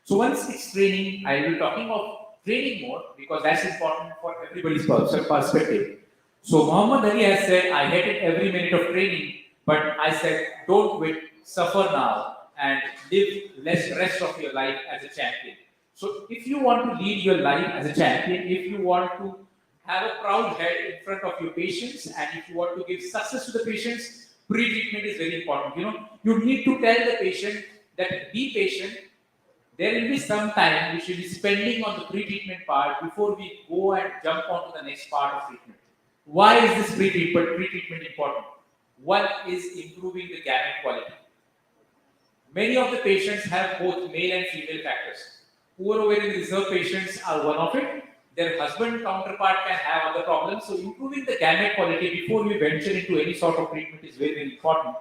S4: So once it's training, I will be talking of training more because that's important for everybody's perspective. So Muhammad Ali has said, I hated every minute of training, but I said, don't quit, suffer now, and live less rest of your life as a champion. So if you want to lead your life as a champion, if you want to have a proud head in front of your patients, and if you want to give success to the patients, pre-treatment is very important. You need to tell the patient that be patient. There will be some time we should be spending on the pre-treatment part before we go and jump onto the next part of treatment. Why is this pre-treatment important? One is improving the gamete quality. Many of the patients have both male and female factors. Poor ovarian reserve patients are one of it. Their husband counterpart can have other problems. So improving the gamete quality before we venture into any sort of treatment is very, very important.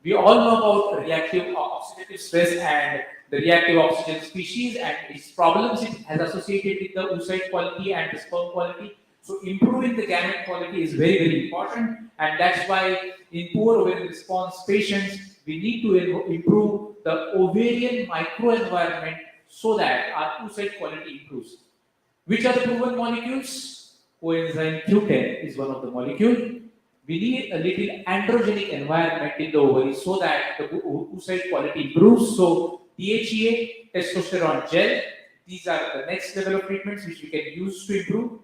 S4: We all know about reactive oxidative stress and the reactive oxygen species and its problems it has associated with the oocyte quality and the sperm quality. So improving the gamete quality is very, very important, and that's why in poor ovarian response patients, we need to improve the ovarian microenvironment so that our oocyte quality improves. Which are the proven molecules? Coenzyme Q10 is one of the molecules. We need a little androgenic environment in the ovary so that the oocyte quality improves. So DHEA, testosterone gel, these are the next level of treatments which we can use to improve.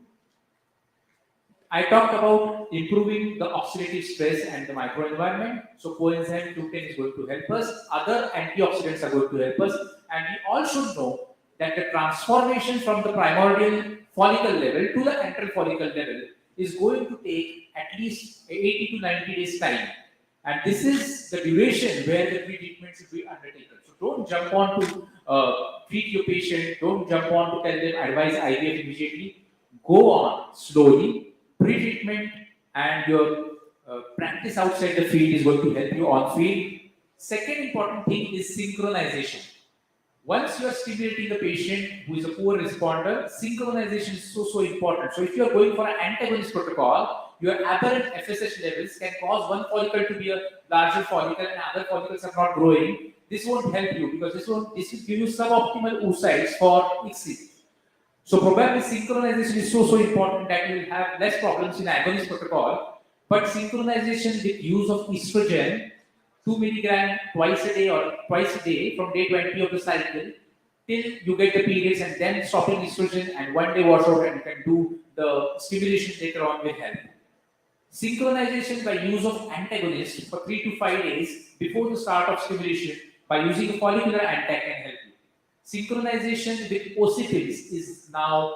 S4: I talked about improving the oxidative stress and the microenvironment. So coenzyme Q10 is going to help us. Other antioxidants are going to help us. And we all should know that the transformation from the primordial follicle level to the antral follicle level is going to take at least 80 to 90 days time. And this is the duration where the pre-treatment should be undertaken. So don't jump on to treat your patient, don't jump on to tell them advise IVF immediately. Go on slowly. Pre-treatment and your practice outside the field is going to help you on field. Second important thing is synchronization. Once you are stimulating the patient who is a poor responder, synchronization is so important. So if you are going for an antagonist protocol, your aberrant FSH levels can cause one follicle to be a larger follicle and other follicles are not growing. This won't help you because this will give you suboptimal oocytes for ICSI. So probably synchronization is so important that you will have less problems in agonist protocol. But synchronization with use of estrogen 2 milligram twice a day or twice a day from day 20 of the cycle till you get the periods and then stopping estrogen and one day washout and you can do the stimulation later on will help. Synchronization by use of antagonists for 3 to 5 days before the start of stimulation by using a follicular antag can help you. Synchronization with OCPs is now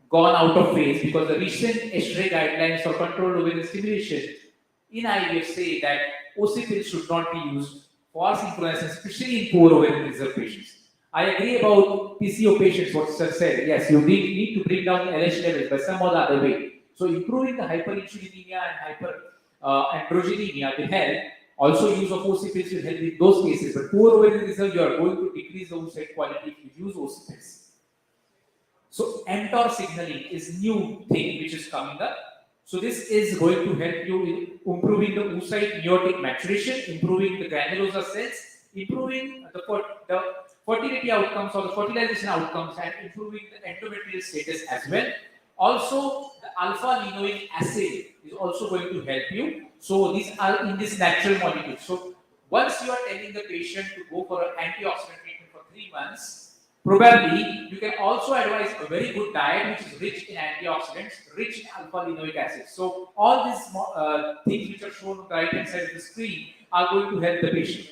S4: gone out of phase because the recent SRA guidelines for controlled ovarian stimulation in IVF say that OCPs should not be used for synchronization, especially in poor ovarian reserve patients. I agree about PCO patients, what Sir said. Yes, you need to bring down LH levels by some or the other way. So improving the hyperinsulinemia and hyperandrogenemia will help. Also, use of OCPs will help in those cases. But poor ovarian reserve, you are going to decrease the oocyte quality if you use OCPs. So mTOR signaling is new thing which is coming up. So this is going to help you in improving the oocyte meiotic maturation, improving the granulosa cells, improving the fertility outcomes or the fertilization outcomes, and improving the endometrial status as well. Also, the alpha-linoic acid is also going to help you. So these are in this natural molecule. So once you are telling the patient to go for an antioxidant treatment for 3 months, probably you can also advise a very good diet which is rich in antioxidants, rich in alpha-linoic acid. So all these things which are shown on the right hand side of the screen are going to help the patient.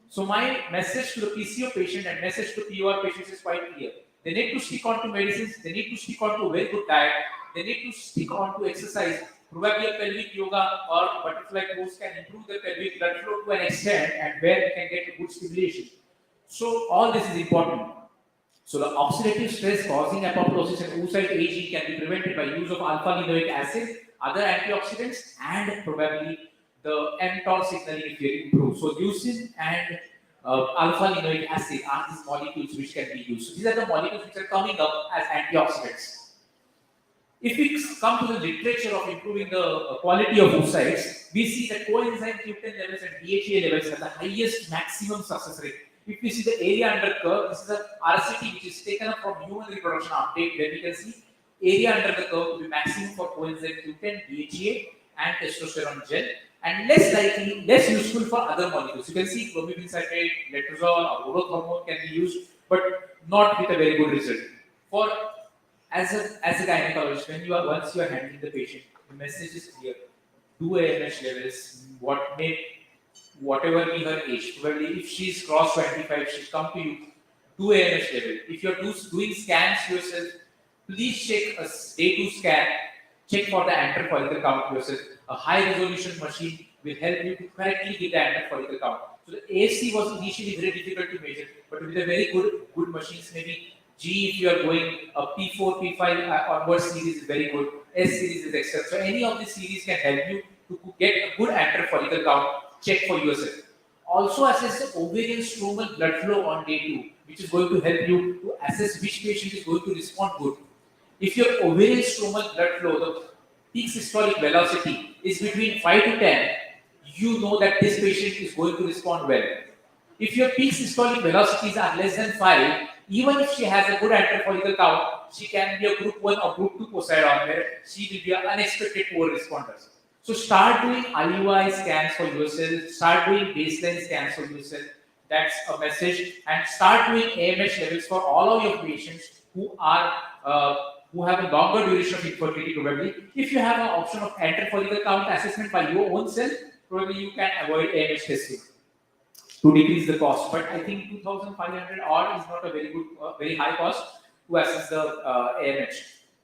S4: So my message to the PCO patient and message to POR patients is quite clear. They need to stick on to medicines, they need to stick on to a very good diet, they need to stick on to exercise. Probably a pelvic yoga or butterfly pose can improve the pelvic blood flow to an extent and where we can get a good stimulation. So all this is important. So the oxidative stress causing apoptosis and oocyte aging can be prevented by use of alpha-linoic acid, other antioxidants, and probably the mTOR signaling if you improve. So leucine and alpha-linoic acid are these molecules which can be used. So these are the molecules which are coming up as antioxidants. If we come to the literature of improving the quality of oocytes, we see that coenzyme Q10 levels and DHA levels have the highest maximum success rate. If we see the area under curve, this is a RCT which is taken up from human reproduction update, where we can see area under the curve to be maximum for coenzyme Q10, DHA, and testosterone gel, and less useful for other molecules. You can see clomipene citrate, letrozole, or growth hormone can be used, but not with a very good result. For as a gynecologist, once you are handling the patient, the message is clear: do AMH levels, whatever be her age. Probably if she's crossed 25, she's come to you, do AMH level. If you're doing scans yourself, please check a day 2 scan, check for the antral follicle count yourself. A high resolution machine will help you to correctly get the antral follicle count. So the AFC was initially very difficult to measure, but with a very good machines, maybe G, if you are going a P4, P5 onward series is very good. S series is excellent. So any of these series can help you to get a good antral follicle count. Check for yourself. Also assess the ovarian stromal blood flow on day 2, which is going to help you to assess which patient is going to respond good. If your ovarian stromal blood flow, the peak systolic velocity is between 5 to 10, you know that this patient is going to respond well. If your peak systolic velocities are less than 5, even if she has a good antral follicle count, she can be a group 1 or group 2 Poseidon, where she will be an unexpected poor responder. So start doing IUI scans for yourself, start doing baseline scans for yourself. That's a message. And start doing AMH levels for all of your patients who have a longer duration of infertility probably. If you have an option of antral follicle count assessment by your own self, probably you can avoid AMH testing. to decrease the cost. But I think 2,500 odd is not a very good, very high cost to assess the AMH.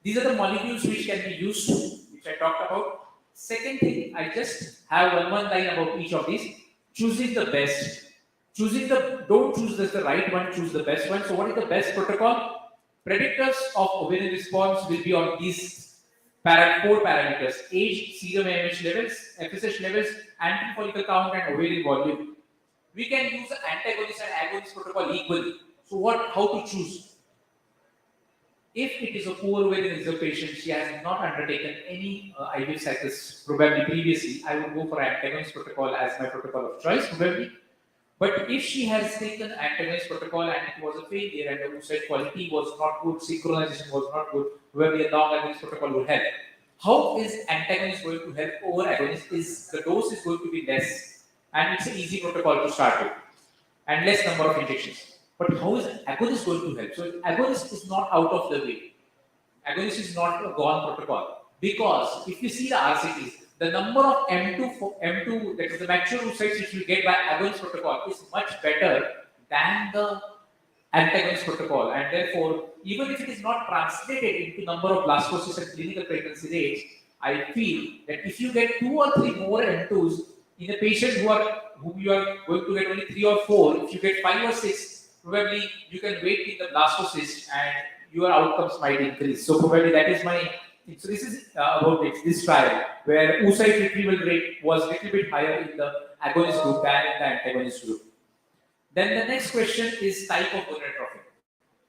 S4: These are the molecules which can be used, which I talked about. Second thing, I just have one line about each of these. Choosing the best. Don't choose just the right one, choose the best one. So what is the best protocol? Predictors of ovarian response will be on these four parameters: age, serum AMH levels, FSH levels, anti-follicle count, and ovarian volume. We can use the antagonist and agonist protocol equally. So how to choose? If it is a poor ovarian reserve patient, she has not undertaken any IVF cycles probably previously, I would go for antagonist protocol as my protocol of choice probably. But if she has taken antagonist protocol and it was a failure and the oocyte quality was not good, synchronization was not good, probably a long agonist protocol would help. How is antagonist going to help over agonist? The dose is going to be less and it's an easy protocol to start with and less number of injections. But how is agonist going to help? So agonist is not out of the way. Agonist is not a gone protocol because if you see the RCTs, the number of M2, that is the mature oocytes which you get by agonist protocol is much better than the antagonist protocol, and therefore even if it is not translated into number of blastocysts and clinical pregnancy rates, I feel that if you get 2 or 3 more M2s in a patient whom you are going to get only 3 or 4, if you get 5 or 6, probably you can wait in the blastocyst and your outcomes might increase. So probably that is my. So this is about this trial where oocyte retrieval rate was a little bit higher in the agonist group than in the antagonist group. Then the next question is type of gonadotrophin.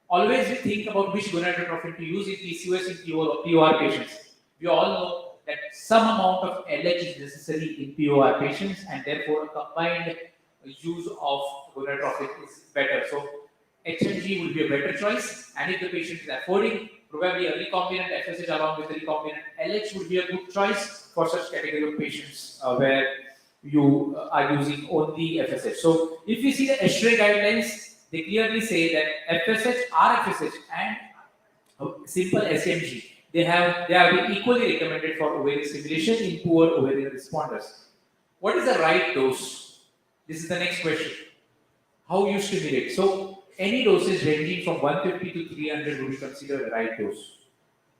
S4: Always we think about which gonadotrophin to use in PCOS and POR patients. We all know that some amount of LH is necessary in POR patients and therefore a combined use of gonadotrophin is better. So HMG will be a better choice, and if the patient is affording, probably a recombinant FSH along with a recombinant LH would be a good choice for such category of patients where you are using only FSH. So if you see the ESHRE guidelines, they clearly say that FSH, RFSH and simple SMG, they have been equally recommended for ovarian stimulation in poor ovarian responders. What is the right dose? This is the next question. How you stimulate? So any doses ranging from 150 to 300 would be considered the right dose.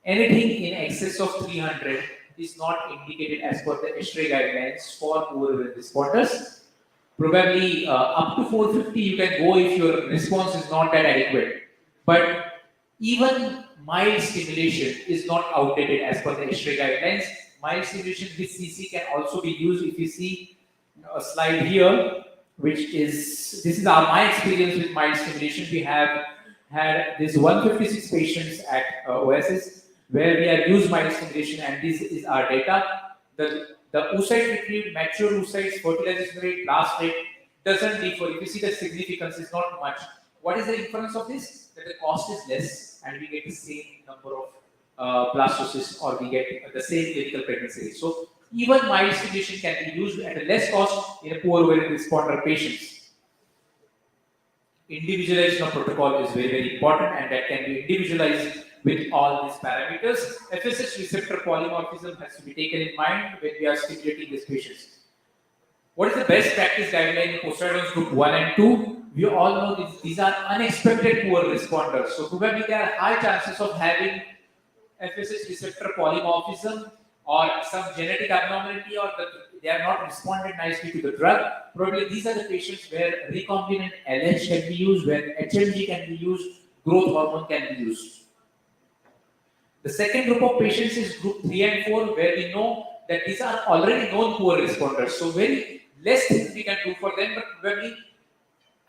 S4: Anything in excess of 300 is not indicated as per the ESHRE guidelines for poor ovarian responders. Probably up to 450 you can go if your response is not that adequate. But even mild stimulation is not outdated as per the ESHRE guidelines. Mild stimulation with CC can also be used. If you see a slide here, this is my experience with mild stimulation. We have had this 156 patients at Oasis where we have used mild stimulation, and this is our data. The oocyte retrieved, mature oocytes, fertilization rate, blast rate doesn't differ. If you see the significance is not much. What is the inference of this? That the cost is less and we get the same number of blastocysts, or we get the same clinical pregnancy rate. So even mild stimulation can be used at a less cost in a poor ovarian responder patients. Individualization of protocol is very, very important, and that can be individualized with all these parameters. FSH receptor polymorphism has to be taken in mind when we are stimulating these patients. What is the best practice guideline in post-adolescence group 1 and 2? We all know these are unexpected poor responders. So probably there are high chances of having FSH receptor polymorphism or some genetic abnormality, or they are not responded nicely to the drug. Probably these are the patients where recombinant LH can be used, where HMG can be used, growth hormone can be used. The second group of patients is group 3 and 4, where we know that these are already known poor responders. So very less things we can do for them, but probably,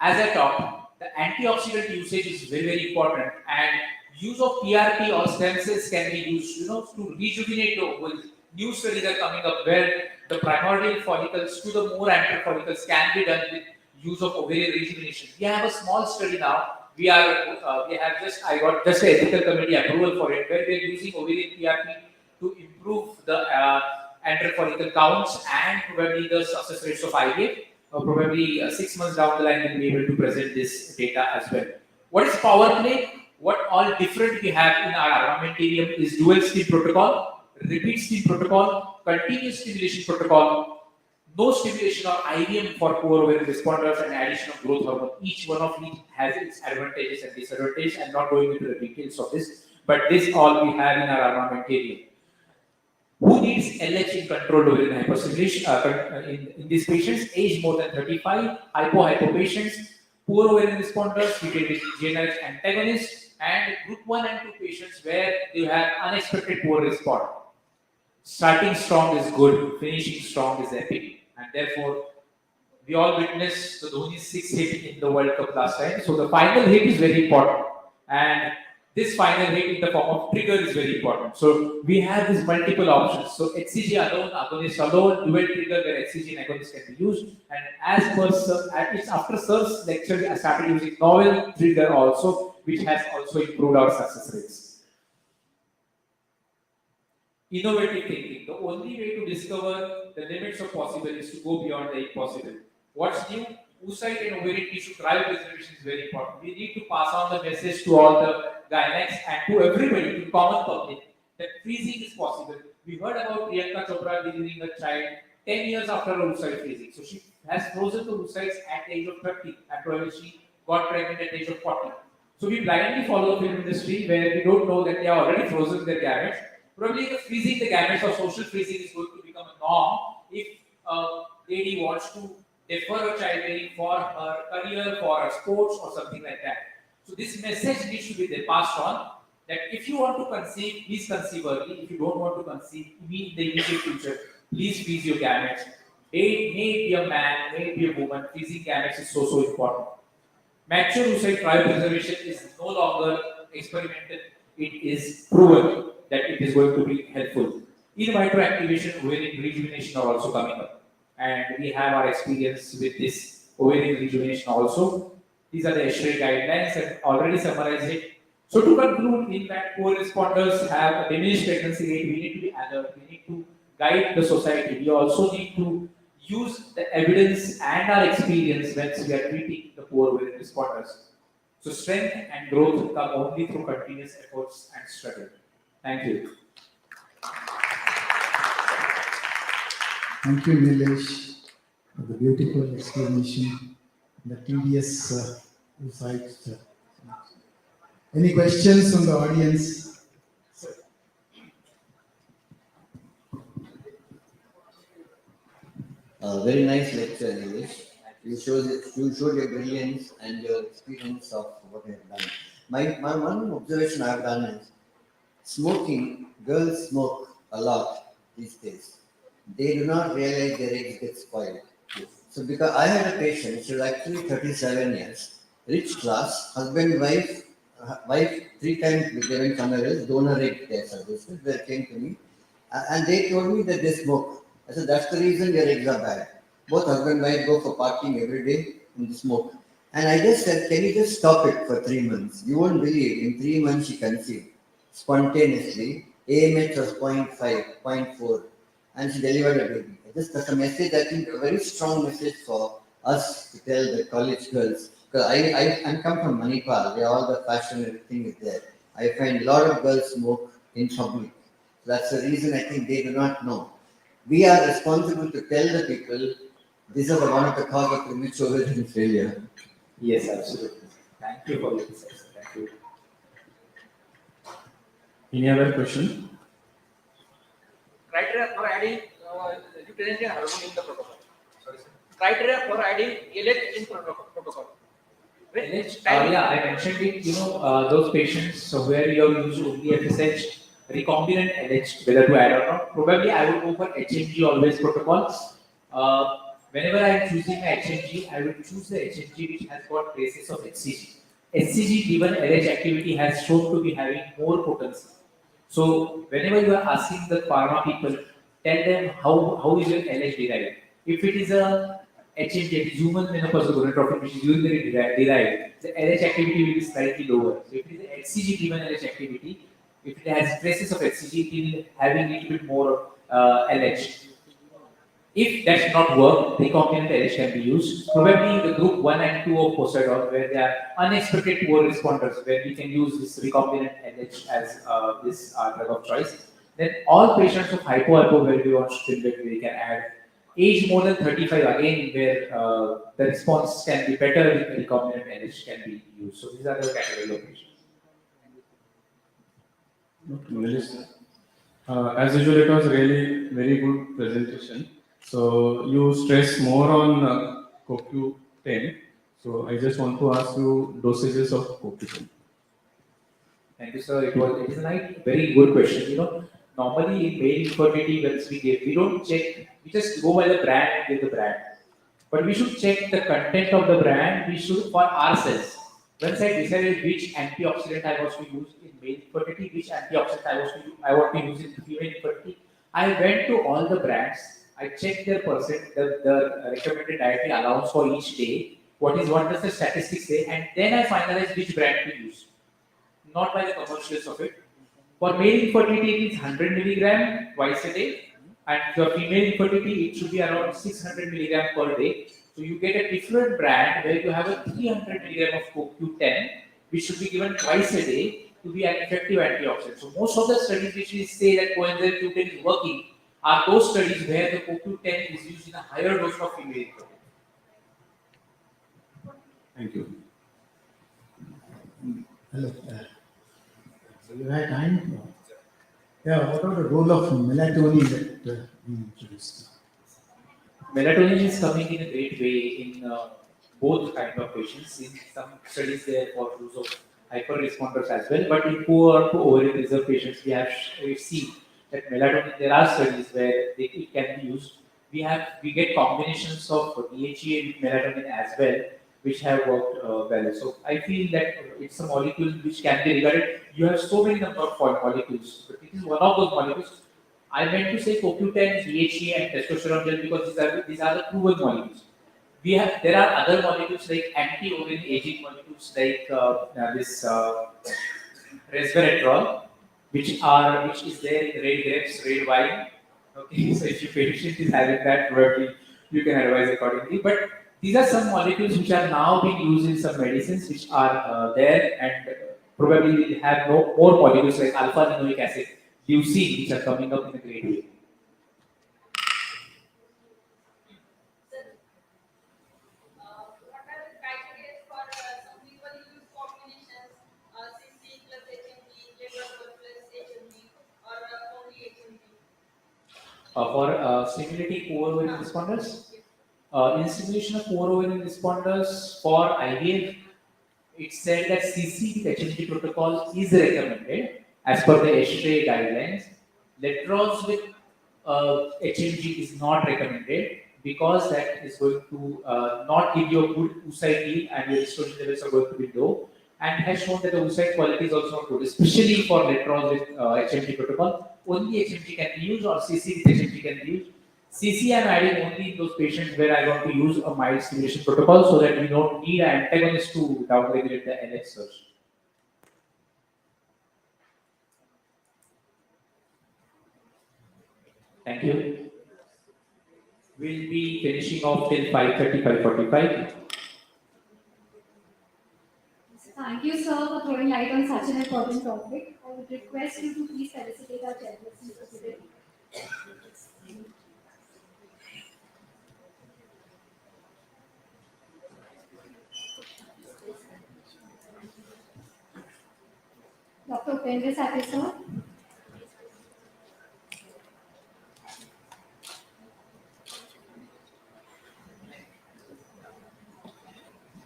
S4: as I talked, the antioxidant usage is very, very important, and use of PRP or stem cells can be used, to rejuvenate the ovaries. New studies are coming up where the primordial follicles to the more antral follicles can be done with use of ovarian rejuvenation. We have a small study now. I got just an ethical committee approval for it, where we are using ovarian PRP to improve the antral follicle counts and probably the success rates of IVF. Probably 6 months down the line, we'll be able to present this data as well. What is power play? What all different we have in our armamentarium is dual steam protocol, repeat steam protocol, continuous stimulation protocol, no stimulation or IVM for poor ovarian responders and addition of growth hormone. Each one of these has its advantages and disadvantages. I'm not going into the details of this, but this all we have in our armamentarium. Who needs LH in controlled ovarian hyperstimulation in these patients? Age more than 35, hypo patients, poor ovarian responders treated with GnRH antagonists, and group 1 and 2 patients where you have unexpected poor response. Starting strong is good, finishing strong is epic, and therefore we all witnessed the Dhoni's 6 hit in the World Cup last time. So the final hit is very important, and this final hit in the form of trigger is very important. So we have these multiple options. So HCG alone, agonist alone, dual trigger where HCG and agonist can be used. And as per Sir, it's after Sir's lecture, I started using novel trigger also, which has also improved our success rates. Innovative thinking. The only way to discover the limits of possible is to go beyond the impossible. What's new? Oocyte and ovarian tissue cryopreservation is very important. We need to pass on the message to all the gynecologists and to everybody, to common public, that freezing is possible. We heard about Priyanka Chopra delivering a child 10 years after her oocyte freezing. So she has frozen the oocytes at the age of 30 and probably she got pregnant at the age of 40. So we blindly follow the film industry where we don't know that they are already frozen their gametes. Probably the freezing the gametes or social freezing is going to become a norm if a lady wants to defer her childbearing for her career, for her sports or something like that. So this message needs to be passed on that if you want to conceive, please conceive early. If you don't want to conceive in the immediate future, please freeze your gametes. May it be a man, may it be a woman, freezing gametes is so important. Mature oocyte cryopreservation is no longer experimental, it is proven that it is going to be helpful. In vitro activation, ovarian rejuvenation are also coming up. And we have our experience with this ovarian rejuvenation also. These are the ESHRE guidelines and already summarized it. So to conclude, in fact, poor responders have a diminished pregnancy rate. We need to be alert. We need to guide the society. We also need to use the evidence and our experience when we are treating the poor ovarian responders. So strength and growth come only through continuous efforts and struggle. Thank you.
S13: Thank you, Nilesh, for the beautiful explanation, the tedious insights. Any questions from the audience?
S7: Very nice lecture, Nilesh. You showed your brilliance and your experience of what you have done. My one observation I have done is smoking, girls smoke a lot these days. They do not realize their eggs get spoiled. So because I had a patient, she was actually 37 years, rich class, husband, wife 3 times they went somewhere else, donor egg their services, they came to me, and they told me that they smoke. I said, that's the reason your eggs are bad. Both husband and wife go for partying every day in the smoke. And I just said, can you just stop it for 3 months? You won't believe, in 3 months she conceived spontaneously. AMH was 0.5, 0.4, and she delivered a baby. Just as a message, I think a very strong message for us to tell the college girls. Because I come from Manipal, where all the fashion and everything is there. I find a lot of girls smoke in public. That's the reason I think they do not know. We are responsible to tell the people this is one of the cause of premature ovarian failure.
S4: Yes, absolutely. Thank you for your insights. Thank you.
S11: Any other question?
S14: Criteria for adding luteinizing hormone in the protocol. Sorry, sir. Criteria for adding LH in protocol.
S4: LH, yeah, I mentioned it. Those patients where you have used only FSH, recombinant LH, whether to add or not. Probably I would go for HMG always protocols. Whenever I am choosing a HMG, I will choose the HMG which has got traces of HCG. HCG given LH activity has shown to be having more potency. So whenever you are asking the pharma people, tell them how is your LH derived. If it is a HMG, it is human menopausal gonadotropin, which is urinary derived, the LH activity will be slightly lower. So if it is a HCG given LH activity, if it has traces of HCG, it will having a little bit more LH. If that's not work, recombinant LH can be used. Probably the group 1 and 2 of Poseidon, where they are unexpected poor responders, where we can use this recombinant LH as this drug of choice. Then all patients of hypo where we want to stimulate, we can add age more than 35, again, where the response can be better with recombinant LH can be used. So these are the category of patients.
S11: As usual, it was really very good presentation. So you stress more on CoQ10. So I just want to ask you dosages of CoQ10.
S4: Thank you, sir. It is a very good question. Normally in male infertility, once we give, we don't check, we just go by the brand and give the brand. But we should check the content of the brand. We should for ourselves. Once I decided which antioxidant I was to use in male infertility, which antioxidant I want to use in female infertility, I went to all the brands. I checked their the recommended dietary allowance for each day. What does the statistics say, and then I finalized which brand to use, not by the commercials of it. For male infertility, it is 100 milligram twice a day, and for female infertility, it should be around 600 milligram per day. So you get a different brand where you have a 300 milligram of CoQ10, which should be given twice a day to be an effective antioxidant. So most of the studies which we say that coenzyme Q10 is working are those studies where the CoQ10 is used in a higher dose for female infertility.
S11: Thank you.
S13: Hello. So you have time? Yeah, what are the role of melatonin that we introduced?
S4: Melatonin is coming in a great way in both kind of patients. In some studies, there for use of hyper responders as well. But in poor to ovarian reserve patients, we've seen that melatonin. There are studies where it can be used. We get combinations of DHEA with melatonin as well, which have worked well. So I feel that it's a molecule which can be regarded. You have so many number of molecules, but it is one of those molecules. I meant to say CoQ10, DHEA, and testosterone gel because these are the proven molecules. There are other molecules like anti-ovarian aging molecules like this resveratrol, which is there in red grapes, red wine. Okay, so if your patient is having that, probably you can advise accordingly. But these are some molecules which are now being used in some medicines which are there, and probably will have more molecules like alpha-linoleic acid, leucine, which are coming up in a great way. For stimulating poor ovarian responders, in stimulation of poor ovarian responders for IVF, it's said that CC with HMG protocol is recommended as per the HTA guidelines. Letrons with HMG is not recommended because that is going to not give you a good oocyte yield and your estrogen levels are going to be low, and has shown that the oocyte quality is also not good, especially for letrons with HMG protocol. Only HMG can be used or CC with HMG can be used. CC I am adding only in those patients where I want to use a mild stimulation protocol so that we don't need an antagonist to downregulate the LH surge. Thank you. We'll be finishing off till 5:30, 5:45.
S1: Thank you, sir, for throwing light on such an important topic. I would request you to please felicitate our chairperson for today. Dr. Upendra Satya, sir.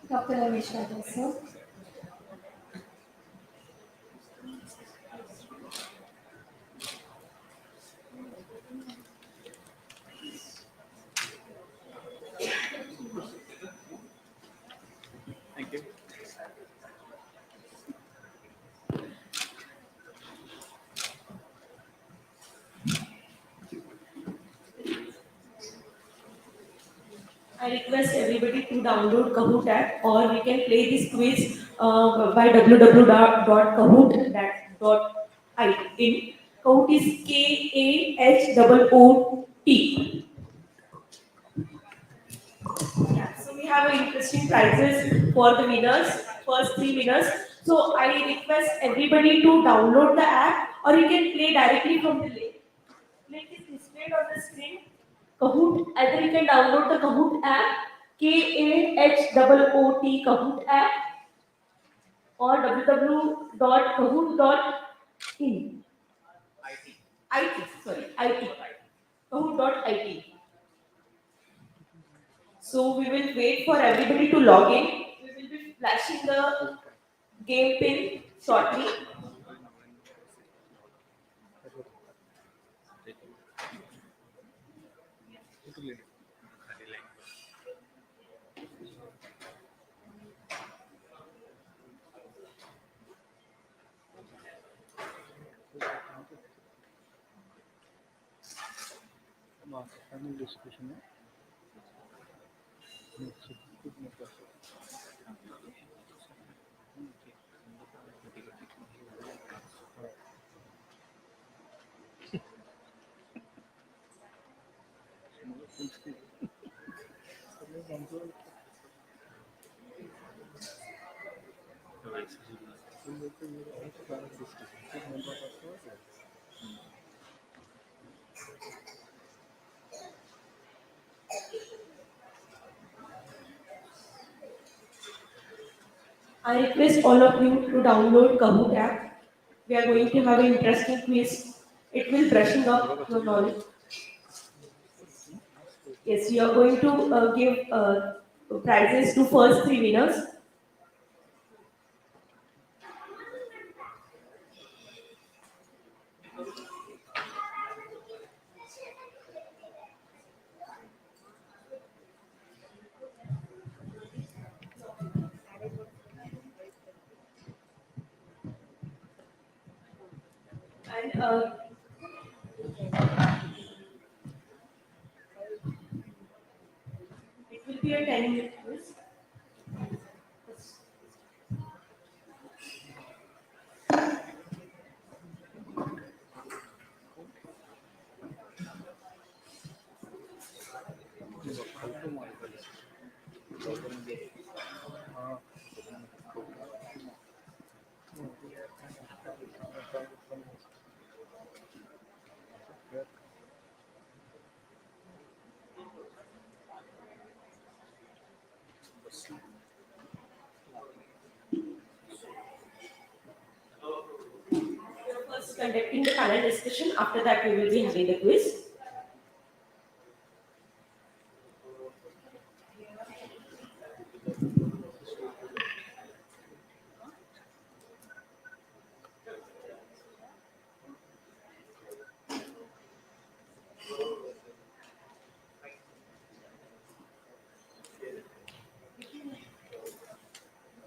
S1: Dr. Ramesh Raja, sir.
S14: Thank you.
S15: I request everybody to download Kahoot app, or we can play this quiz by www.kahoot.in. Kahoot is KAHOOT. Yeah, so we have interesting prizes for the winners, first 3 winners. So I request everybody to download the app, or you can play directly from the link. Link is displayed on the screen. Kahoot, either you can download the Kahoot app, Kahoot Kahoot app, or www.kahoot.in. IT. Kahoot.it. So we will wait for everybody to log in. We will be flashing the game pin shortly. I request all of you to download Kahoot app. We are going to have an interesting quiz. It will brushing up your knowledge. Yes, we are going to give prizes to first three winners. And it will be a 10-minute quiz. We are first conducting the panel discussion. After that, we will be having the quiz.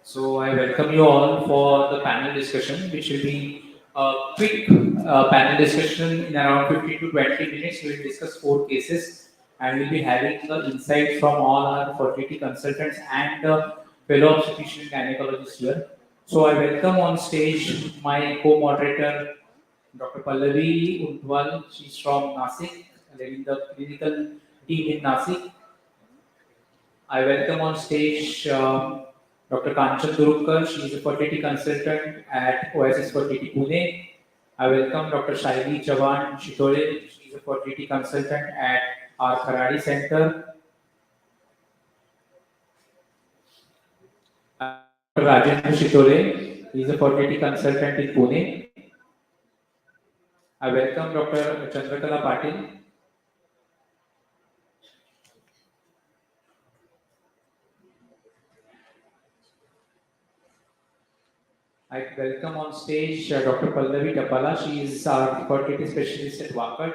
S4: So I welcome you all for the panel discussion, which will be a quick panel discussion in around 15 to 20 minutes. We will discuss 4 cases and we'll be having the insight from all our fertility consultants and fellow obstetrician gynecologists here. So I welcome on stage my co-moderator, Dr. Pallavi Untwal. She's from Nasik, leading the clinical team in Nasik. I welcome on stage Dr. Kanchan Durukar. She is a fertility consultant at Oasis Fertility Pune. I welcome Dr. Shaili Chavan Shitole. She is a fertility consultant at our Kharadi Center. Dr. Rajendra Shitole. He is a fertility consultant in Pune. I welcome Dr. Chandrakala Patil. I welcome on stage Dr. Pallavi Tapala. She is our fertility specialist at Wakat.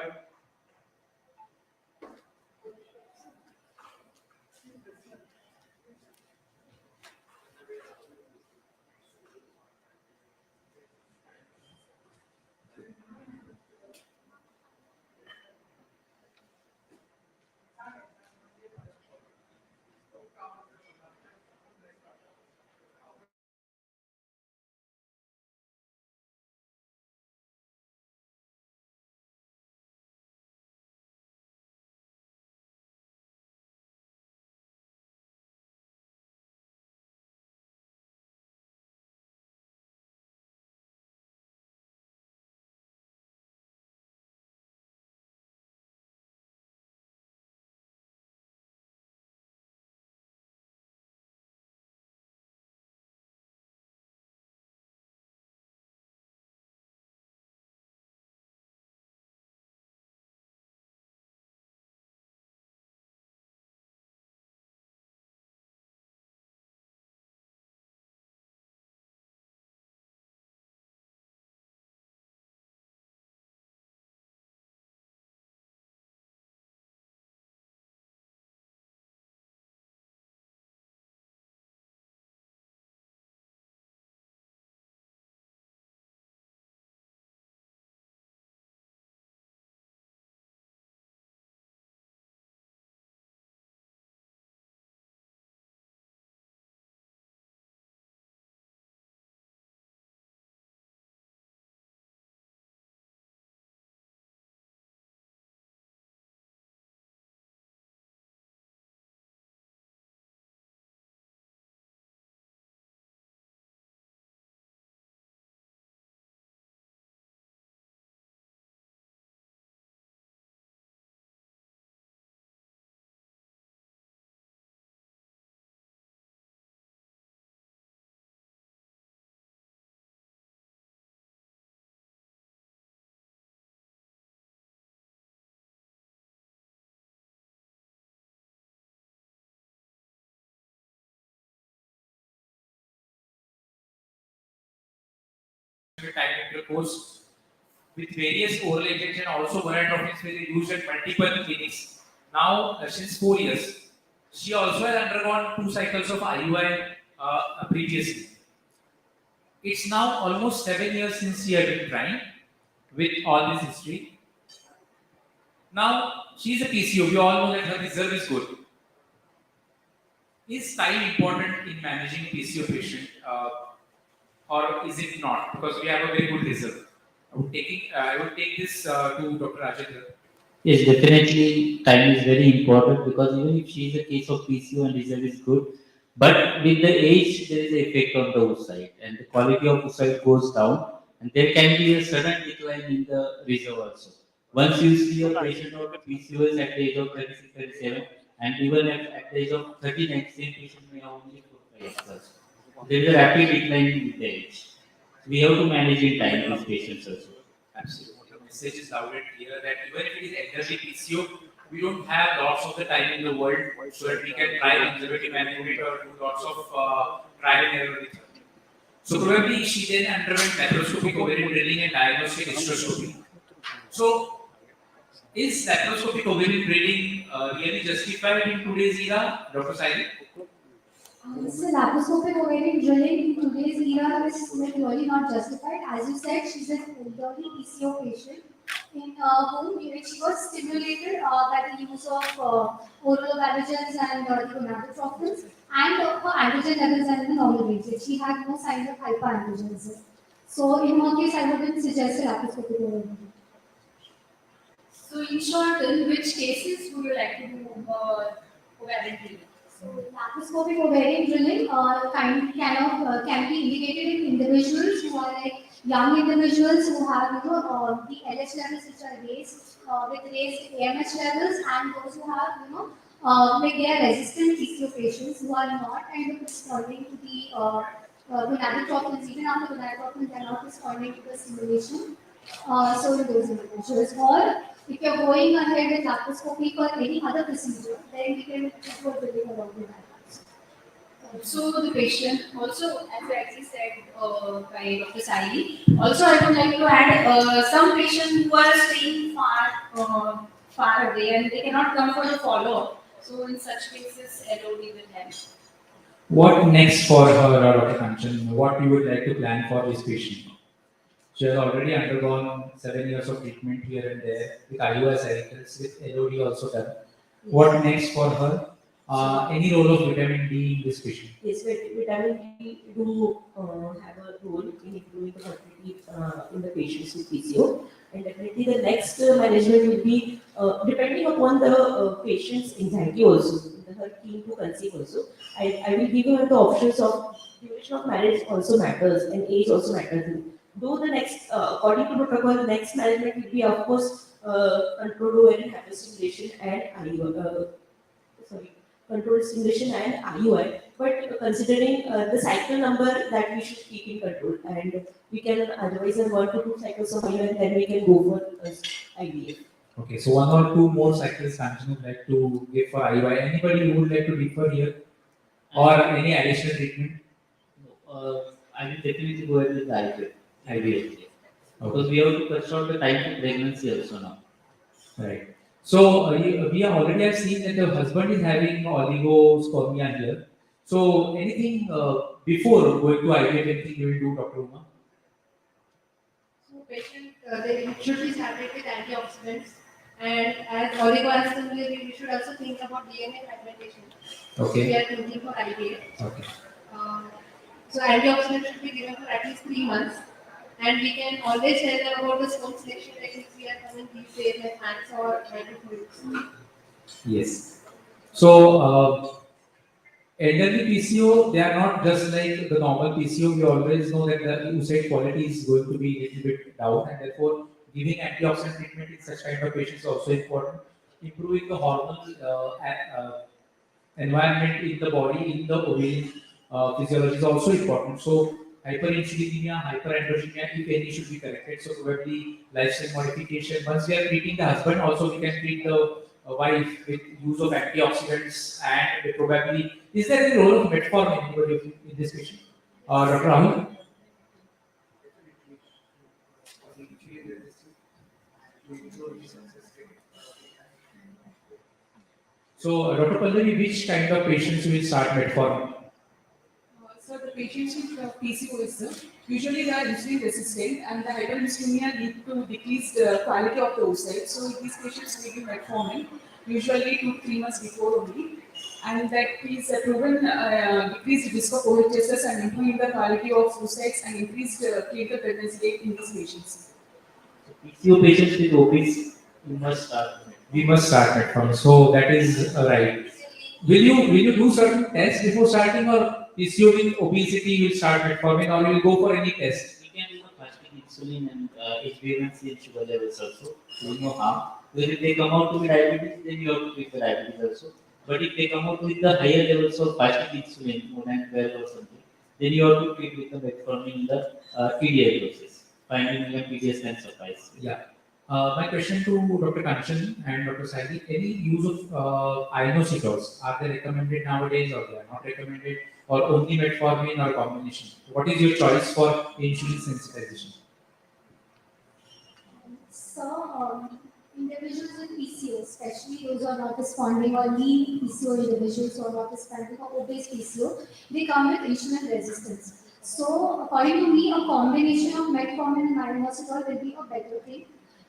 S4: time intercourse with various oral agents and also gonadotropins were used at multiple clinics. Now, since 4 years, she also has undergone 2 cycles of IUI previously. It's now almost 7 years since she had been trying with all this history. Now, she's a PCO. We all know that her reserve is good. Is time important in managing PCO patient, or is it not? Because we have a very good reserve. I would take this to Dr. Rajendra.
S16: Yes, definitely time is very important because even if she is a case of PCO and result is good, but with the age there is an effect on the oocyte and the quality of oocyte goes down and there can be a sudden decline in the reserve also. Once you see a patient of PCOS at the age of 36, 37 and even at the age of 39, same patient may have only 4, 5 years. There is a rapid decline with the age. We have to manage in time these patients also.
S4: Absolutely. The message is loud and clear that even if it is elderly PCO, we don't have lots of the time in the world so that we can try conservative management or do lots of trial and error with her. So probably she then underwent laparoscopic ovarian drilling and diagnostic hysteroscopy. So is laparoscopic ovarian drilling really justified in today's era, Dr. Saili?
S1: So laparoscopic ovarian drilling in today's era is really not justified. As you said, she's an elderly PCO patient in whom she was stimulated by the use of oral androgens and the gonadotropins, and her androgen levels are in the normal range. She had no sign of hyperandrogenism. So in her case, I wouldn't suggest a laparoscopic ovarian drilling.
S10: So in short, in which cases would you like to do ovarian drilling?
S1: So laparoscopic ovarian drilling can be indicated in individuals who are like young individuals who have the LH levels which are raised with raised AMH levels, and those who have like they are resistant PCO patients who are not kind of responding to the gonadotropins. Even after gonadotropins, they are not responding to the stimulation. So in those individuals, or if you're going ahead with laparoscopy or any other procedure, then we can go drilling along with that.
S10: So the patient also, as rightly said by Dr. Saili, also I would like to add some patients who are staying far away and they cannot come for the follow-up. So in such cases, LOD will help.
S4: What next for her, Dr. Kanchan? What you would like to plan for this patient? She has already undergone 7 years of treatment here and there with IUI cycles, with LOD also done. What next for her? Any role of vitamin D in this patient?
S15: Yes, vitamin D do have a role in improving the fertility in the patients with PCO. And definitely the next management will be depending upon the patient's anxiety also, her keen to conceive also. I will give her the options of duration of marriage also matters and age also matters. Though the next, according to protocol, the next management will be of course controlled ovarian hyperstimulation and controlled stimulation and IUI, but considering the cycle number that we should keep in control, and we can otherwise have 1 to 2 cycles of IUI, and then we can go for IVF.
S4: Okay, so 1 or 2 more cycles Samson would like to give for IUI. Anybody who would like to differ here, or any additional treatment?
S16: I will definitely go ahead with IVF. Because we have to cut short the time to pregnancy also now.
S4: Right. So we already have seen that the husband is having oligospermia here. So anything before going to IVF, anything you will do, Dr. Uma?
S10: So patient, they should be started with antioxidants, and as oligoaciduria, we should also think about DNA fragmentation.
S4: Okay.
S10: We are thinking for IVF.
S4: Okay.
S10: So antioxidants should be given for at least 3 months, and we can always tell them about the stone selection techniques we are coming these days, like hands or microfluidics.
S4: Yes. So elderly PCO, they are not just like the normal PCO. We always know that the oocyte quality is going to be a little bit down, and therefore giving antioxidant treatment in such kind of patients is also important. Improving the hormonal environment in the body, in the ovarian physiology is also important. So hyperinsulinemia, hyperandrogenemia, if any, should be corrected. So probably lifestyle modification. Once we are treating the husband, also we can treat the wife with use of antioxidants, and probably is there any role of metformin in this patient? Dr. Rahul? So, Dr. Pallavi, which kind of patients will start metformin?
S8: So the patients with PCOS, usually they are insulin resistant and the hyperinsulinemia lead to decreased quality of the oocyte. So these patients will be metformin, usually 2 to 3 months before only. And that is proven decreased risk of OHSS and improving the quality of oocytes and increased clinical pregnancy rate in these patients.
S16: PCO patients with obese, you must start.
S4: We must start metformin. So that is right. Will you do certain tests before starting, or PCO with obesity will start metformin, or you will go for any test?
S16: We can do the fasting insulin and HbA1c and sugar levels also. There is no harm. Because if they come out with diabetes, then you have to treat the diabetes also. But if they come out with the higher levels of fasting insulin, more than 12 or something, then you have to treat with the metformin in the TDI doses. 5 milligram PDS can suffice.
S4: Yeah. My question to Dr. Kanchan and Dr. Saidi, any use of inositols, are they recommended nowadays or they are not recommended, or only metformin or combination? What is your choice for insulin sensitization?
S1: So, individuals with PCO, especially those who are not responding, or lean PCO individuals who are not responding, or obese PCO, they come with insulin resistance. So, according to me, a combination of metformin and inositol will be a better thing.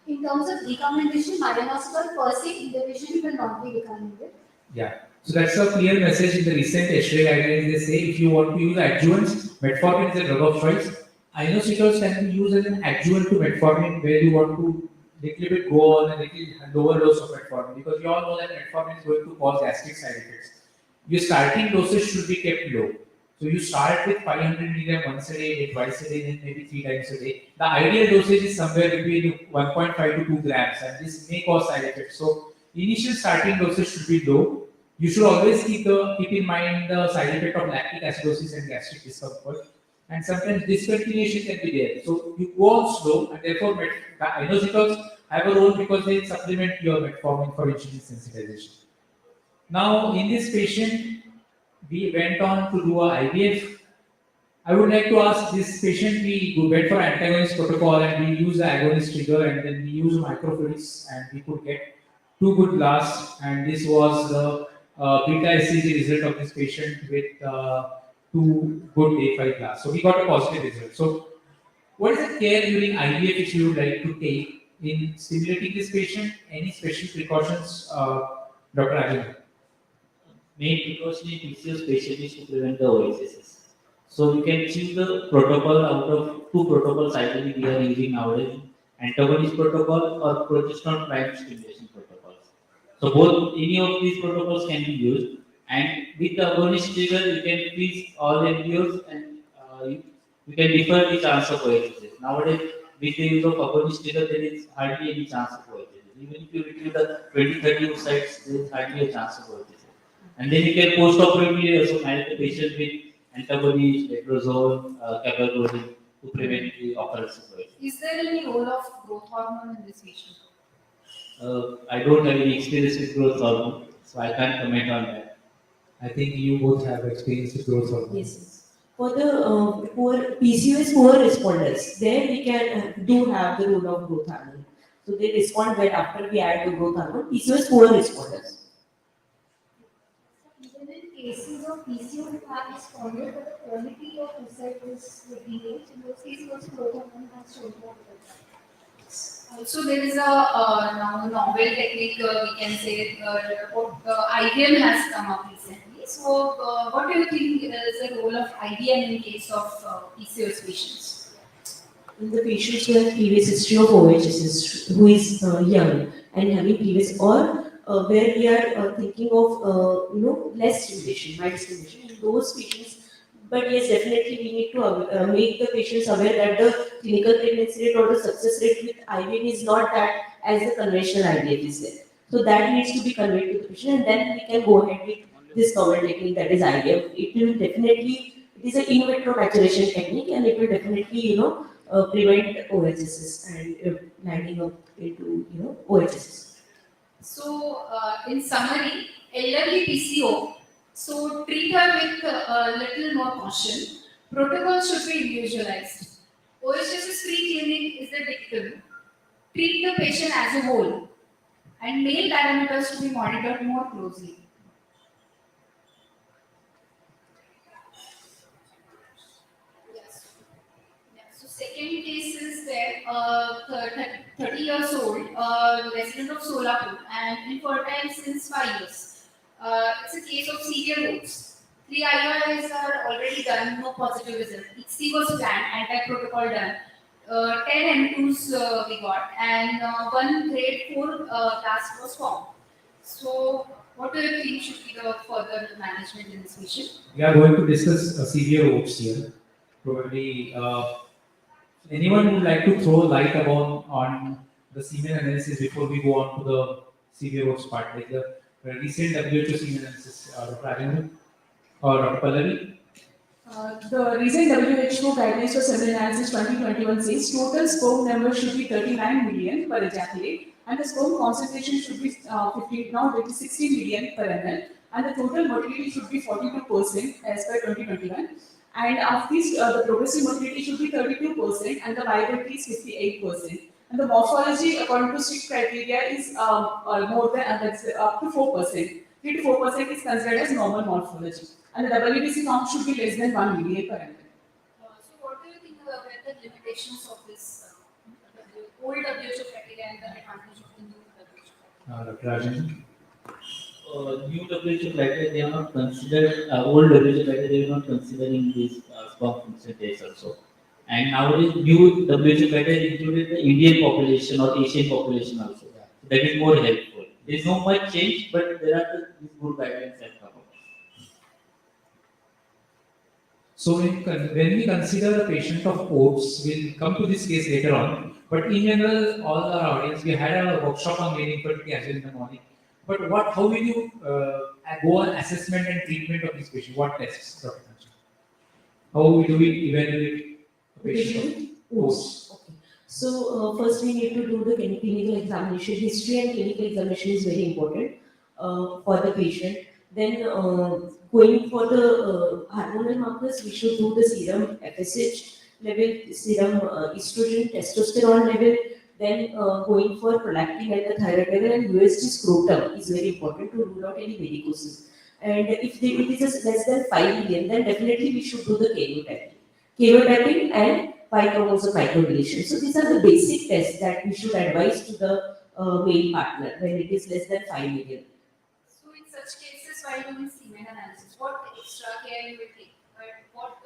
S1: In terms of recommendation, inositol per se individually will not be recommended.
S4: Yeah. So that's a clear message in the recent HRA guidelines. They say if you want to use adjuvants, metformin is a drug of choice. Inositols can be used as an adjuvant to metformin where you want to little bit go on a little lower dose of metformin, because you all know that metformin is going to cause gastric side effects. Your starting dosage should be kept low. So you start with 500 milligram once a day, then twice a day, then maybe 3 times a day. The ideal dosage is somewhere between 1.5 to 2 grams, and this may cause side effects. So initial starting dosage should be low. You should always keep in mind the side effect of lactic acidosis and gastric discomfort. And sometimes discontinuation can be there. So you go on slow, and therefore the inositols have a role because they supplement your metformin for insulin sensitization. Now, in this patient, we went on to do a IVF. I would like to ask this patient, we went for antagonist protocol and we used the agonist trigger, and then we used microfluidics, and we could get 2 good blasts, and this was the beta SCG result of this patient with 2 good A5 blasts. So we got a positive result. So what is the care during IVF which you would like to take in stimulating this patient? Any special precautions, Dr. Arjun?
S16: Main precaution in PCO especially is to prevent the OSSs. So we can choose the protocol out of 2 protocols ideally we are using nowadays: antagonist protocol or progesterone prime stimulation protocols. So both any of these protocols can be used, and with the agonist trigger you can freeze all embryos, and you can defer the chance of OSSs. Nowadays with the use of agonist trigger there is hardly any chance of OSSs. Even if you retrieve the 20-30 oocytes, there is hardly a chance of OSSs. And then you can post-operatively also manage the patient with antibodies, letrozole, cabergoline to prevent the occurrence of OSS.
S8: Is there any role of growth hormone in this patient?
S16: I don't have any experience with growth hormone, so I can't comment on that.
S4: I think you both have experience with growth hormone.
S15: Yes. For the poor PCOS poor responders, there we can do have the role of growth hormone. So they respond well after we add the growth hormone. PCOS poor responders.
S1: Even in cases of PCO who have responded, but the quality of oocyte is delayed, in those cases also growth hormone has shown more effect.
S5: Also, there is a now novel technique we can say IVM has come up recently. So, what do you think is the role of IVM in case of PCOS patients?
S15: In the patients who have previous history of OHSS, who is young and having previous, or where we are thinking of less stimulation, mild stimulation in those patients. But yes, definitely we need to make the patients aware that the clinical pregnancy rate or the success rate with IVF is not that as the conventional IVF is there. So that needs to be conveyed to the patient, and then we can go ahead with this novel technique that is IVF. It will definitely, it is an in vitro maturation technique, and it will definitely prevent OHSS and landing up into OHSS.
S5: So, in summary, elderly PCO, so treat her with a little more caution. Protocol should be individualized. OHSS free clinic is the dictum.
S8: treat the patient as a whole, and male parameters to be monitored more closely.
S1: Yes. Yeah. So second case is there, 30 years old, resident of Solapur and infertile since 5 years. It's a case of severe hopes. 3 IUIs are already done, no positive result. ICSI was planned, anti-protocol done. 10 M2s we got, and one grade 4 task was formed. So, what do you think should be the further management in this patient?
S4: We are going to discuss severe hopes here. Probably anyone who would like to throw light upon on the semen analysis before we go on to the severe hopes part, like the recent WHO semen analysis, Dr. Rajan or Dr. Pallavi?
S8: The recent WHO guidelines for semen analysis 2021 says total sperm number should be 39 million per ejaculate, and the sperm concentration should be 15, now it is 60 million per ml, and the total motility should be 42% as per 2021. And of this, the progressive motility should be 32%, and the viability is 58%. And the morphology, according to strict criteria, is more than that's up to 4%. 3 to 4% is considered as normal morphology, and the WBC count should be less than 1 milli per ml.
S1: So, what do you think were the limitations of this old WHO criteria and the advantage of the new WHO?
S4: Dr. Rajan?
S16: New WHO criteria, they are not considered, old WHO criteria, they are not considering these sperm function tests also. And nowadays, new WHO criteria included the Indian population or Asian population also. That is more helpful. There is no much change, but there are these good guidelines that come up.
S4: So when we consider the patient of OATS, we'll come to this case later on. But in general, all our audience, we had a workshop on male infertility as well in the morning. But how will you go on assessment and treatment of this patient? What tests, Dr. Kanchan? How do we evaluate a patient of OATS?
S15: Okay. So first we need to do the clinical examination. History and clinical examination is very important for the patient. Then going for the hormonal markers, we should do the serum FSH level, serum estrogen, testosterone level. Then going for prolactin at the thyroid level, and USG scrotum is very important to rule out any varicosis. And if it is less than 5 million, then definitely we should do the karyotyping and Y chromosome microdeletion. So these are the basic tests that we should advise to the male partner when it is less than 5 million.
S1: So, in such cases, while doing semen analysis, what extra care you will take? What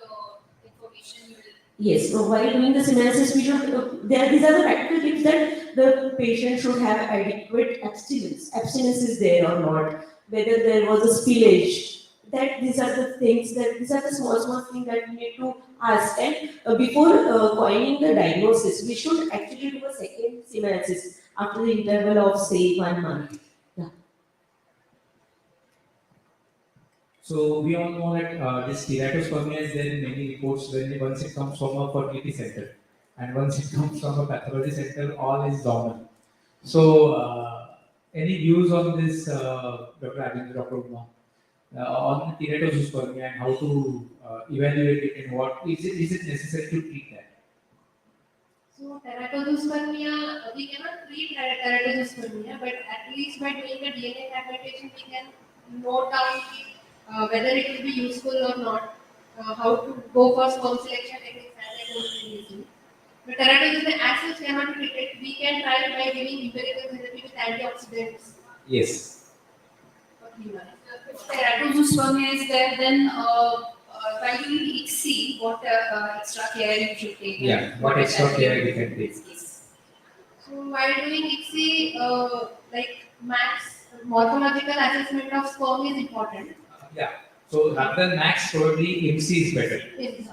S1: information you will?
S15: Yes, so while doing the analysis, we should, these are the practical tips that the patient should have adequate abstinence. Abstinence is there or not, whether there was a spillage. That these are the things these are the small things that we need to ask. And before coining the diagnosis, we should actually do a second analysis after the interval of say 1 month. Yeah.
S4: So we all know that this teratospermia is there in many reports once it comes from a fertility center, and once it comes from a pathology center, all is normal. So any views on this, Dr. Arvind, Dr. Uma, on the teratospermia and how to evaluate it, and what is it necessary to treat that?
S1: So, teratospermia, we cannot treat teratospermia, but at least by doing a DNA fragmentation, we can note down whether it will be useful or not, how to go for sperm selection techniques as I told previously. But teratospermia as such cannot be treated. We can try it by giving empirical therapy with antioxidants.
S4: Yes.
S1: If teratospermia is there, then by doing ICSI, what extra care you should take?
S4: Yeah, what extra care we can take?
S1: So while doing ICSI, like max morphological assessment of sperm is important.
S4: Yeah. So rather than max, probably MC is better.
S1: Yes.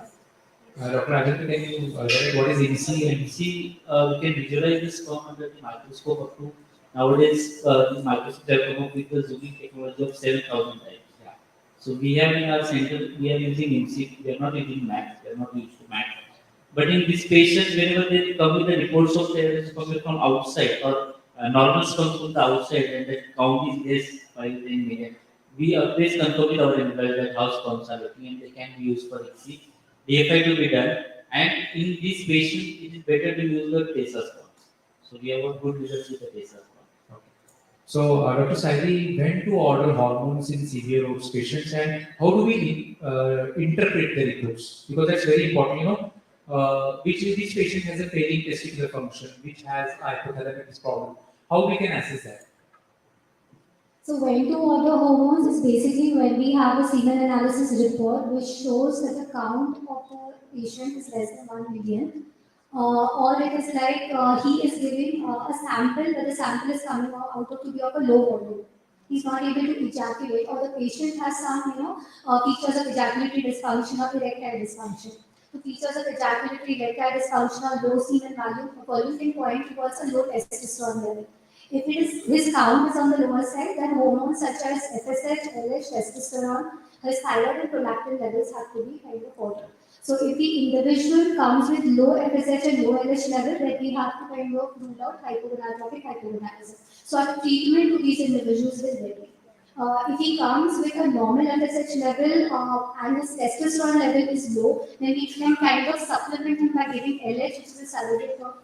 S4: Dr. Rajan, can you direct what is MC?
S16: MC, we can visualize the sperm under the microscope up to nowadays. The microscope have come up with the zooming technology of 7,000 times. Yeah. So we have in our center, we are using MC. We are not using max. We are not used to max. But in these patients, whenever they come with the reports of sperm from outside or normal sperm from the outside, and the count is less 5 10 million, we always confirm with our employees that how sperms are looking, and they can be used for ICSI. DFI to be done, and in this patient, it is better to use the TESA sperm. So we have got good results with the TESA.
S4: So, Dr. Saidi, when to order hormones in severe OATS patients, and how do we interpret the reports? Because that's very important, which patient has a failing testicular function, which has hypothalamic problem. How we can assess that?
S1: So when to order hormones is basically when we have a semen analysis report which shows that the count of the patient is less than 1 million. Or it is like he is giving a sample, but the sample is coming out to be of a low volume. He's not able to ejaculate, or the patient has some, features of ejaculatory dysfunction or erectile dysfunction. The features of ejaculatory erectile dysfunction or low semen volume can point towards a low testosterone level. If it is his count is on the lower side, then hormones such as FSH, LH, testosterone, his thyroid and prolactin levels have to be kind of ordered. So if the individual comes with low FSH and low LH level, then we have to kind of rule out hypogonadropic hypogonadism. So our treatment to these individuals will vary. If he comes with a normal FSH level and his testosterone level is low, then we can kind of supplement him by giving LH, which is a surrogate of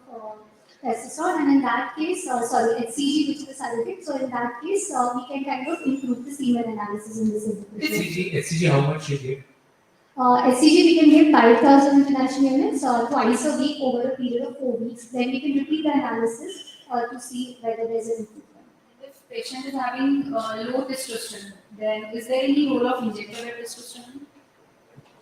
S1: testosterone, and in that case, HCG, which is a surrogate. So in that case, we can kind of improve the semen analysis in this individual.
S4: HCG, how much you give?
S1: SCG we can give 5,000 international units twice a week over a period of 4 weeks. Then we can repeat the analysis to see whether there's an improvement.
S17: If patient is having low testosterone, then is there any role of injectable testosterone?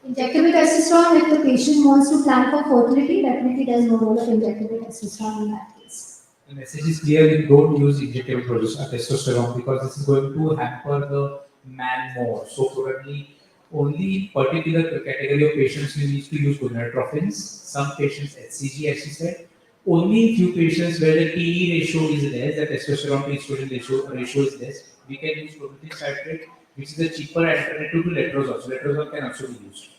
S1: Injectable testosterone, if the patient wants to plan for fertility, definitely there's no role of injectable testosterone in that case.
S4: The message is clear: we don't use injectable testosterone because this is going to hamper the man more. So probably only particular category of patients we need to use gonadotrophins. Some patients HCG, as you said. Only few patients where the TE ratio is less, the testosterone to estrogen ratio is less, we can use protein citrate, which is a cheaper alternative to letrozole. So letrozole can also be used.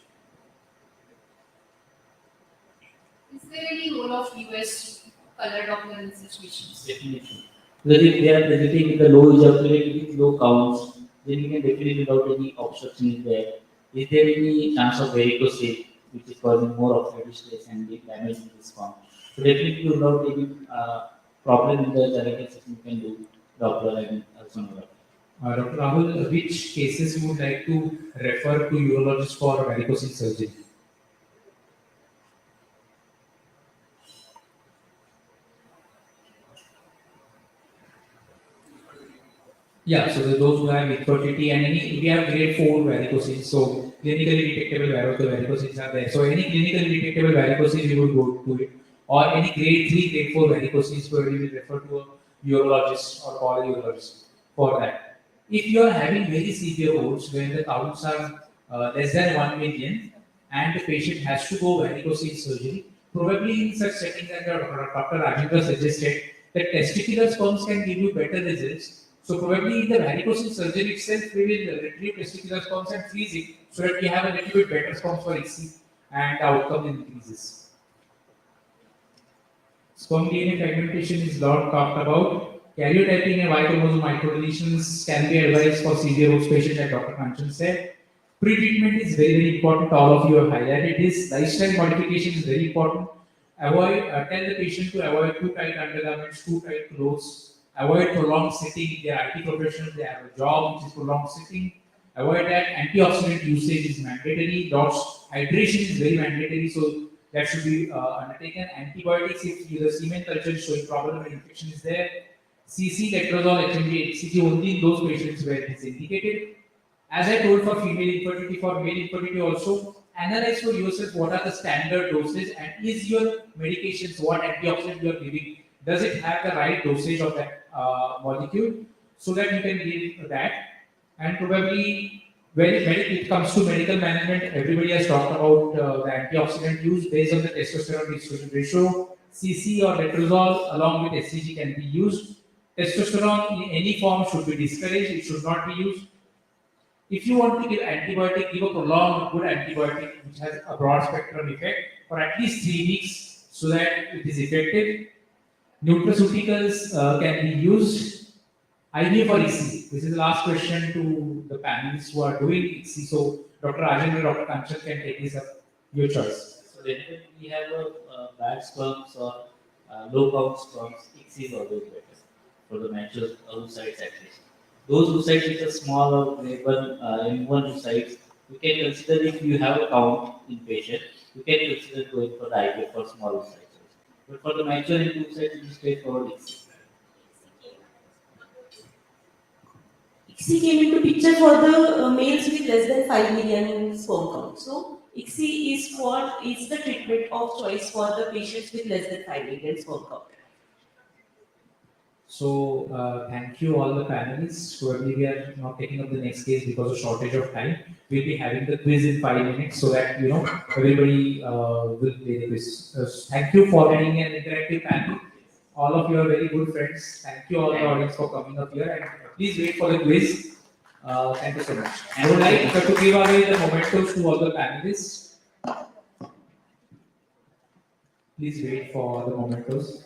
S17: Is there any role of US color Doppler in such patients?
S16: Definitely. Because if they are presenting with the low ejaculate with low counts, then we can definitely without any obstruction is there. Is there any chance of varicose, which is causing more oxidative stress and damage in this form? So definitely without any problem in the genital system, you can do Doppler and sonography.
S4: Dr. Rahul, which cases you would like to refer to urologist for varicose surgery? Yeah, so those who have infertility and we have grade 4 varicoses, so clinically detectable varicoses are there. So any clinically detectable varicoses, we will go to it, or any grade 3, grade 4 varicoses, where we will refer to a urologist or call a urologist for that. If you are having very severe OATS where the counts are less than 1 million and the patient has to go varicose surgery, probably in such settings that Dr. Rajendra suggested, that testicular sperms can give you better results. So probably in the varicose surgery itself, we will retrieve testicular sperms and freeze it so that we have a little bit better sperms for HC and the outcome increases. Sperm DNA fragmentation is not talked about. Karyotyping and Y chromosome microdeletions can be advised for severe OATS patients, like Dr. Kanchan said. Pre-treatment is very, very important. All of you have highlighted this. Lifestyle modification is very important. Tell the patient to avoid too tight undergarments, too tight clothes. Avoid prolonged sitting. If they are IT professionals, they have a job which is prolonged sitting. Avoid that. Antioxidant usage is mandatory. Lots hydration is very mandatory, so that should be undertaken. Antibiotics, if the semen culture is showing problem and infection is there. CC, letrozole, HMG, HCG only in those patients where it is indicated. As I told for female infertility, for male infertility also, analyze for yourself what are the standard doses and is your medications, what antioxidant you are giving, does it have the right dosage of that molecule, so that you can give that. And probably when it comes to medical management, everybody has talked about the antioxidant use based on the testosterone to estrogen ratio. CC or letrozole along with HCG can be used. Testosterone in any form should be discouraged, it should not be used. If you want to give antibiotic, give a prolonged good antibiotic which has a broad spectrum effect for at least 3 weeks so that it is effective. Nutraceuticals can be used. IVF for EC. This is the last question to the panelists who are doing EC. So Dr. Rajendra, Dr. Kanchan can take this up. Your choice.
S16: So whenever we have a bad sperms or low count sperms, ICSI is always better for the mature oocytes at least. Those oocytes which are small or even M1 oocytes, you can consider if you have a count in patient, you can consider going for the IVF for small oocytes. But for the mature oocytes, it is straightforward ICSI.
S15: ICSI came into picture for the males with less than 5 million sperm count. So ICSI is the treatment of choice for the patients with less than 5 million sperm count.
S4: So thank you all the panelists. Probably we are not taking up the next case because of shortage of time. We'll be having the quiz in 5 minutes so that everybody will play the quiz. Thank you for getting an interactive panel. All of you are very good friends. Thank you all the audience for coming up here and please wait for the quiz. Thank you so much. I would like to give away the mementos to all the panelists. Please wait for the mementos.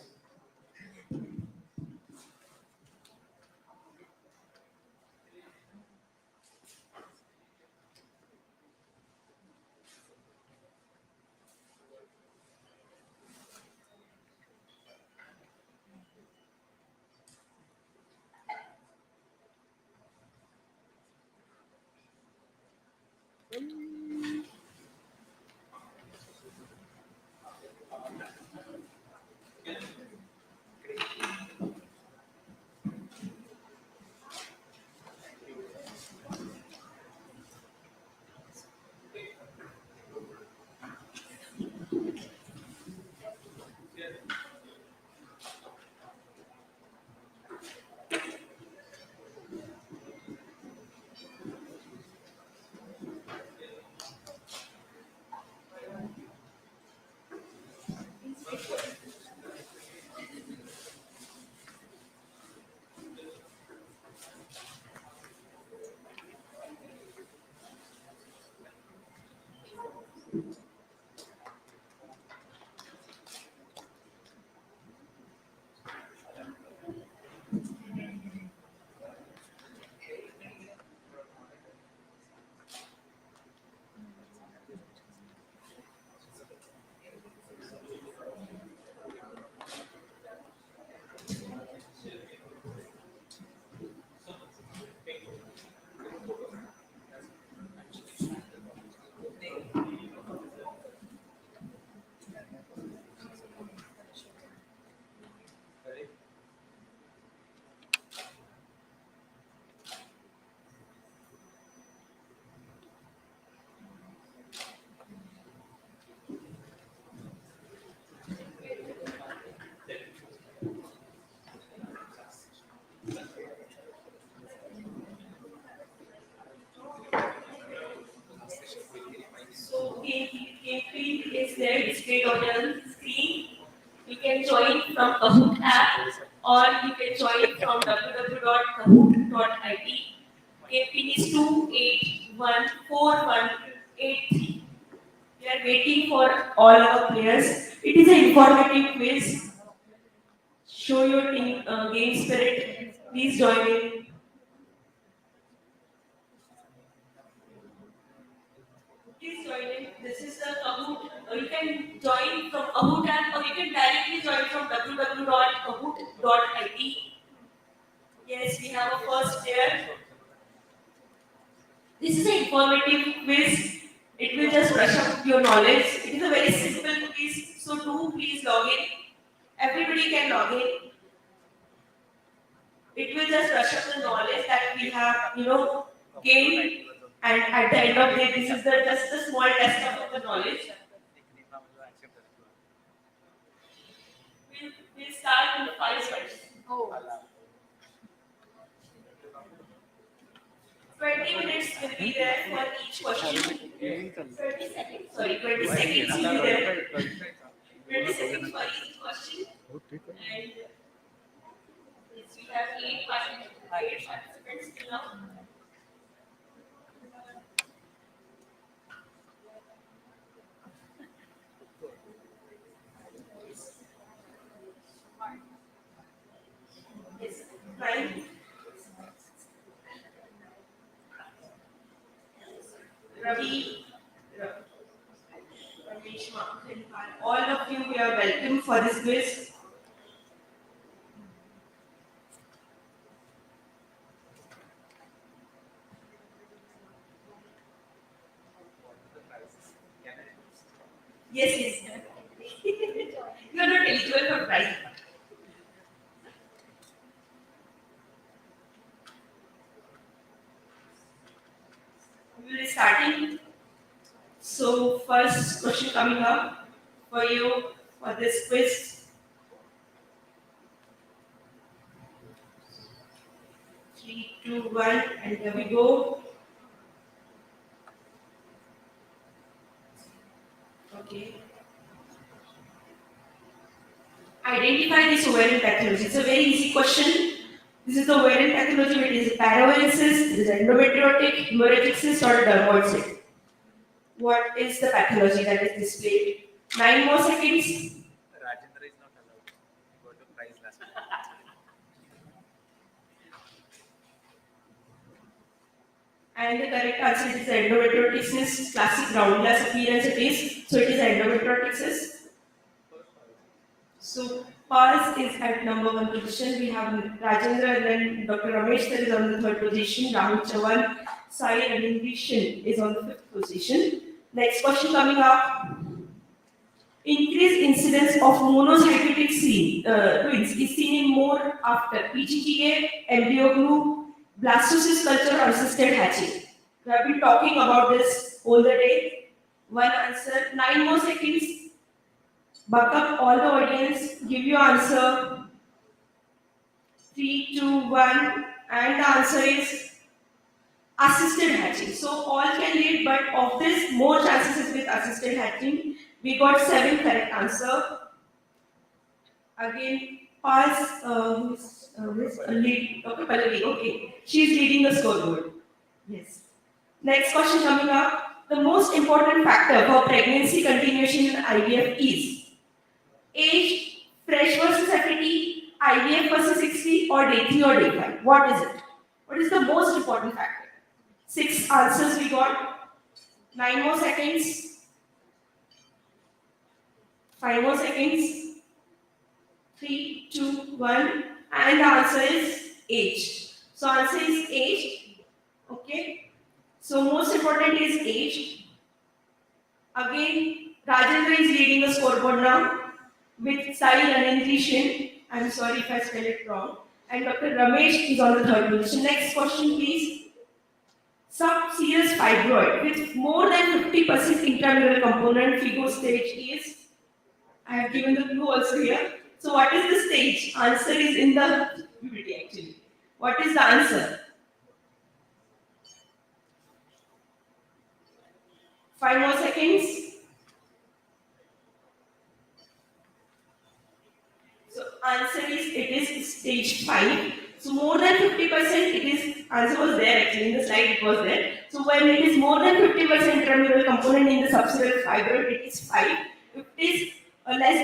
S15: So KP is there displayed on your screen. You can join from Kahoot app or you can join from www.kahoot.it. KP is 2814183. We are waiting for all our players. It is an informative quiz. Show your team game spirit. Please join in. Please join in. This is the Kahoot. You can join from Kahoot app or you can directly join from www.kahoot.it. Yes, we have a first there. This is an informative quiz. It will just brush up your knowledge. It is a very simple quiz, so do please log in. Everybody can log in. It will just brush up the knowledge that we have, gained. And at the end of the day, this is just the small test of the knowledge. We'll start in 5 seconds. 20 minutes will be there for each question. 20 seconds. Sorry, 20 seconds will be there. 20 seconds for each question. And yes, we have 8 participants till now. Yes, right. Ravi, Rameshma, all of you, we are welcome for this quiz. Yes, yes. You are not eligible for prize. We will be starting. So, first question coming up for you for this quiz. 3, 2, 1, and here we go. Okay. Identify this ovarian pathology. It's a very easy question. This is the ovarian pathology. It is paraovarian cyst, it is endometriotic, hemorrhagic cyst, or dermoid cyst. What is the pathology that is displayed? 9 more seconds.
S4: Rajendra is not allowed. He got the prize last time.
S15: And the correct answer is endometriotic cyst. Classic round glass appearance it is. So it is endometriotic cyst. So Pars is at number 1 position. We have Rajendra and then Dr. Ramesh sir is on the 3rd position. Rahul Chavan, Sai and Indrishan is on the 5th position. Next question coming up. Increased incidence of monocytic twins is seen in more after PGTA, embryo glue, blastocyst culture or assisted hatching. We have been talking about this all the day. One answer, 9 more seconds. Buck up all the audience, give your answer. 3, 2, 1, and the answer is assisted hatching. So all can lead, but of this, more chances is with assisted hatching. We got 7 correct answer. Again, pass. Who's lead? Okay, Pallavi. Okay, she's leading the scoreboard. Yes. Next question coming up. The most important factor for pregnancy continuation in IVF is age, fresh versus FAT, IVF versus 60, or day 3 or day 5. What is it? What is the most important factor? 6 answers we got. 9 more seconds. 5 more seconds. 3, 2, 1. And the answer is age. So answer is age. Okay. So most important is age. Again, Rajendra is leading the scoreboard now with Sai Anandrishan. I'm sorry if I spell it wrong. And Dr. Ramesh is on the 3rd position. Next question, please. Subserous fibroid with more than 50% intramural component, FIGO stage is. I have given the clue also here. So what is the stage? Answer is in the PPT actually. What is the answer? 5 more seconds. So answer is it is stage 5. So more than 50% it is, answer was there actually in the slide it was there. So when it is more than 50% intramural component in the subserous fibroid it is 5. If it is less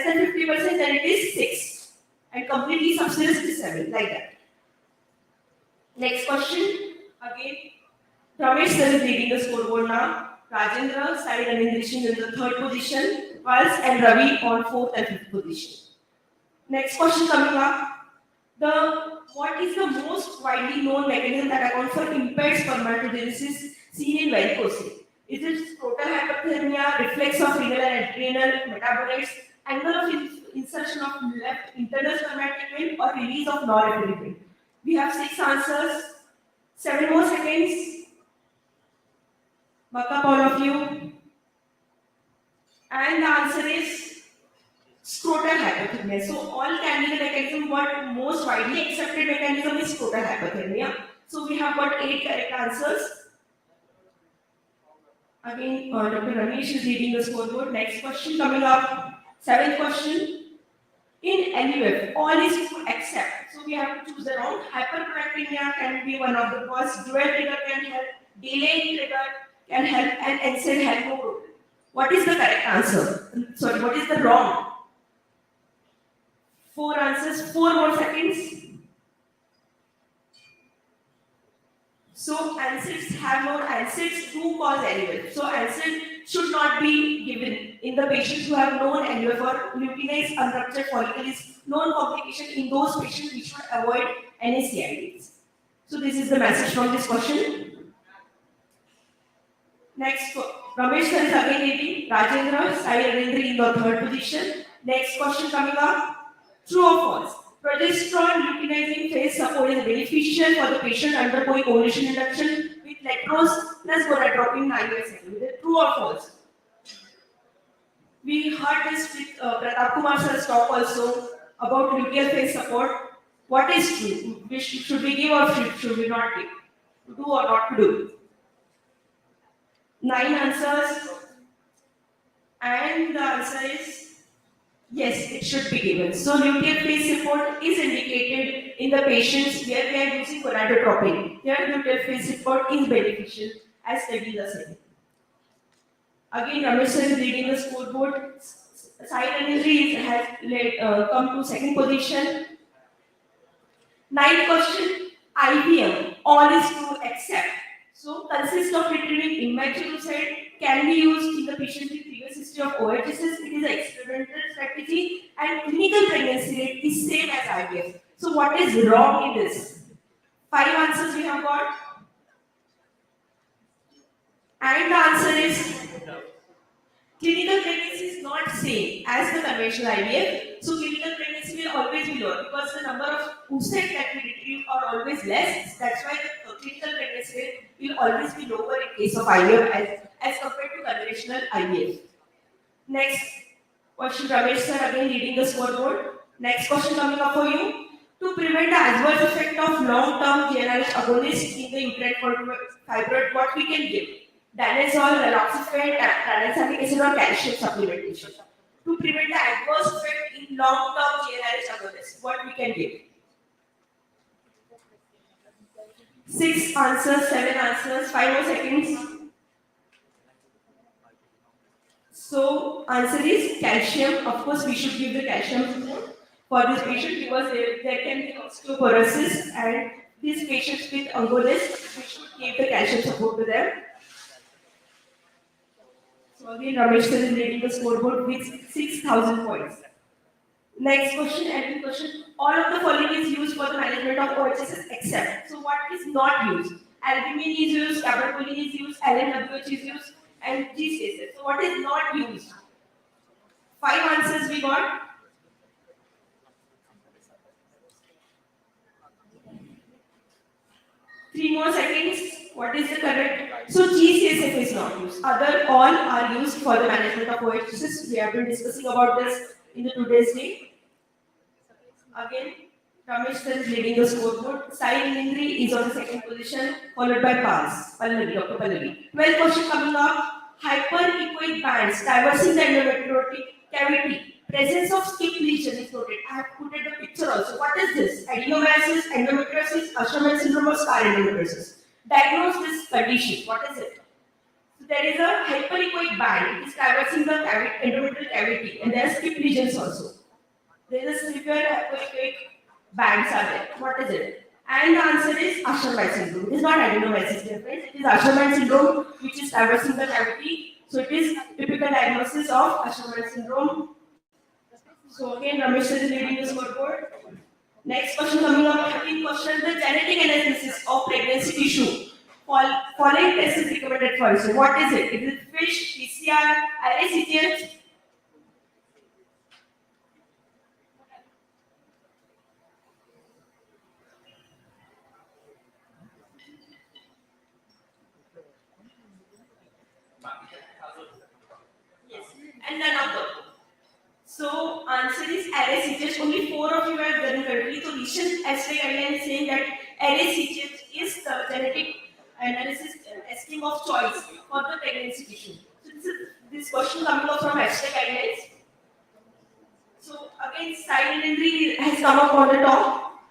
S15: than 50% then it is 6. And completely subserous is 7 like that. Next question again. Ramesh sir is leading the scoreboard now. Rajendra, Sai Anandrishan in the 3rd position, Pulse and Ravi on 4th and 5th position. Next question coming up. What is the most widely known mechanism that accounts for impaired spermatogenesis seen in varicose? Is it scrotal hyperthermia, reflex of renal and adrenal metabolites, angle of insertion of left internal spermatic vein, or release of norepinephrine? We have 6 answers. 7 more seconds. Buck up all of you. And the answer is scrotal hypothermia. So all can be the mechanism, but most widely accepted mechanism is scrotal hypothermia. So we have got 8 correct answers. Again, Dr. Ramesh is leading the scoreboard. Next question coming up. 7th question. In LUF, all is true except. So we have to choose the wrong. Hyperprolactinemia can be one of the cause. Dual trigger can help. Delayed trigger can help, and NSAID have no role. What is the correct answer? Sorry, what is the wrong? 4 answers, 4 more seconds. So NSAIDs have no, NSAIDs do cause LUF. So NSAID should not be given in the patients who have known LUF or leukinase unruptured follicle is known complication. In those patients, we should avoid NSAIDs. So this is the message from this question. Next Ramesh sir is again leading. Rajendra, Sai Arendra in the third position. Next question coming up. True or false? Progesterone luteinizing phase support is beneficial for the patient undergoing ovulation induction with lactose plus gonadotropin 9 years ago. Is it true or false? We heard this with Pratap Kumar sir's talk also about luteal phase support. What is true? Should we give or should we not give? To do or not to do? 9 answers, and the answer is yes, it should be given. So luteal phase support is indicated in the patients where we are using gonadotropin. Here luteal phase support is beneficial as studies are saying. Again, Ramesh sir is leading the scoreboard. Sai Ranjit has come to second position. Ninth question, IVM, all is true except. So, consists of retrieving immature oocyte, can be used in the patient with previous history of OHSS. It is an experimental strategy and clinical pregnancy rate is same as IVF. So, what is wrong in this? 5 answers we have got. And the answer is clinical pregnancy is not same as the conventional IVF. So clinical pregnancy will always be lower because the number of oocytes that we retrieve are always less. That's why the clinical pregnancy rate will always be lower in case of IVF as compared to conventional IVF. Next question, Ramesh sir again leading the scoreboard. Next question coming up for you. To prevent the adverse effect of long-term GnRH agonist in the uterine fibroid, what we can give? Danazol, raloxifene, tranexamic acid or calcium supplementation. To prevent the adverse effect in long-term GnRH agonist, what we can give? 6 answers, 7 answers, 5 more seconds. So, answer is calcium. Of course, we should give the calcium for this patient because there can be osteoporosis and these patients with oncologist, we should give the calcium support to them. So again, Ramesh sir is leading the scoreboard with 6,000 points. Next question, admin question. All of the following is used for the management of OHSS except. So what is not used? Albumin is used, cabergoline is used, LNWH is used, and GCSS. So what is not used? 5 answers we got. Three more seconds. What is the correct? So GCSF is not used. Other all are used for the management of OHSS. We have been discussing about this in the today's day. Again, Ramesh sir is leading the scoreboard. Sai Indri is on the second position, followed by Pars, Pallavi, Dr. Pallavi. 12 question coming up. Hyperechoic bands traversing the endometriotic cavity. Presence of skip lesion is noted. I have put the picture also. What is this? Adenomyosis, endometriosis, Asherman syndrome, or scar endometriosis. Diagnose this condition. What is it? So there is a hyperechoic band. It is traversing the endometrial cavity, and there are skip lesions also. There is a severe hyperechoic bands are there. What is it? And the answer is Asherman syndrome. It is not adenomyosis, dear friends. It is Asherman syndrome, which is traversing the cavity. So it is typical diagnosis of Asherman syndrome. So again, Ramesh sir is leading the scoreboard. Next question coming up, 13th question, the genetic analysis of pregnancy tissue. Following test is recommended for you. So what is it? Is it FISH, PCR, RACTH? Yes, and none of them. So answer is RACTH. Only 4 of you have done correctly. So recent SI guideline is saying that RACTH is the genetic analysis testing of choice for the pregnancy tissue. So this question coming up from SI guidelines. So again, silent injury has come up on the top.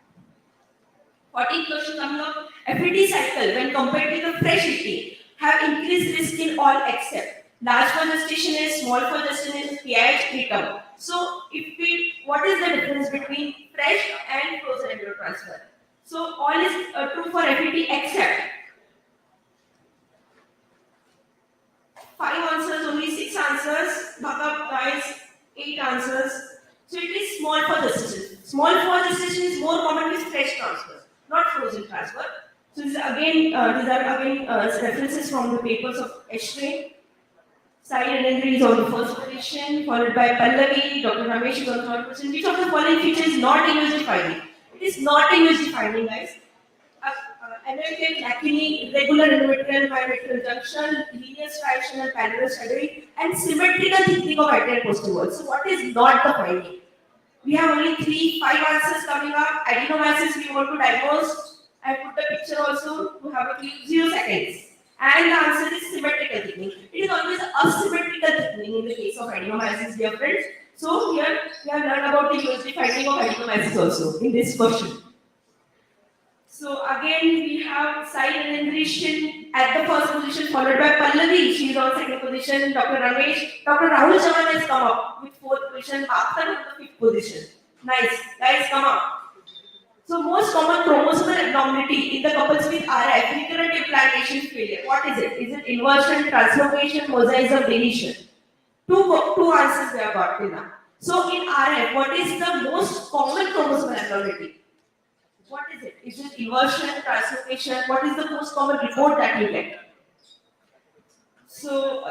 S15: 14th question coming up. FET cycle when compared with the fresh ET have increased risk in all except large for gestation is, small for gestation is, PIH preterm. So what is the difference between fresh and frozen embryo transfer? So all is true for FET except 5 answers, only 6 answers. Backup guys, 8 answers. So it is small for gestation. Small for gestation is more common with fresh transfer, not frozen transfer. So these are again references from the papers of Ashray. Sai Narendra is on the first position, followed by Pallavi, Dr. Ramesh is on the third position. Which of the following feature is not a USG finding? It is not a USG finding, guys. Analytic, lacunae, irregular endometrial bilateral junction, linear striation and parallel shadowing, and symmetrical thickening of anterior posterior wall. So, what is not the finding? We have only 5 answers coming up. Adenomyosis we want to diagnose. I put the picture also to have a clip, 0 seconds. And the answer is symmetrical thickening. It is always asymmetrical thickening in the case of adenomyosis, dear friends. So here we have learned about the USD finding of adenomyosis also in this question. So again we have Sai Narendra at the first position, followed by Pallavi. She is on second position. Dr. Ramesh, Dr. Rahul Chavan has come up with fourth position. After the fifth position. Nice, guys, come up. So most common chromosomal abnormality in the couples with RF, recurrent implantation failure. What is it? Is it inversion, translocation, mosaicism, deletion? Two answers we have got till now. So in RF, what is the most common chromosomal abnormality? What is it? Is it inversion, translocation? What is the most common report that you get? So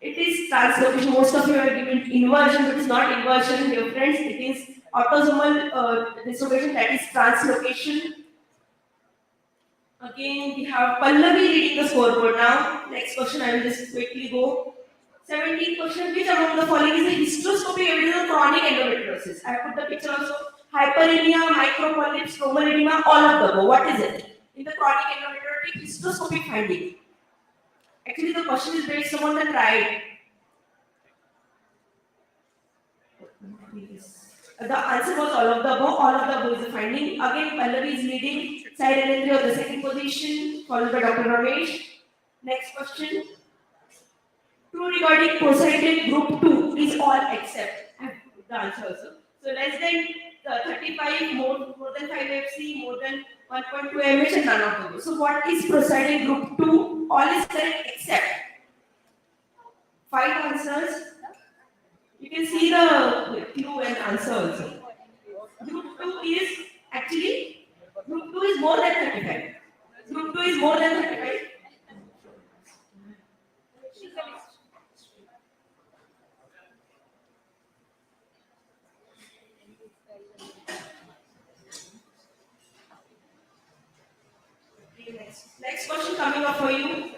S15: it is translocation. Most of you are given inversion, but it's not inversion, dear friends. It is autosomal dislocation, that is translocation. Again, we have Pallavi leading the scoreboard now. Next question, I will just quickly go. 17th question, which among the following is a hysteroscopic evidence of chronic endometriosis? I put the picture also. Hyperemia, micropolyps, stromal edema, all of the above. What is it? In the chronic endometriotic hysteroscopic finding. Actually, the question is based on the tried. The answer was all of the above. All of the above is the finding. Again, Pallavi is leading. Sai Narendra on the second position, followed by Dr. Ramesh. Next question. True regarding Poseidon group 2 is all except. I have put the answer also. So less than 35, more than 5 FC, more than 1.2 mH, and none of those. So what is Poseidon group 2? All is correct except 5 answers. You can see the clue and answer also. Group 2 is actually, group 2 is more than 35. Group 2 is more than 35. Next question coming up for you.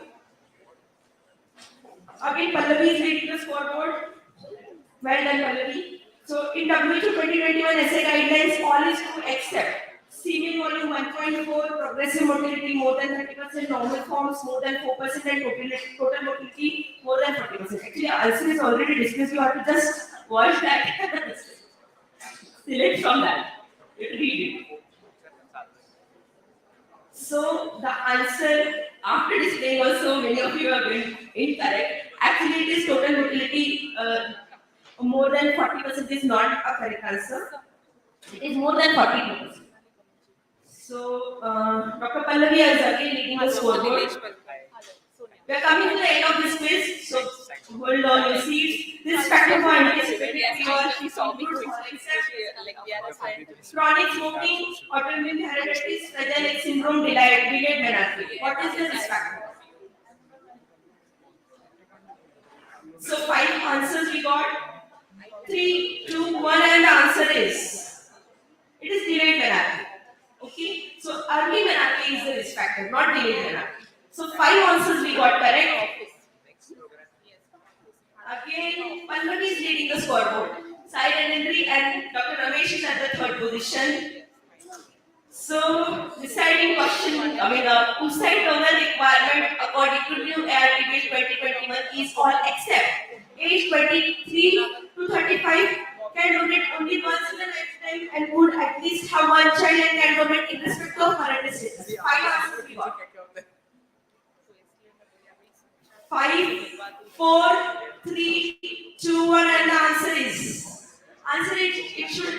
S15: Again, Pallavi is leading the scoreboard. Well done, Pallavi. So, in WHO 2021 essay guidelines, all is true except semen volume 1.4, progressive motility more than 30%, normal forms more than 4%, and total motility more than 40%. Actually, answer is already discussed. You have to just watch that. Select from that. Read it. So the answer after displaying also many of you are going incorrect. Actually, it is total motility more than 40% is not a correct answer. It is more than 42%. So Dr. Pallavi is again leading the scoreboard. We are coming to the end of this quiz. So hold on your seats. This factor for anticipated chronic smoking, autoimmune hepatitis, Fragile X syndrome, delayed menarche. What is the risk factor? So 5 answers we got. 3, 2, 1, and the answer is it is delayed menarche. Okay, so early menarche is the risk factor, not delayed menarche. So 5 answers we got correct. Again, Pallavi is leading the scoreboard. Sai Narendra and Dr. Ramesh is at the third position. So, deciding question coming up. Oocyte donor requirement according to new AR debate 2021 is all except age 23 to 35 can donate only once in a lifetime and would at least have one child and can donate in respect of parental status. 5 answers we got. 5, 4, 3, 2, 1, and the answer is.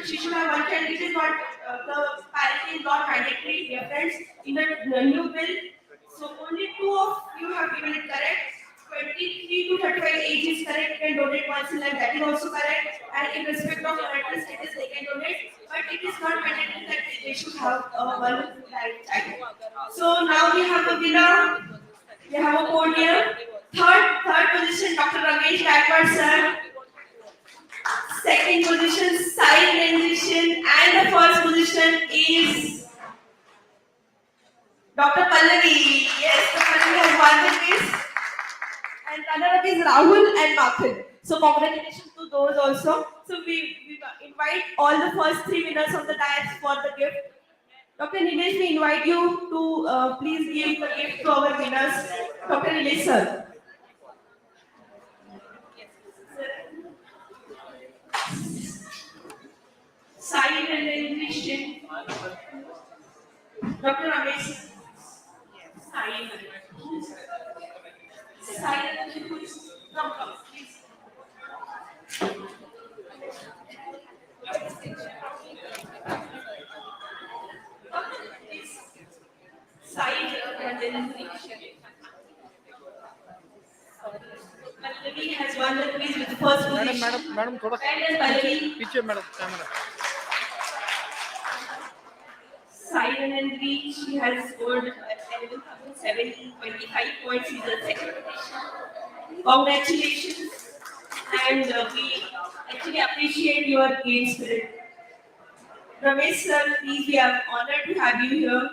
S15: She should have one child. It is not the parent is not mandatory, dear friends. In the new bill, so only 2 of you have given it correct. 23 to 35 age is correct. Can donate once in life. That is also correct. And in respect of parental status, they can donate. But it is not mandatory that they should have one child. So now we have a winner. We have a podium.
S18: Third position, Dr. Ramesh Gaikwad sir. Second position, side transition, and the first position is Dr. Pallavi. Yes, Dr. Pallavi has won the quiz. And runner-up is Rahul and Makhan. So congratulations to those also. So we invite all the first three winners of the dance for the gift. Dr. Nilesh, we invite you to please give the gift to our winners. Dr. Nilesh sir. Side and nutrition. Dr. Ramesh. Side. Side and nutrition. Come, please. Side and nutrition. Pallavi has won the quiz with the first position.
S14: Madam, thoda
S18: And Pallavi.
S14: पीछे madam camera.
S18: Side and reach, she has scored 11,725 points in the second position. Congratulations, and we actually appreciate your game spirit. Ramesh sir, please, we are honored to have you here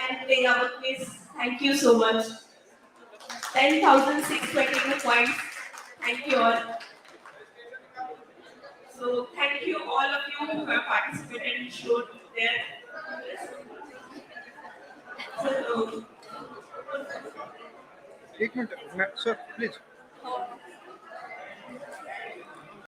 S18: and playing our quiz. Thank you so much. 10,622 points. Thank you all. So thank you all of you who have participated and showed their
S14: एक minute sir please